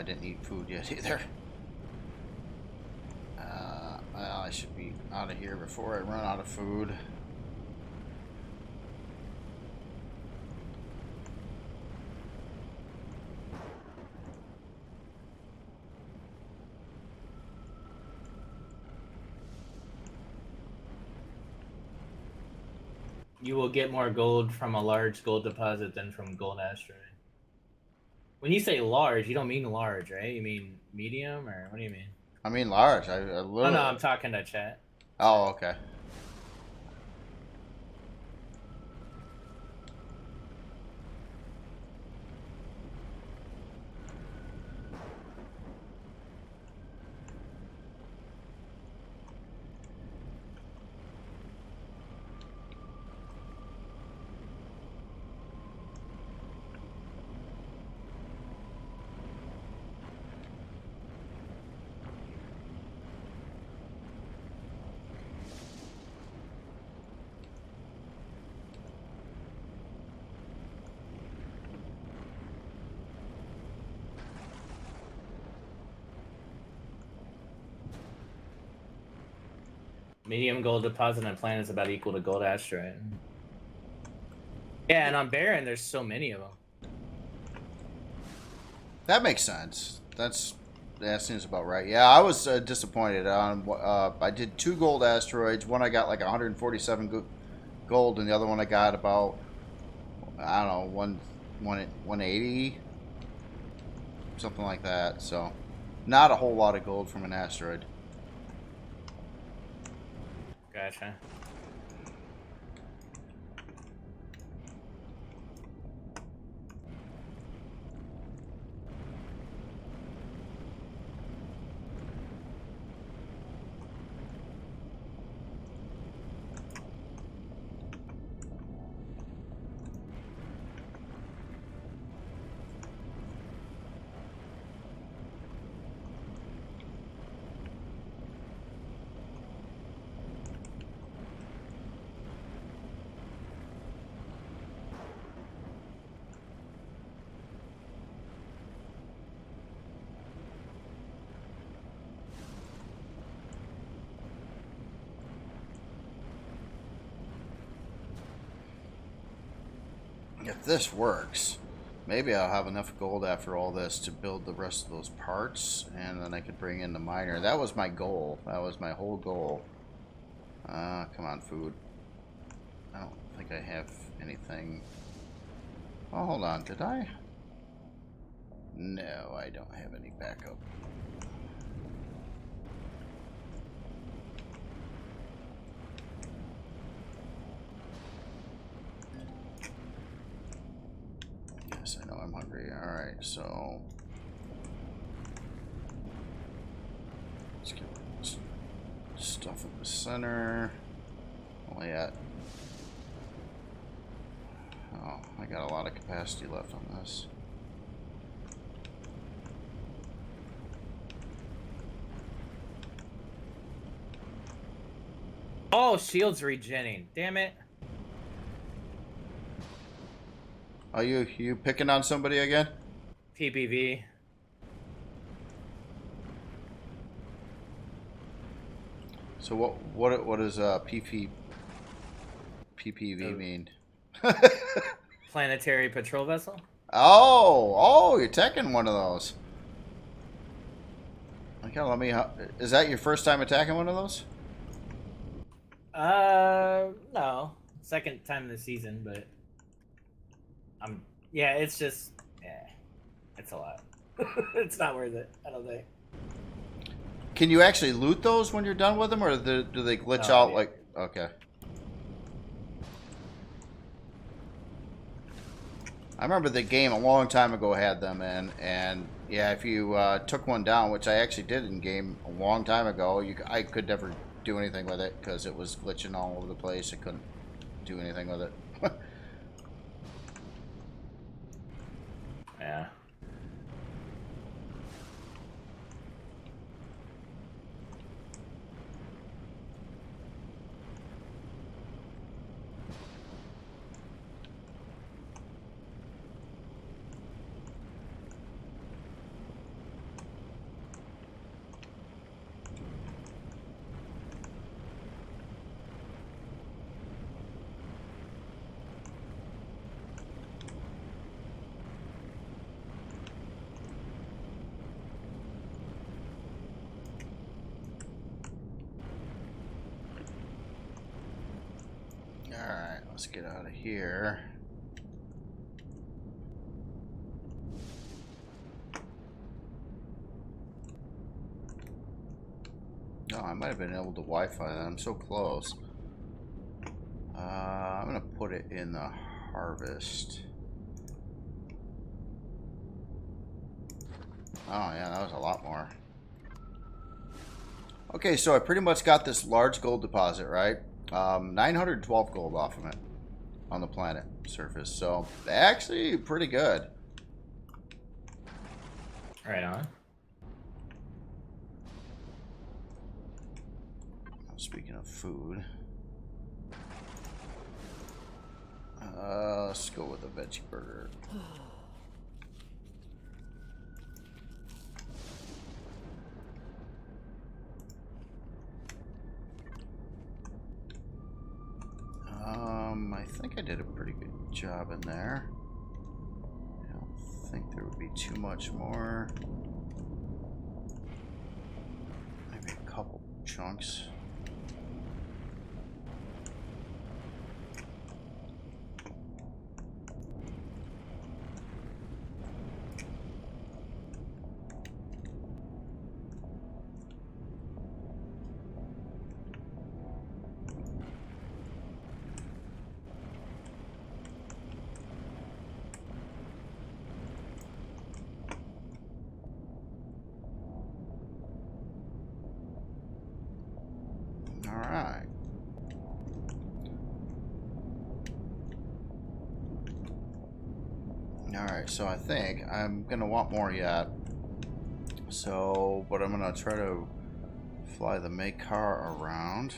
I didn't eat food yet either. Well, I should be out of here before I run out of food. You will get more gold from a large gold deposit than from gold asteroid. When you say large, you don't mean large, right? You mean medium, or what do you mean? I mean large. I literally... Oh no, I'm talking to chat. Oh, okay. Medium gold deposit on planet is about equal to gold asteroid. Yeah, and on Baron, there's so many of them. That makes sense. That seems about right. Yeah, I was disappointed. I did 2 gold asteroids. One I got like 147 gold, and the other one I got about, I don't know, 180, something like that. So, not a whole lot of gold from an asteroid. Gotcha. If this works, maybe I'll have enough gold after all this to build the rest of those parts, and then I could bring in the miner. That was my goal. That was my whole goal. Come on, food. I don't think I have anything. Oh, hold on. Did I? No, I don't have any backup. Yes, I know I'm hungry. Alright, so let's get this stuff in the center. Only at, oh, I got a lot of capacity left on this. Oh, shield's regenning. Damn it. Are you picking on somebody again? PPV. So what does PPV mean? Planetary patrol vessel? Oh, you're attacking one of those. Okay, let me. Is that your first time attacking one of those? No. Second time this season, but yeah, it's just, yeah, it's a lot. It's not worth it, I don't think. Can you actually loot those when you're done with them, or do they glitch out? Yeah. Like, okay. I remember the game a long time ago had them, and yeah, if you took one down, which I actually did in game a long time ago, I could never do anything with it because it was glitching all over the place. I couldn't do anything with it. Yeah. Let's get out of here. No, I might have been able to Wi-Fi that. I'm so close. I'm gonna put it in the harvest. Oh yeah, that was a lot more. Okay, so I pretty much got this large gold deposit, right? 912 gold off of it on the planet surface. So actually pretty good. Right on. Speaking of food, let's go with a veggie burger. I think I did a pretty good job in there. I don't think there would be too much more. Maybe a couple chunks. Alright. Alright, so I think I'm gonna want more yet. So, but I'm gonna try to fly the make car around.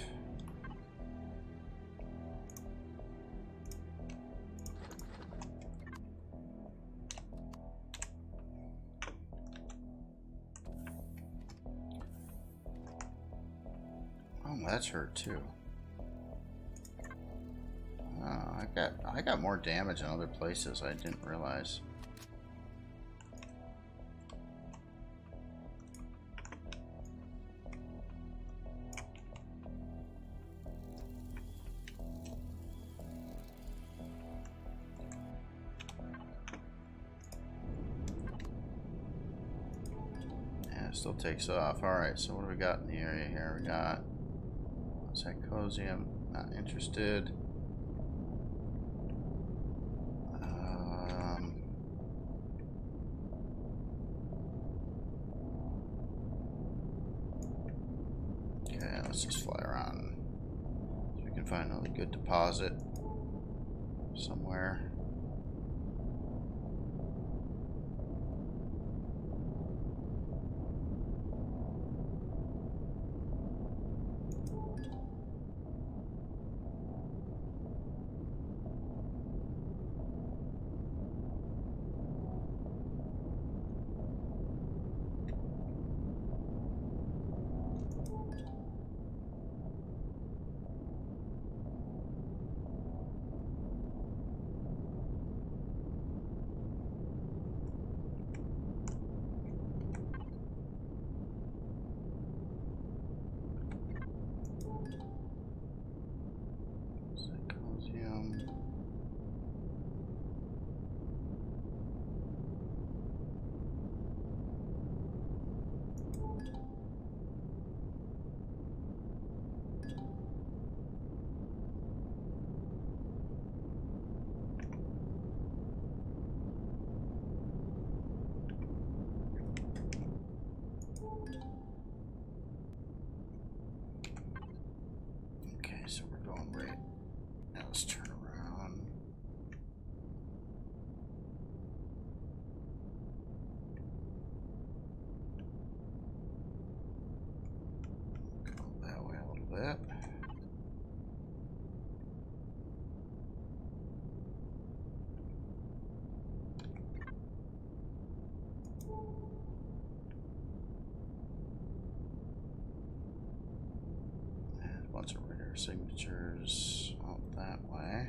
Oh, that's hurt too. I got more damage in other places I didn't realize. Yeah, it still takes off. Alright, so what do we got in the area here? We got Psychosium, not interested. Okay, let's just fly around. So we can find another good deposit somewhere. Okay, so we're going right. Now let's turn around. Go that way a little bit. And a bunch of rare signatures out that way.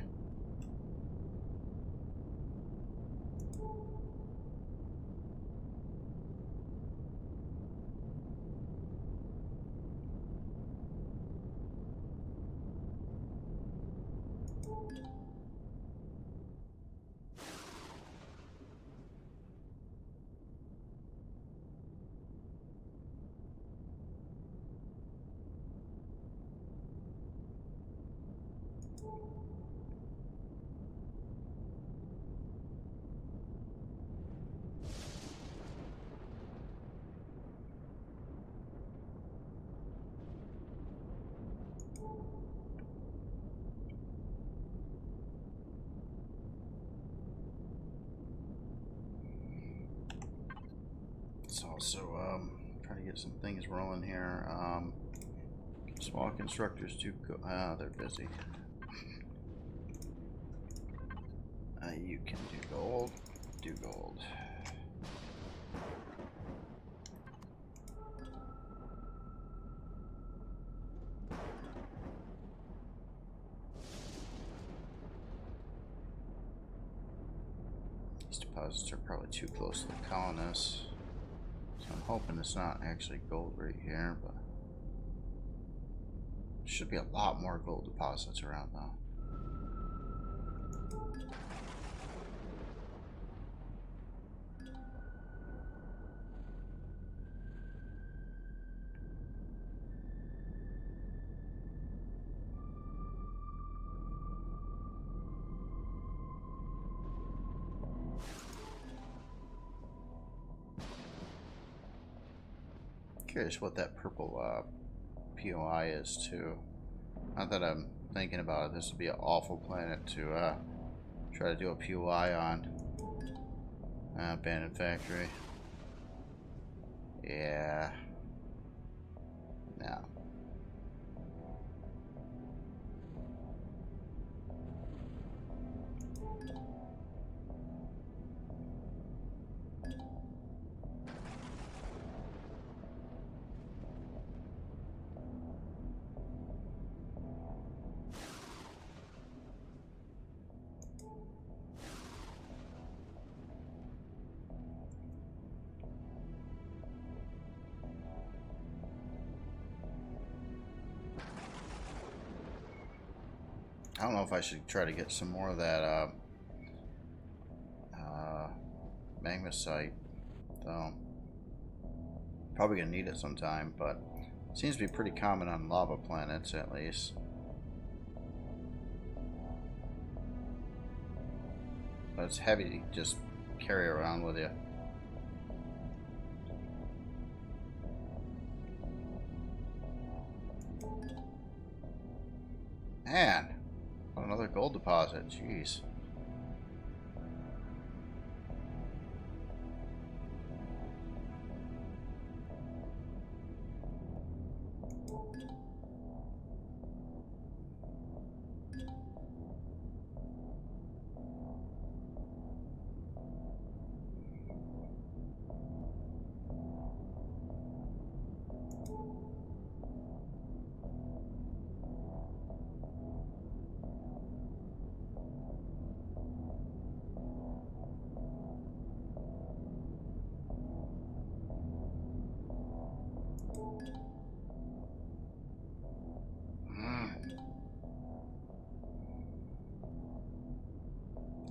Let's also try to get some things rolling here. Small constructors do go. They're busy. You can do gold. Do gold. These deposits are probably too close to the colonists. So I'm hoping it's not actually gold right here, but there should be a lot more gold deposits around though. Curious what that purple POI is too. Not that I'm thinking about it. This would be an awful planet to try to do a POI on. Abandoned factory. Yeah. No. I don't know if I should try to get some more of that magnesite, though. Probably gonna need it sometime, but it seems to be pretty common on lava planets at least. But it's heavy to just carry around with you. Man, another gold deposit. Jeez.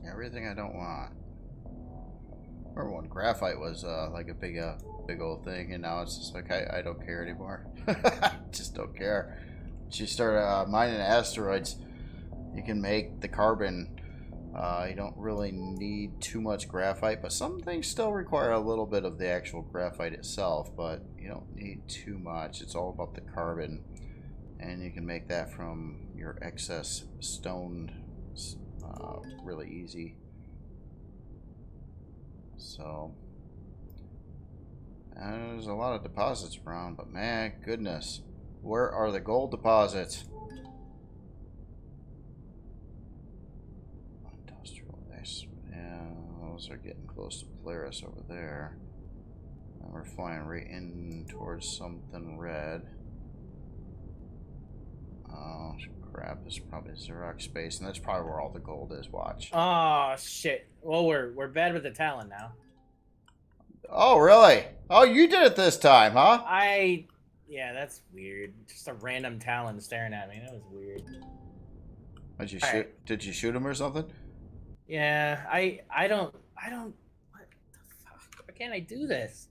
Everything I don't want. Remember when graphite was like a big old thing, and now it's just like I don't care anymore. Just don't care. Once you start mining asteroids, you can make the carbon. You don't really need too much graphite, but some things still require a little bit of the actual graphite itself, but you don't need too much. It's all about the carbon, and you can make that from your excess stone really easy. So there's a lot of deposits around, but man, goodness, where are the gold deposits? Industrial base. Yeah, those are getting close to Polaris over there. And we're flying right in towards something red. Oh crap! This is probably Xerox space, and that's probably where all the gold is. Watch. Oh shit! Well, we're bad with the talent now. Oh really? Oh, you did it this time, huh? Yeah, that's weird. Just a random talent staring at me. That was weird. Did you shoot? Right. Did you shoot him or something? Yeah, I don't. What the fuck? Why can't I do this?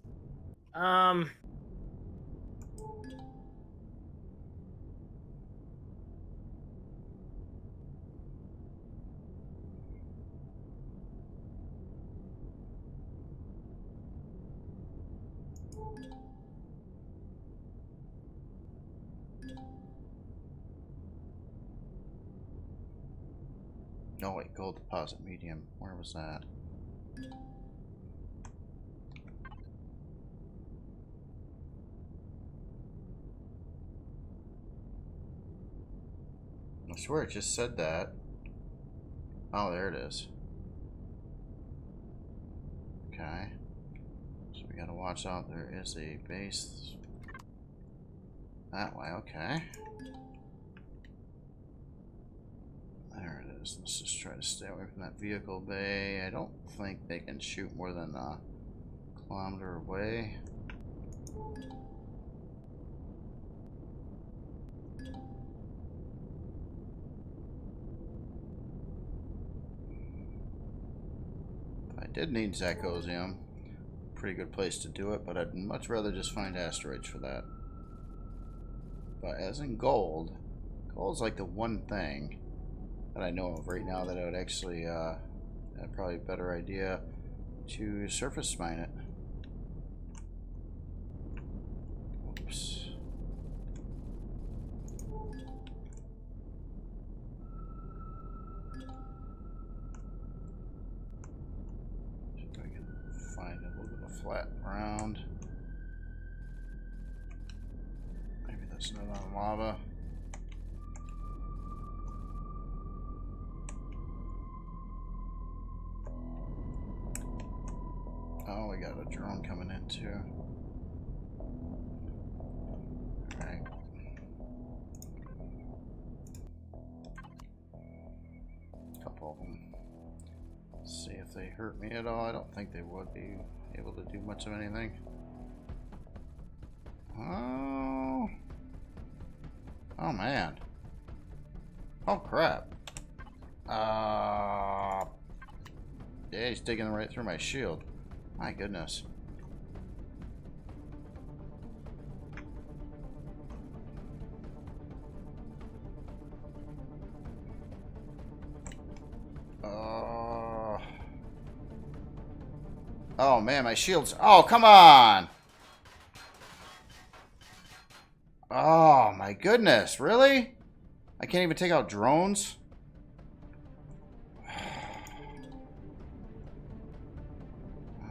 No, wait, gold deposit medium. Where was that? I swear it just said that. Oh, there it is. Okay. So we gotta watch out. There is a base that way. Okay. There it is. Let's just try to stay away from that vehicle bay. I don't think they can shoot more than a kilometer away. If I did need Zacosium, pretty good place to do it, but I'd much rather just find asteroids for that. But as in gold, gold's like the one thing that I know of right now that I would actually probably a better idea to surface mine it. Oops. See if I can find a little bit of flat ground. Maybe that's not on lava. Oh, we got a drone coming in too. Alright. Couple of them. See if they hurt me at all. I don't think they would be able to do much of anything. Oh. Oh man. Oh crap. Yeah, he's digging right through my shield. My goodness. Oh man, my shield's... Oh, come on! Oh my goodness, really? I can't even take out drones?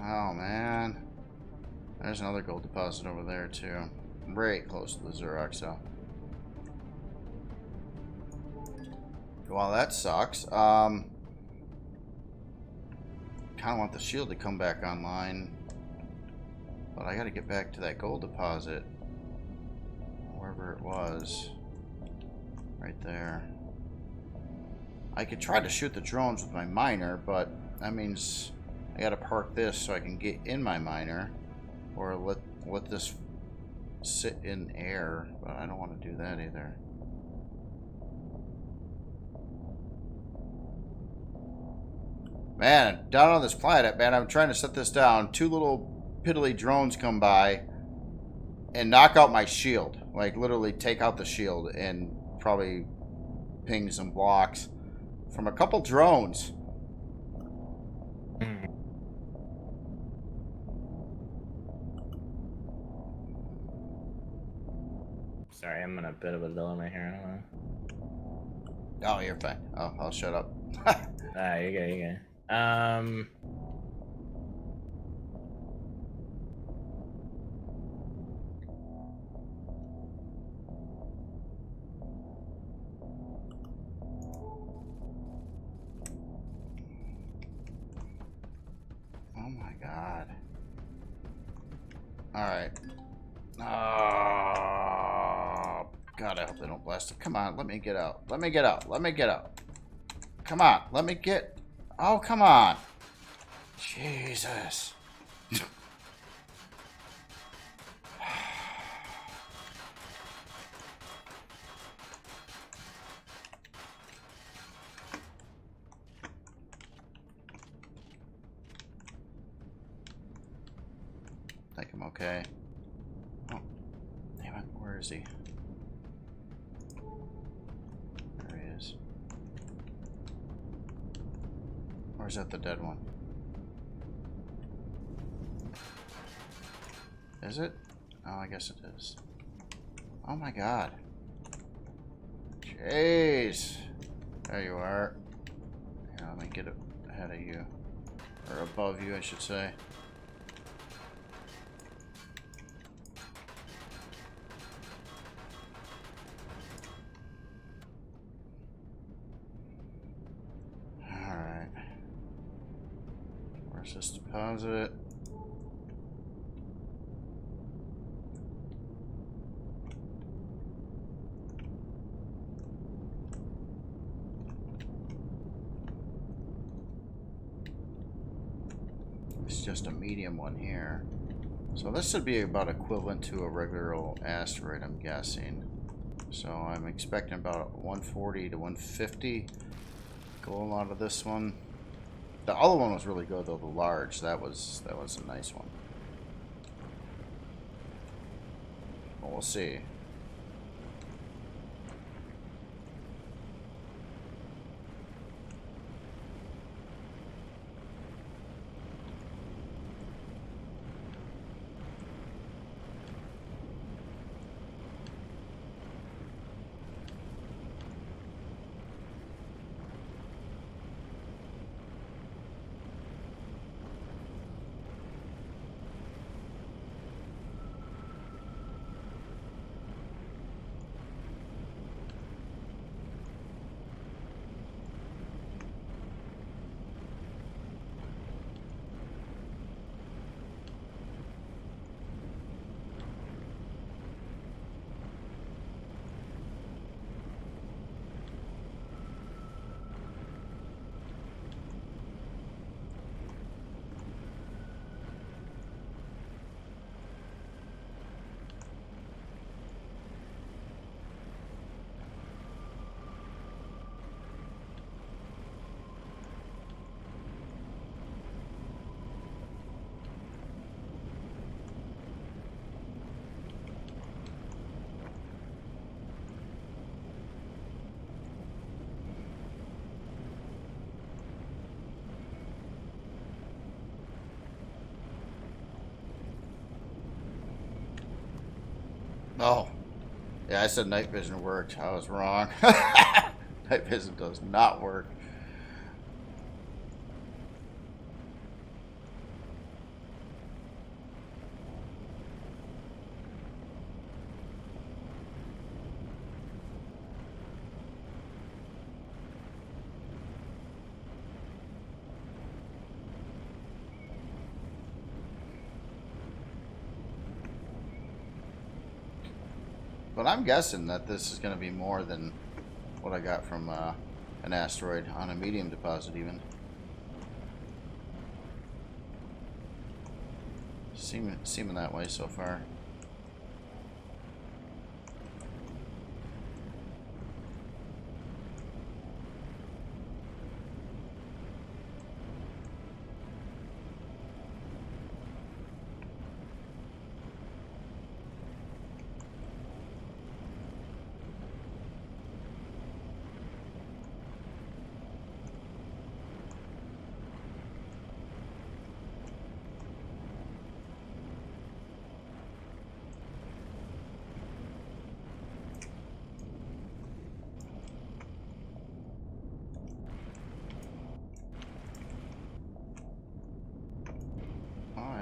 Oh man. There's another gold deposit over there too. Right close to the Xerox, so. Well, that sucks. Kinda want the shield to come back online. But I gotta get back to that gold deposit. Wherever it was. Right there. I could try to shoot the drones with my miner, but that means I gotta park this so I can get in my miner, or let this sit in air, but I don't want to do that either. Man, down on this planet, man, I'm trying to set this down. Two little piddly drones come by and knock out my shield. Like, literally take out the shield and probably ping some blocks from a couple drones. Sorry, I'm in a bit of a dilemma here. I don't know. Oh, you're fine. Oh, I'll shut up. You're good, you're good. Oh my god. Alright. Oh, God, I hope they don't blast it. Come on, let me get out. Let me get out. Let me get out. Come on, let me get... Oh, come on. Jesus. I think I'm okay. Oh, damn it. Where is he? There he is. Or is that the dead one? Is it? Oh, I guess it is. Oh my god. Jeez. There you are. Here, let me get ahead of you. Or above you, I should say. Where's this deposit? It's just a medium one here. So this would be about equivalent to a regular old asteroid, I'm guessing. So I'm expecting about 140 to 150 going out of this one. The other one was really good though, the large. That was a nice one. Well, we'll see. Oh, yeah, I said night vision worked. I was wrong. Night vision does not work. But I'm guessing that this is going to be more than what I got from an asteroid on a medium deposit even. Seeming that way so far.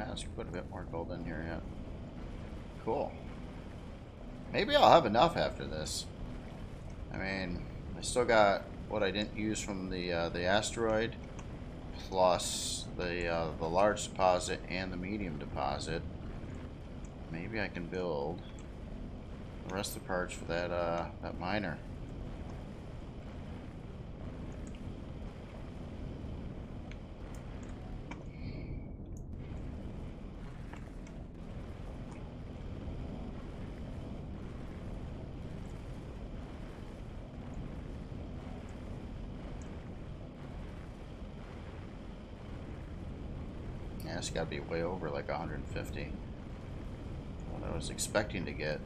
There's quite a bit more gold in here yet. Cool. Maybe I'll have enough after this. I mean, I still got what I didn't use from the asteroid, plus the large deposit and the medium deposit. Maybe I can build the rest of the parts for that miner. Yeah, it's got to be way over like 150. What I was expecting to get.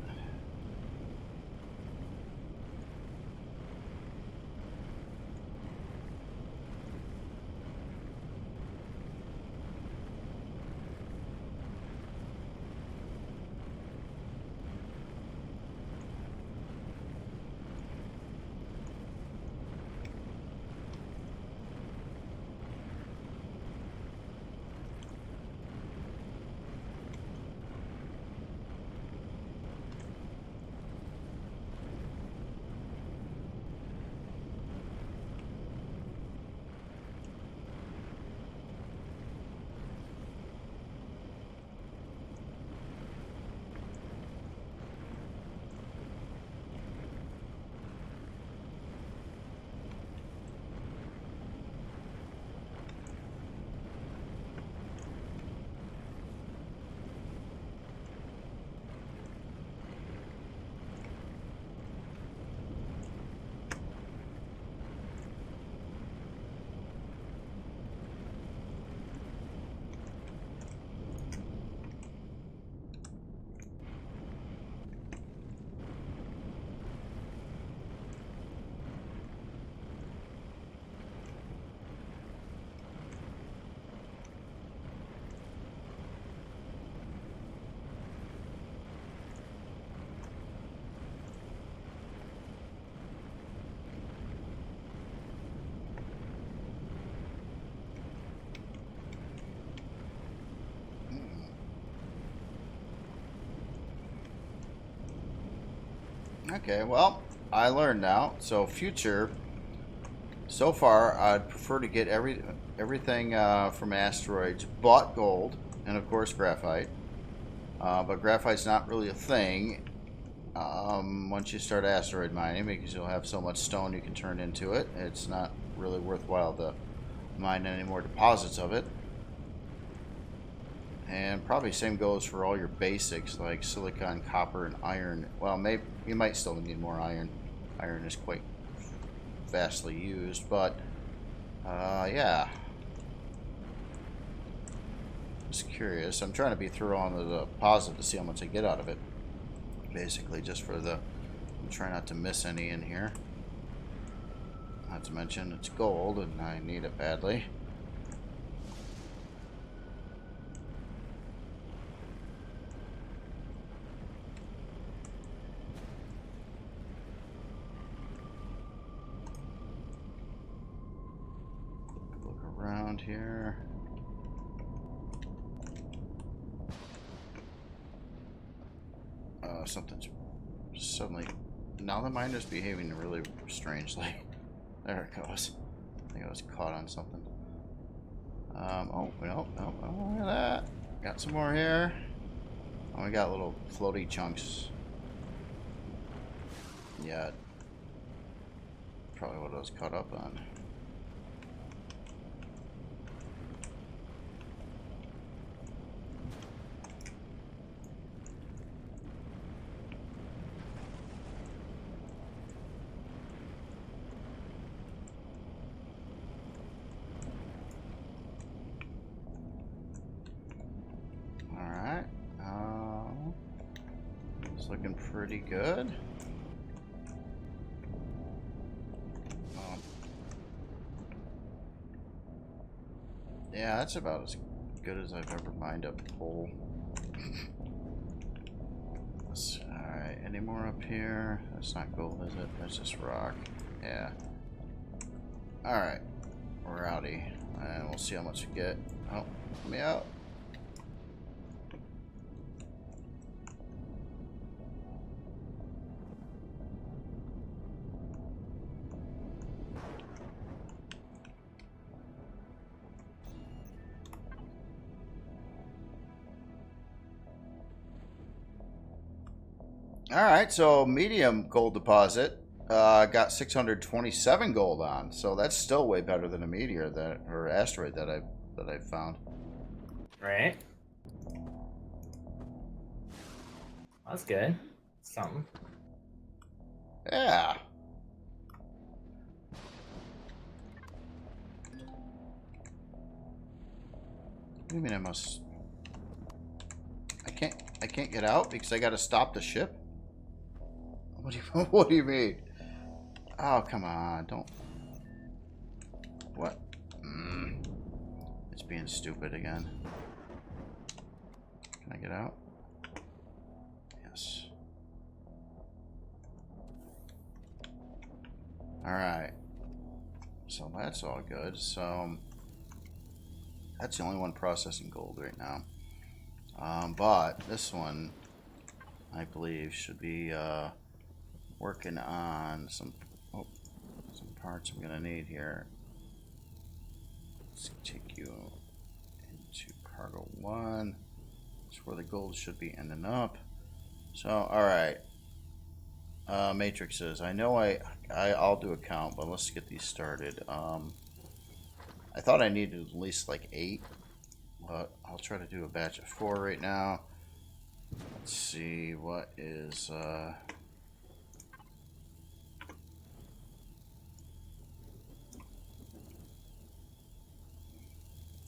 Okay, well, I learned now. So future, so far, I'd prefer to get everything from asteroids but gold, and of course graphite. But graphite's not really a thing once you start asteroid mining, because you'll have so much stone you can turn into it. It's not really worthwhile to mine any more deposits of it. And probably same goes for all your basics like silicon, copper, and iron. Well, maybe you might still need more iron. Iron is quite vastly used, but yeah. Just curious. I'm trying to be thorough on the deposit to see how much I get out of it. Basically, just for the... I'm trying not to miss any in here. Not to mention it's gold, and I need it badly. Look around here. Something's suddenly... Now the miner's behaving really strangely. There it goes. I think I was caught on something. Oh, no, look at that. Got some more here. Oh, we got little floaty chunks. Yeah. Probably what I was caught up on. Looking pretty good. Yeah, that's about as good as I've ever mined up coal. Alright, any more up here? That's not gold, is it? That's just rock. Yeah. Alright. We're outie. And we'll see how much we get. Oh, let me out. Alright, so medium gold deposit. Got 627 gold on, so that's still way better than a meteor or asteroid that I found. Right. That's good. Something. Yeah. What do you mean I can't get out because I gotta stop the ship? What do you mean? Oh, come on, don't. What? It's being stupid again. Can I get out? Yes. Alright. So that's all good. So that's the only one processing gold right now. But this one, I believe, should be working on some parts I'm gonna need here. Let's take you into cargo 1. That's where the gold should be ending up. So, alright. Matrices. I know I'll do a count, but let's get these started. I thought I needed at least like 8, but I'll try to do a batch of 4 right now. Let's see what is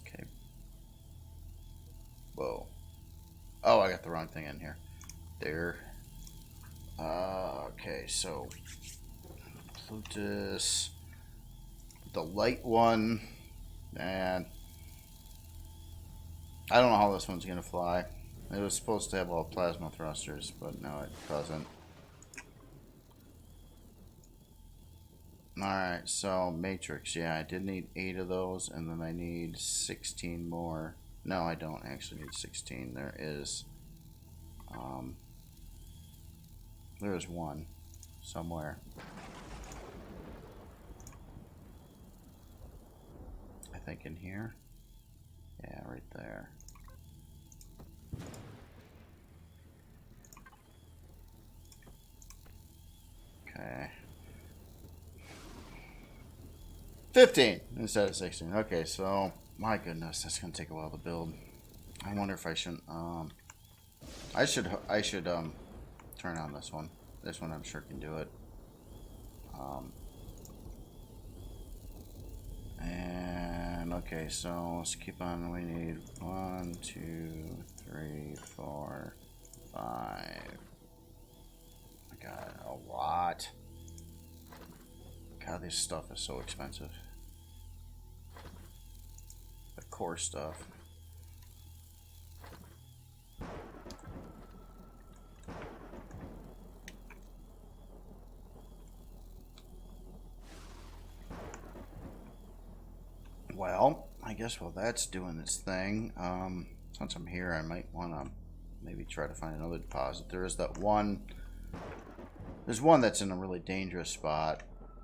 okay. Whoa. Oh, I got the wrong thing in here. There. Okay, so Plutus, the light one, and I don't know how this one's gonna fly. It was supposed to have all plasma thrusters, but no, it doesn't. Alright, so Matrix, yeah, I did need 8 of those, and then I need 16 more. No, I don't actually need 16. There is one. somewhere. I think in here. Yeah, right there. Okay. 15 instead of 16. Okay, so my goodness, that's gonna take a while to build. I wonder if I shouldn't. I should turn on this one. This one I'm sure can do it. And okay, so let's keep on. We need 1, 2, 3, 4, 5. I got a lot. God, this stuff is so expensive. The core stuff. Well, I guess while that's doing its thing, since I'm here, I might want to maybe try to find another deposit. There is that one. There's one that's in a really dangerous spot.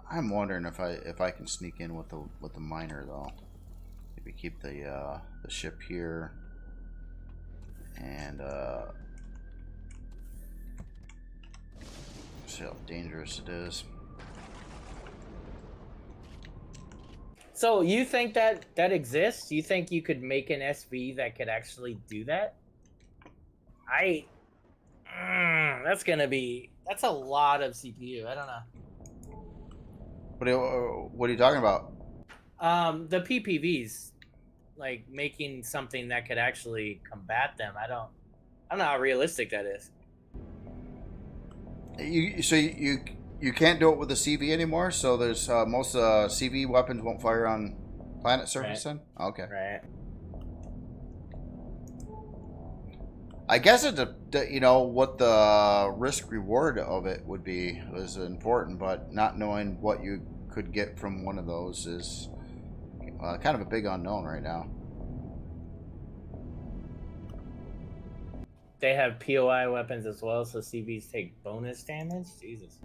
I'm wondering if I can sneak in with the miner though. Maybe keep the ship here and see how dangerous it is. So you think that exists? You think you could make an SV that could actually do that? That's a lot of CPU. I don't know. What are you talking about? The PPVs, like making something that could actually combat them. I don't know how realistic that is. You can't do it with a CV anymore. So there's most CV weapons won't fire on planet surface. Then okay. Right. I guess you know what the risk reward of it would be was important, but not knowing what you could get from one of those is kind of a big unknown right now. They have POI weapons as well, so CVs take bonus damage. Jesus.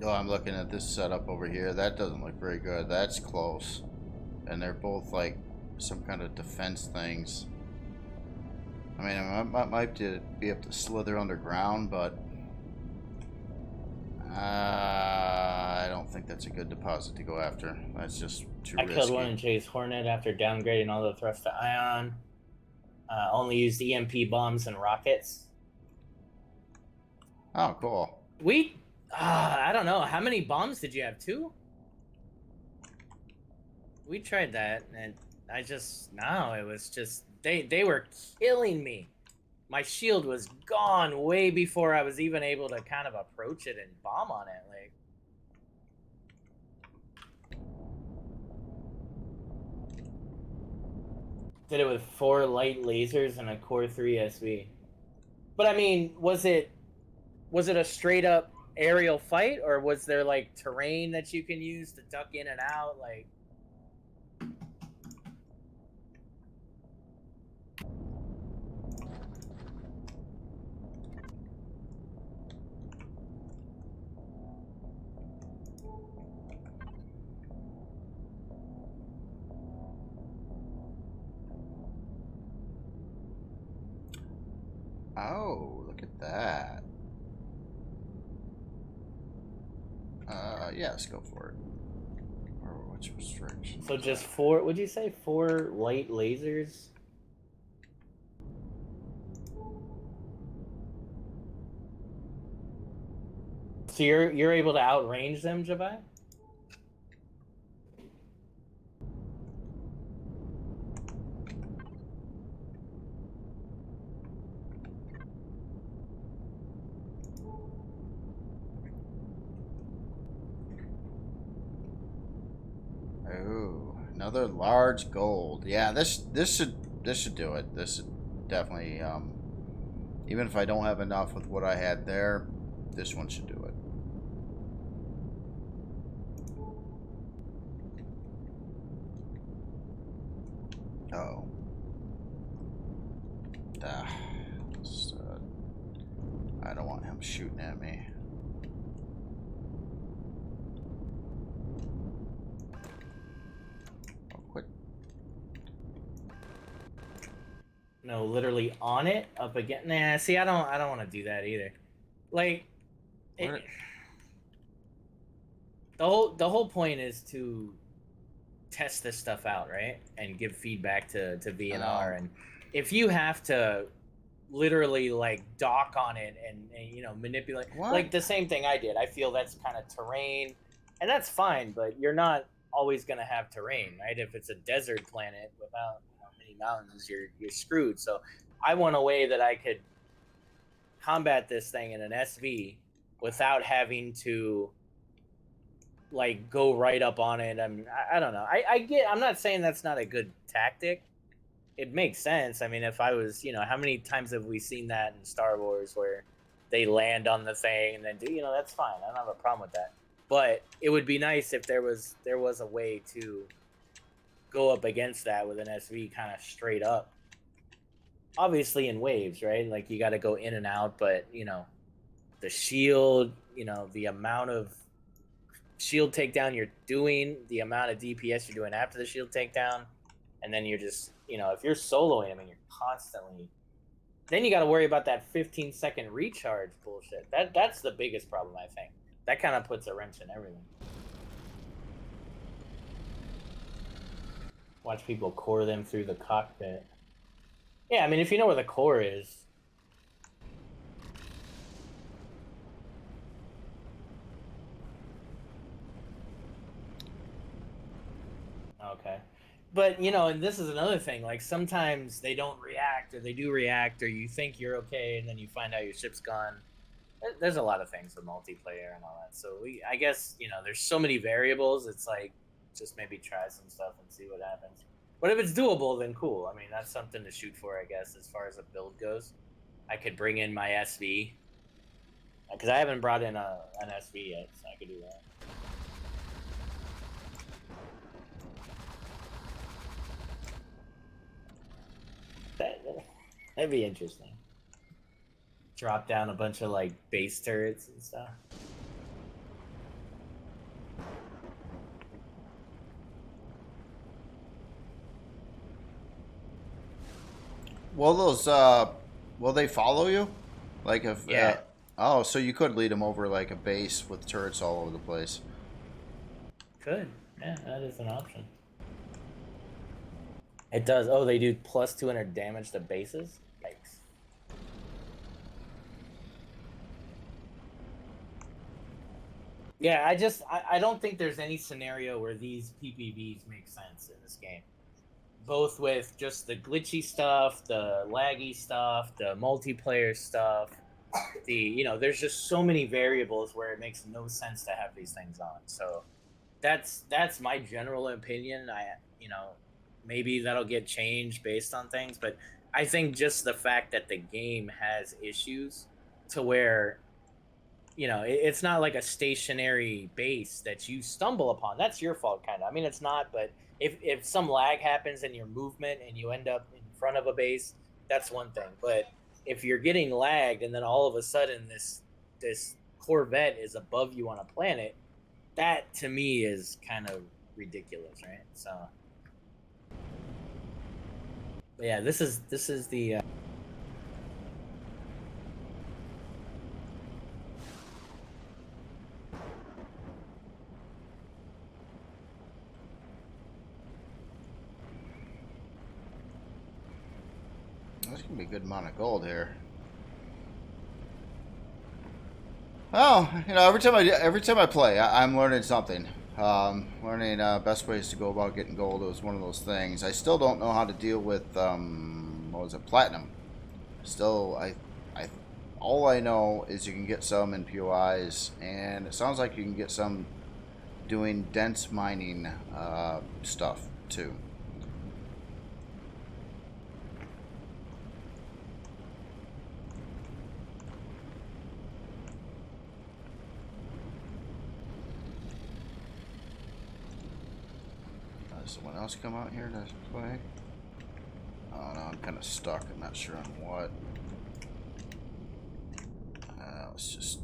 Oh, I'm looking at this setup over here. That doesn't look very good. That's close. And they're both like some kind of defense things. I mean, I might be able to slither underground, but I don't think that's a good deposit to go after. That's just too risky. I killed one in Jay's Hornet after downgrading all the thrust to ion. Only used EMP bombs and rockets. Oh, cool. I don't know. How many bombs did you have? 2? We tried that, and it was just, they were killing me. My shield was gone way before I was even able to kind of approach it and bomb on it. Like, did it with 4 light lasers and a Core 3 SV. But I mean, was it a straight up aerial fight, or was there like terrain that you can use to duck in and out? Like, Oh, look at that. Yeah, let's go for it. Or which restriction? so just 4, would you say 4 light lasers? So you're able to outrange them, Jabai? Oh, another large gold. Yeah, this should do it. This should definitely even if I don't have enough with what I had there, this one should do it. come shooting at me. Oh, quit. No, literally on it, up again. Nah, see, I don't want to do that either. Like, the whole point is to test this stuff out, right? And give feedback to VNR. And if you have to literally like dock on it and you know, manipulate, like the same thing I did. I feel that's kind of terrain, and that's fine, but you're not always gonna have terrain, right? If it's a desert planet without, you know, many mountains, you're screwed. So I want a way that I could combat this thing in an SV without having to like go right up on it. I don't know. I'm not saying that's not a good tactic. It makes sense. I mean, if I was, you know, how many times have we seen that in Star Wars where they land on the thing and then do, you know, that's fine. I don't have a problem with that. But it would be nice if there was a way to go up against that with an SV kind of straight up. Obviously in waves, right? Like you got to go in and out, but you know, the shield, you know, the amount of shield takedown you're doing, the amount of DPS you're doing after the shield takedown, and then you're just, you know, if you're soloing, I mean, you're constantly. Then you got to worry about that 15-second recharge bullshit. That's the biggest problem, I think. That kind of puts a wrench in everything. Watch people core them through the cockpit. Yeah, I mean, if you know where the core is. Okay. But, you know, and this is another thing, like, sometimes they don't react, or they do react, or you think you're okay, and then you find out your ship's gone. There's a lot of things with multiplayer and all that. So, I guess, you know, there's so many variables, it's like, just maybe try some stuff and see what happens. But if it's doable, then cool. I mean, that's something to shoot for, I guess, as far as a build goes. I could bring in my SV. Because I haven't brought in an SV yet, so I could do that. That'd be interesting. Drop down a bunch of like base turrets and stuff. Will those will they follow you? Like if yeah. Oh, so you could lead them over like a base with turrets all over the place. Could. Yeah, that is an option. It does. Oh, they do plus 200 damage to bases? Yikes. Yeah, I don't think there's any scenario where these PPVs make sense in this game. Both with just the glitchy stuff, the laggy stuff, the multiplayer stuff. You know, there's just so many variables where it makes no sense to have these things on. So that's my general opinion. You know, maybe that'll get changed based on things, but I think just the fact that the game has issues to where, you know, it's not like a stationary base that you stumble upon. That's your fault, kind of. I mean, it's not, but if some lag happens in your movement and you end up in front of a base, that's one thing. But if you're getting lagged and then all of a sudden this Corvette is above you on a planet, that to me is kind of ridiculous, right? So, but yeah, this is the. That's gonna be a good amount of gold here. Oh, you know, every time I play, I'm learning something. Learning best ways to go about getting gold. It was one of those things. I still don't know how to deal with what was it, platinum. Still, all I know is you can get some in POIs, and it sounds like you can get some doing dense mining stuff too. Does someone else come out here to play? Oh no, I'm kind of stuck. I'm not sure on what. let's just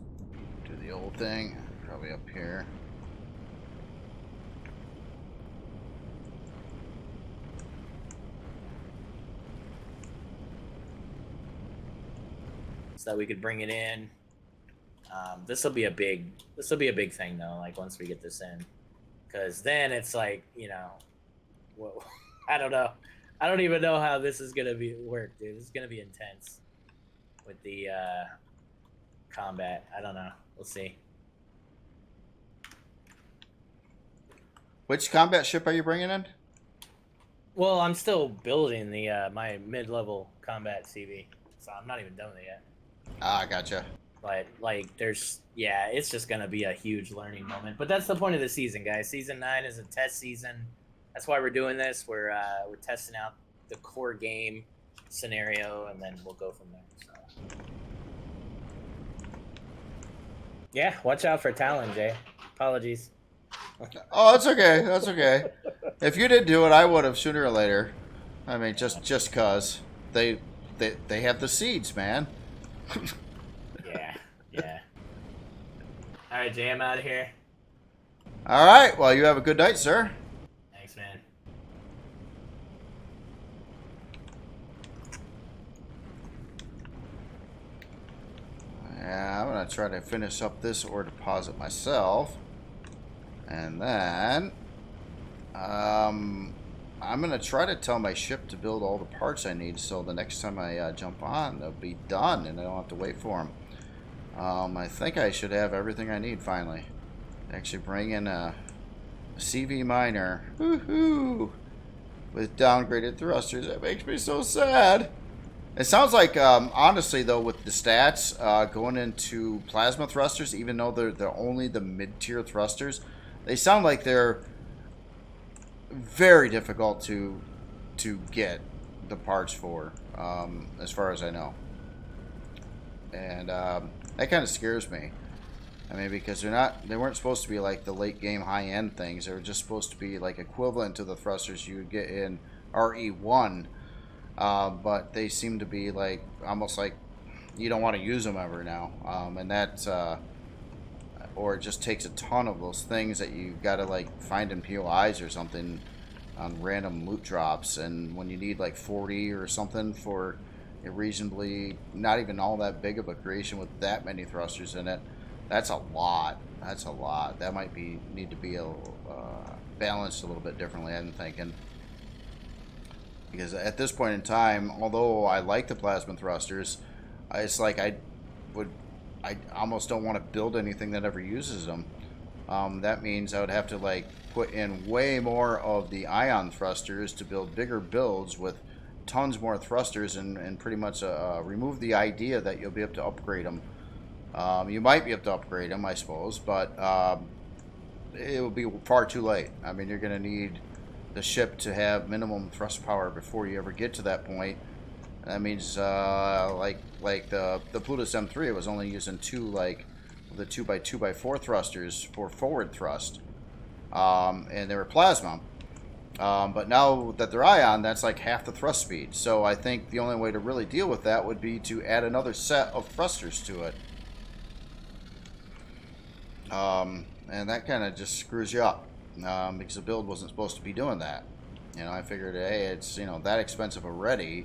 do the old thing. Probably up here. So that we could bring it in. This will be a big thing though. Like once we get this in, because then it's like, you know, whoa, I don't know. I don't even know how this is gonna work, dude. This is gonna be intense with the combat. I don't know. We'll see. Which combat ship are you bringing in? Well, I'm still building the my mid-level combat CV, so I'm not even done with it yet. Ah, gotcha. But like, yeah, it's just gonna be a huge learning moment. But that's the point of the season, guys. Season 9 is a test season. That's why we're doing this. We're testing out the core game scenario, and then we'll go from there. So. Yeah, watch out for Talon, Jay. Apologies. Oh, that's okay. That's okay. If you didn't do it, I would have sooner or later. I mean, just cause they have the seeds, man. Yeah. All right, Jay, I'm out of here. All right. Well, you have a good night, sir. Thanks, man. Yeah, I'm gonna try to finish up this ore deposit myself, and then I'm gonna try to tell my ship to build all the parts I need, so the next time I jump on, they'll be done, and I don't have to wait for them. I think I should have everything I need finally. Actually, bring in a CV miner, woohoo, with downgraded thrusters. That makes me so sad. It sounds like, honestly, though, with the stats going into plasma thrusters, even though they're only the mid-tier thrusters, they sound like they're very difficult to get the parts for, as far as I know. And that kind of scares me. I mean, because they weren't supposed to be like the late game high end things. They were just supposed to be like equivalent to the thrusters you would get in RE1. But they seem to be like almost like you don't want to use them ever now, and that or it just takes a ton of those things that you got to like find in POIs or something on random loot drops, and when you need like 40 or something for a reasonably not even all that big of a creation with that many thrusters in it, that's a lot. That's a lot. That might need to be balanced a little bit differently, I'm thinking. Because at this point in time, although I like the plasma thrusters, it's like I almost don't want to build anything that ever uses them. That means I would have to like put in way more of the ion thrusters to build bigger builds with tons more thrusters, and pretty much remove the idea that you'll be able to upgrade them. You might be able to upgrade them, I suppose, but it will be far too late. I mean, you're going to need the ship to have minimum thrust power before you ever get to that point. That means like the Plutus M3, it was only using the 2x2x4 thrusters for forward thrust, and they were plasma. But now that they're ion, that's like half the thrust speed. So I think the only way to really deal with that would be to add another set of thrusters to it. And that kind of just screws you up. Because the build wasn't supposed to be doing that. You know, I figured, hey, it's, you know, that expensive already,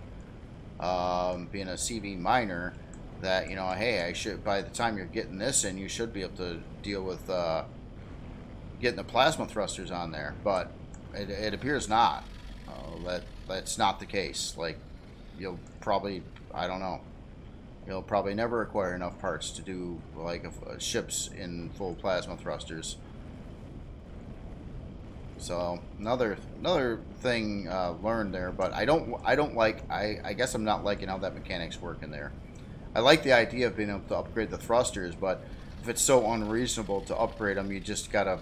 being a CV miner, that, you know, hey, I should, by the time you're getting this in, you should be able to deal with getting the plasma thrusters on there. But it appears not. That's not the case. Like, you'll probably, I don't know, you'll probably never acquire enough parts to do like ships in full plasma thrusters. So another thing learned there, but I don't like, I guess I'm not liking how that mechanics work in there. I like the idea of being able to upgrade the thrusters, but if it's so unreasonable to upgrade them, you just gotta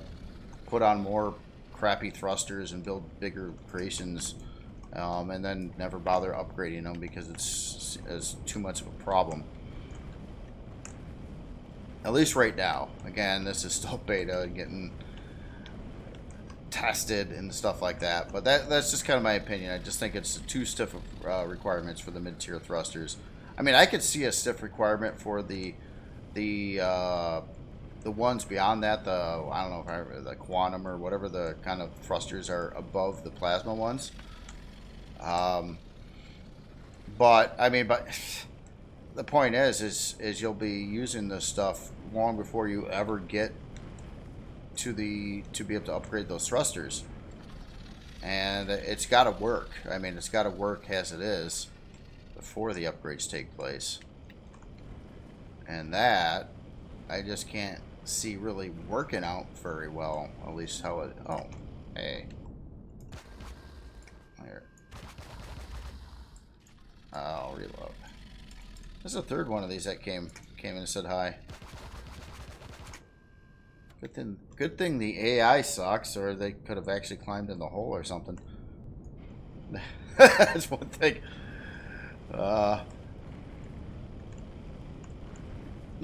put on more crappy thrusters and build bigger creations, and then never bother upgrading them because it's too much of a problem. At least right now. Again, this is still beta, getting tested and stuff like that, but that's just kind of my opinion. I just think it's too stiff of requirements for the mid-tier thrusters. I mean, I could see a stiff requirement for the the ones beyond that, I don't know if the quantum or whatever the kind of thrusters are above the plasma ones. But I mean, the point is you'll be using this stuff long before you ever get to be able to upgrade those thrusters, and it's got to work. I mean, it's got to work as it is before the upgrades take place, and that I just can't see really working out very well. At least how it. Oh, hey. Here. I'll reload. There's a third one of these that came in and said hi. Good thing the AI sucks, or they could have actually climbed in the hole or something. That's one thing. No,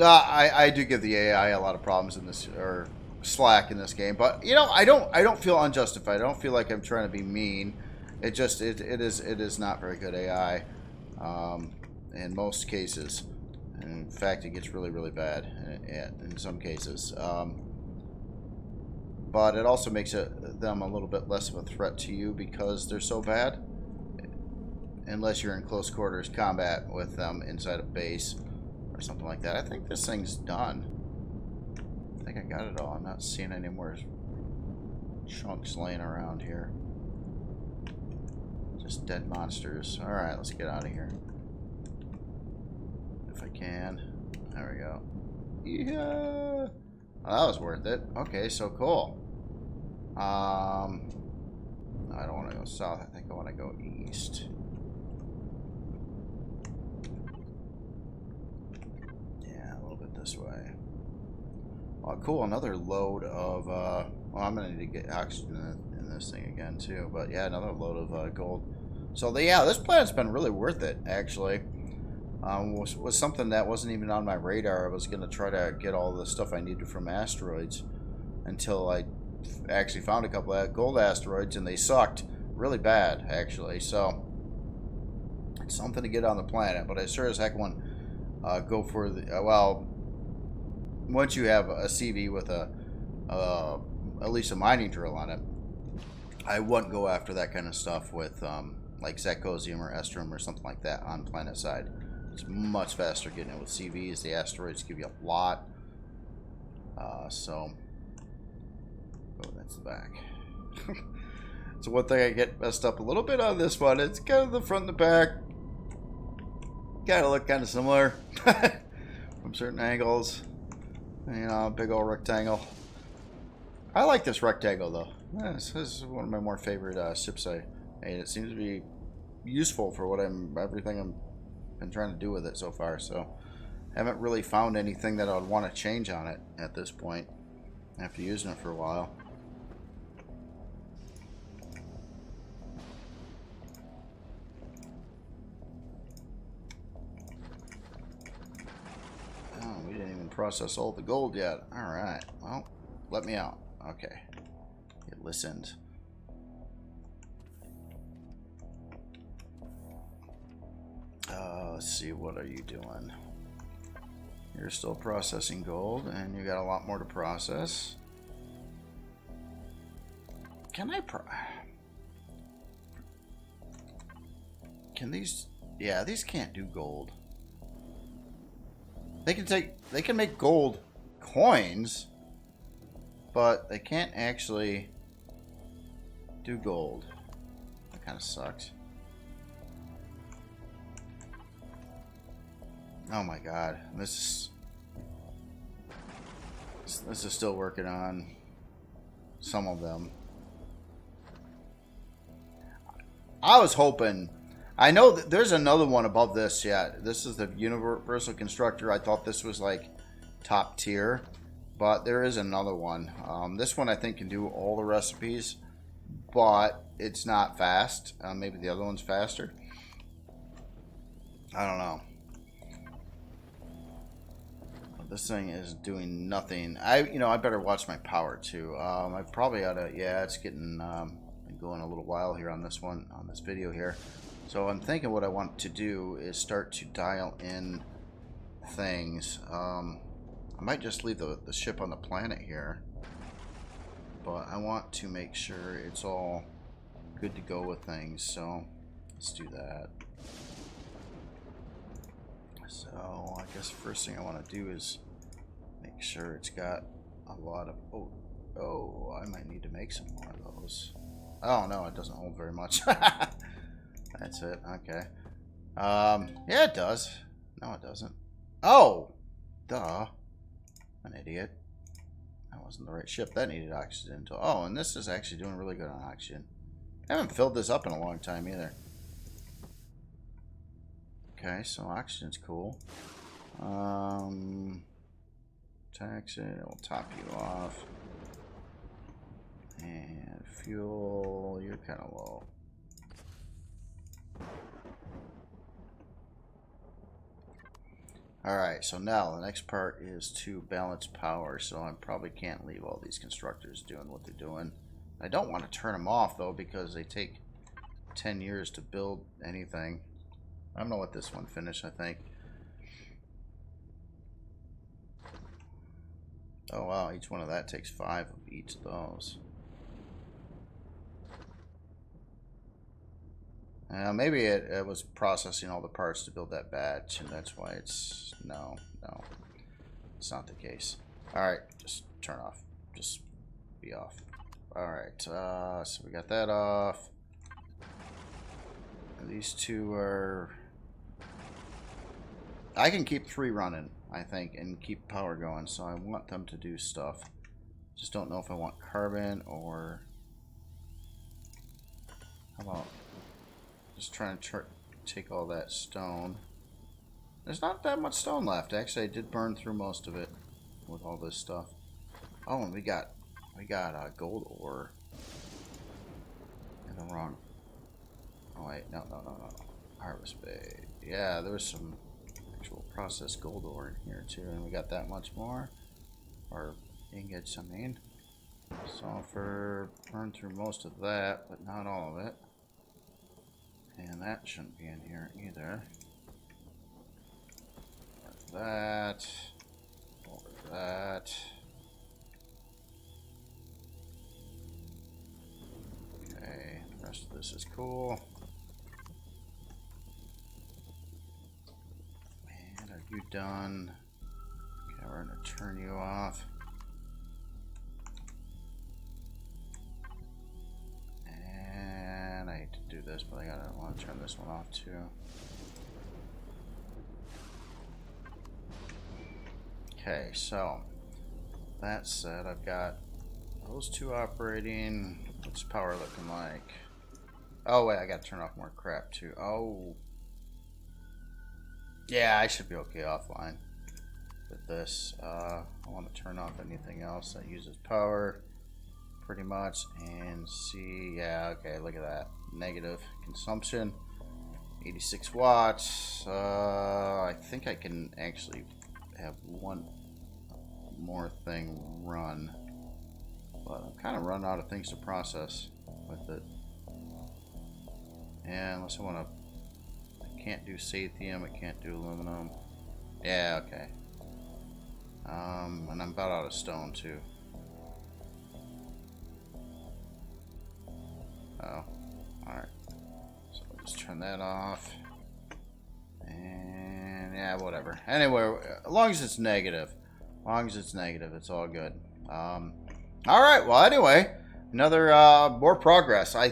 I do give the AI a lot of problems in this, or slack in this game, but you know, I don't feel unjustified. I don't feel like I'm trying to be mean. It is not very good AI in most cases. And in fact, it gets really bad in some cases. But it also makes them a little bit less of a threat to you because they're so bad. Unless you're in close quarters combat with them inside a base or something like that. I think this thing's done. I think I got it all. I'm not seeing any more chunks laying around here. Just dead monsters. Alright, let's get out of here. If I can. There we go. Yeah. Oh, that was worth it. Okay, so cool. I don't want to go south. I think I want to go east. Yeah, a little bit this way. Oh, cool. Another load of, well, I'm going to need to get oxygen in this thing again, too. But, yeah, another load of gold. So, yeah, this planet's been really worth it, actually. Was something that wasn't even on my radar. I was going to try to get all the stuff I needed from asteroids until I actually found a couple of gold asteroids, and they sucked really bad, actually. So, it's something to get on the planet, but I sure as heck want go for the, well, once you have a CV with at least a mining drill on it, I wouldn't go after that kind of stuff with like Zecosium or Estrum or something like that on planet side. It's much faster getting it with CVs. The asteroids give you a lot. Oh, that's the back. So one thing I get messed up a little bit on this one, it's kind of the front and the back. Kind of look kind of similar from certain angles. You know, big old rectangle. I like this rectangle though. Yeah, this is one of my more favorite ships I made. It seems to be useful for what everything I'm been trying to do with it so far. So haven't really found anything that I would want to change on it at this point after using it for a while. Oh, we didn't even process all the gold yet. Alright, well, let me out. Okay, it listened. Let's see, what are you doing? You're still processing gold, and you got a lot more to process. Can I Can these... Yeah, these can't do gold. They can make gold coins, but they can't actually do gold. That kind of sucks. Oh my god, this is still working on some of them. I was hoping, I know that there's another one above this. Yeah, this is the Universal Constructor. I thought this was like top tier, but there is another one. This one I think can do all the recipes, but it's not fast. Maybe the other one's faster. I don't know. This thing is doing nothing. I better watch my power too. I probably ought to. Yeah, it's getting been going a little while here on this one, on this video here. So I'm thinking what I want to do is start to dial in things. might just leave the ship on the planet here. But I want to make sure it's all good to go with things, so let's do that. So I guess the first thing I want to do is make sure it's got a lot of... Oh, I might need to make some more of those. Oh, no, it doesn't hold very much. That's it, okay. Yeah, it does. No, it doesn't. Oh! Duh. An idiot. That wasn't the right ship. That needed oxygen. Oh, and this is actually doing really good on oxygen. I haven't filled this up in a long time either. Okay, so oxygen's cool. Tax it. We'll top you off. And fuel, you're kind of low. Alright, so now the next part is to balance power, so I probably can't leave all these constructors doing what they're doing. I don't want to turn them off, though, because they take 10 years to build anything. I'm going to let this one finish, I think. Oh, wow, each one of that takes 5 of each of those. Maybe it was processing all the parts to build that batch, and that's why it's... No, it's not the case. Alright, just turn off. Just be off. Alright, so we got that off. And these two are... I can keep 3 running, I think, and keep power going, so I want them to do stuff. Just don't know if I want carbon or... How about... Just trying to take all that stone. There's not that much stone left. Actually, I did burn through most of it with all this stuff. Oh, and we got gold ore. In the wrong. Oh wait, no. Harvest bay. Yeah, there was some actual processed gold ore in here too, and we got that much more. Or ingots, I mean. Sulfur. Burned through most of that, but not all of it. And that shouldn't be in here either. Over that. Over that. Okay, the rest of this is cool. And are you done? Okay, we're gonna turn you off. I hate to do this, but I want to turn this one off too. Okay, so that said, I've got those two operating. What's power looking like? Oh wait, I got to turn off more crap too. Oh, yeah, I should be okay offline with this. I want to turn off anything else that uses power. Pretty much, and see, yeah, okay, look at that. Negative consumption, 86 watts. I think I can actually have one more thing run, but I'm kind of running out of things to process with it. And unless I want to, I can't do sathium, I can't do aluminum. Yeah, okay. And I'm about out of stone too. Oh, alright. So I'll just turn that off. And yeah, whatever. Anyway, as long as it's negative. As long as it's negative, it's all good. Alright, well anyway, another more progress. I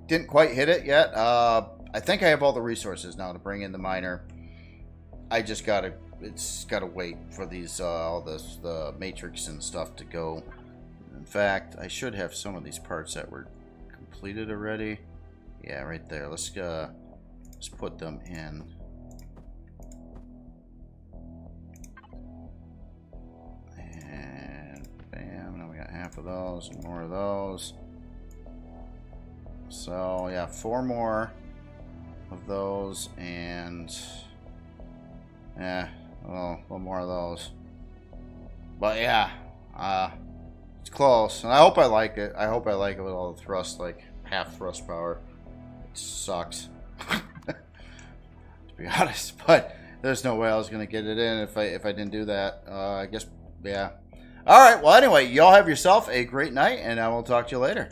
didn't quite hit it yet. I think I have all the resources now to bring in the miner. I just it's gotta wait for these all this the matrix and stuff to go. In fact, I should have some of these parts that were completed already. Yeah, right there. Let's put them in. And bam, now we got half of those and more of those. So yeah, 4 more of those, and yeah, well, a little more of those. But yeah, it's close, and I hope I like it. I hope I like it with all the thrust, like half thrust power. It sucks, to be honest. But there's no way I was gonna get it in if I didn't do that. I guess Yeah. All right. Well, anyway, y'all have yourself a great night, and I will talk to you later.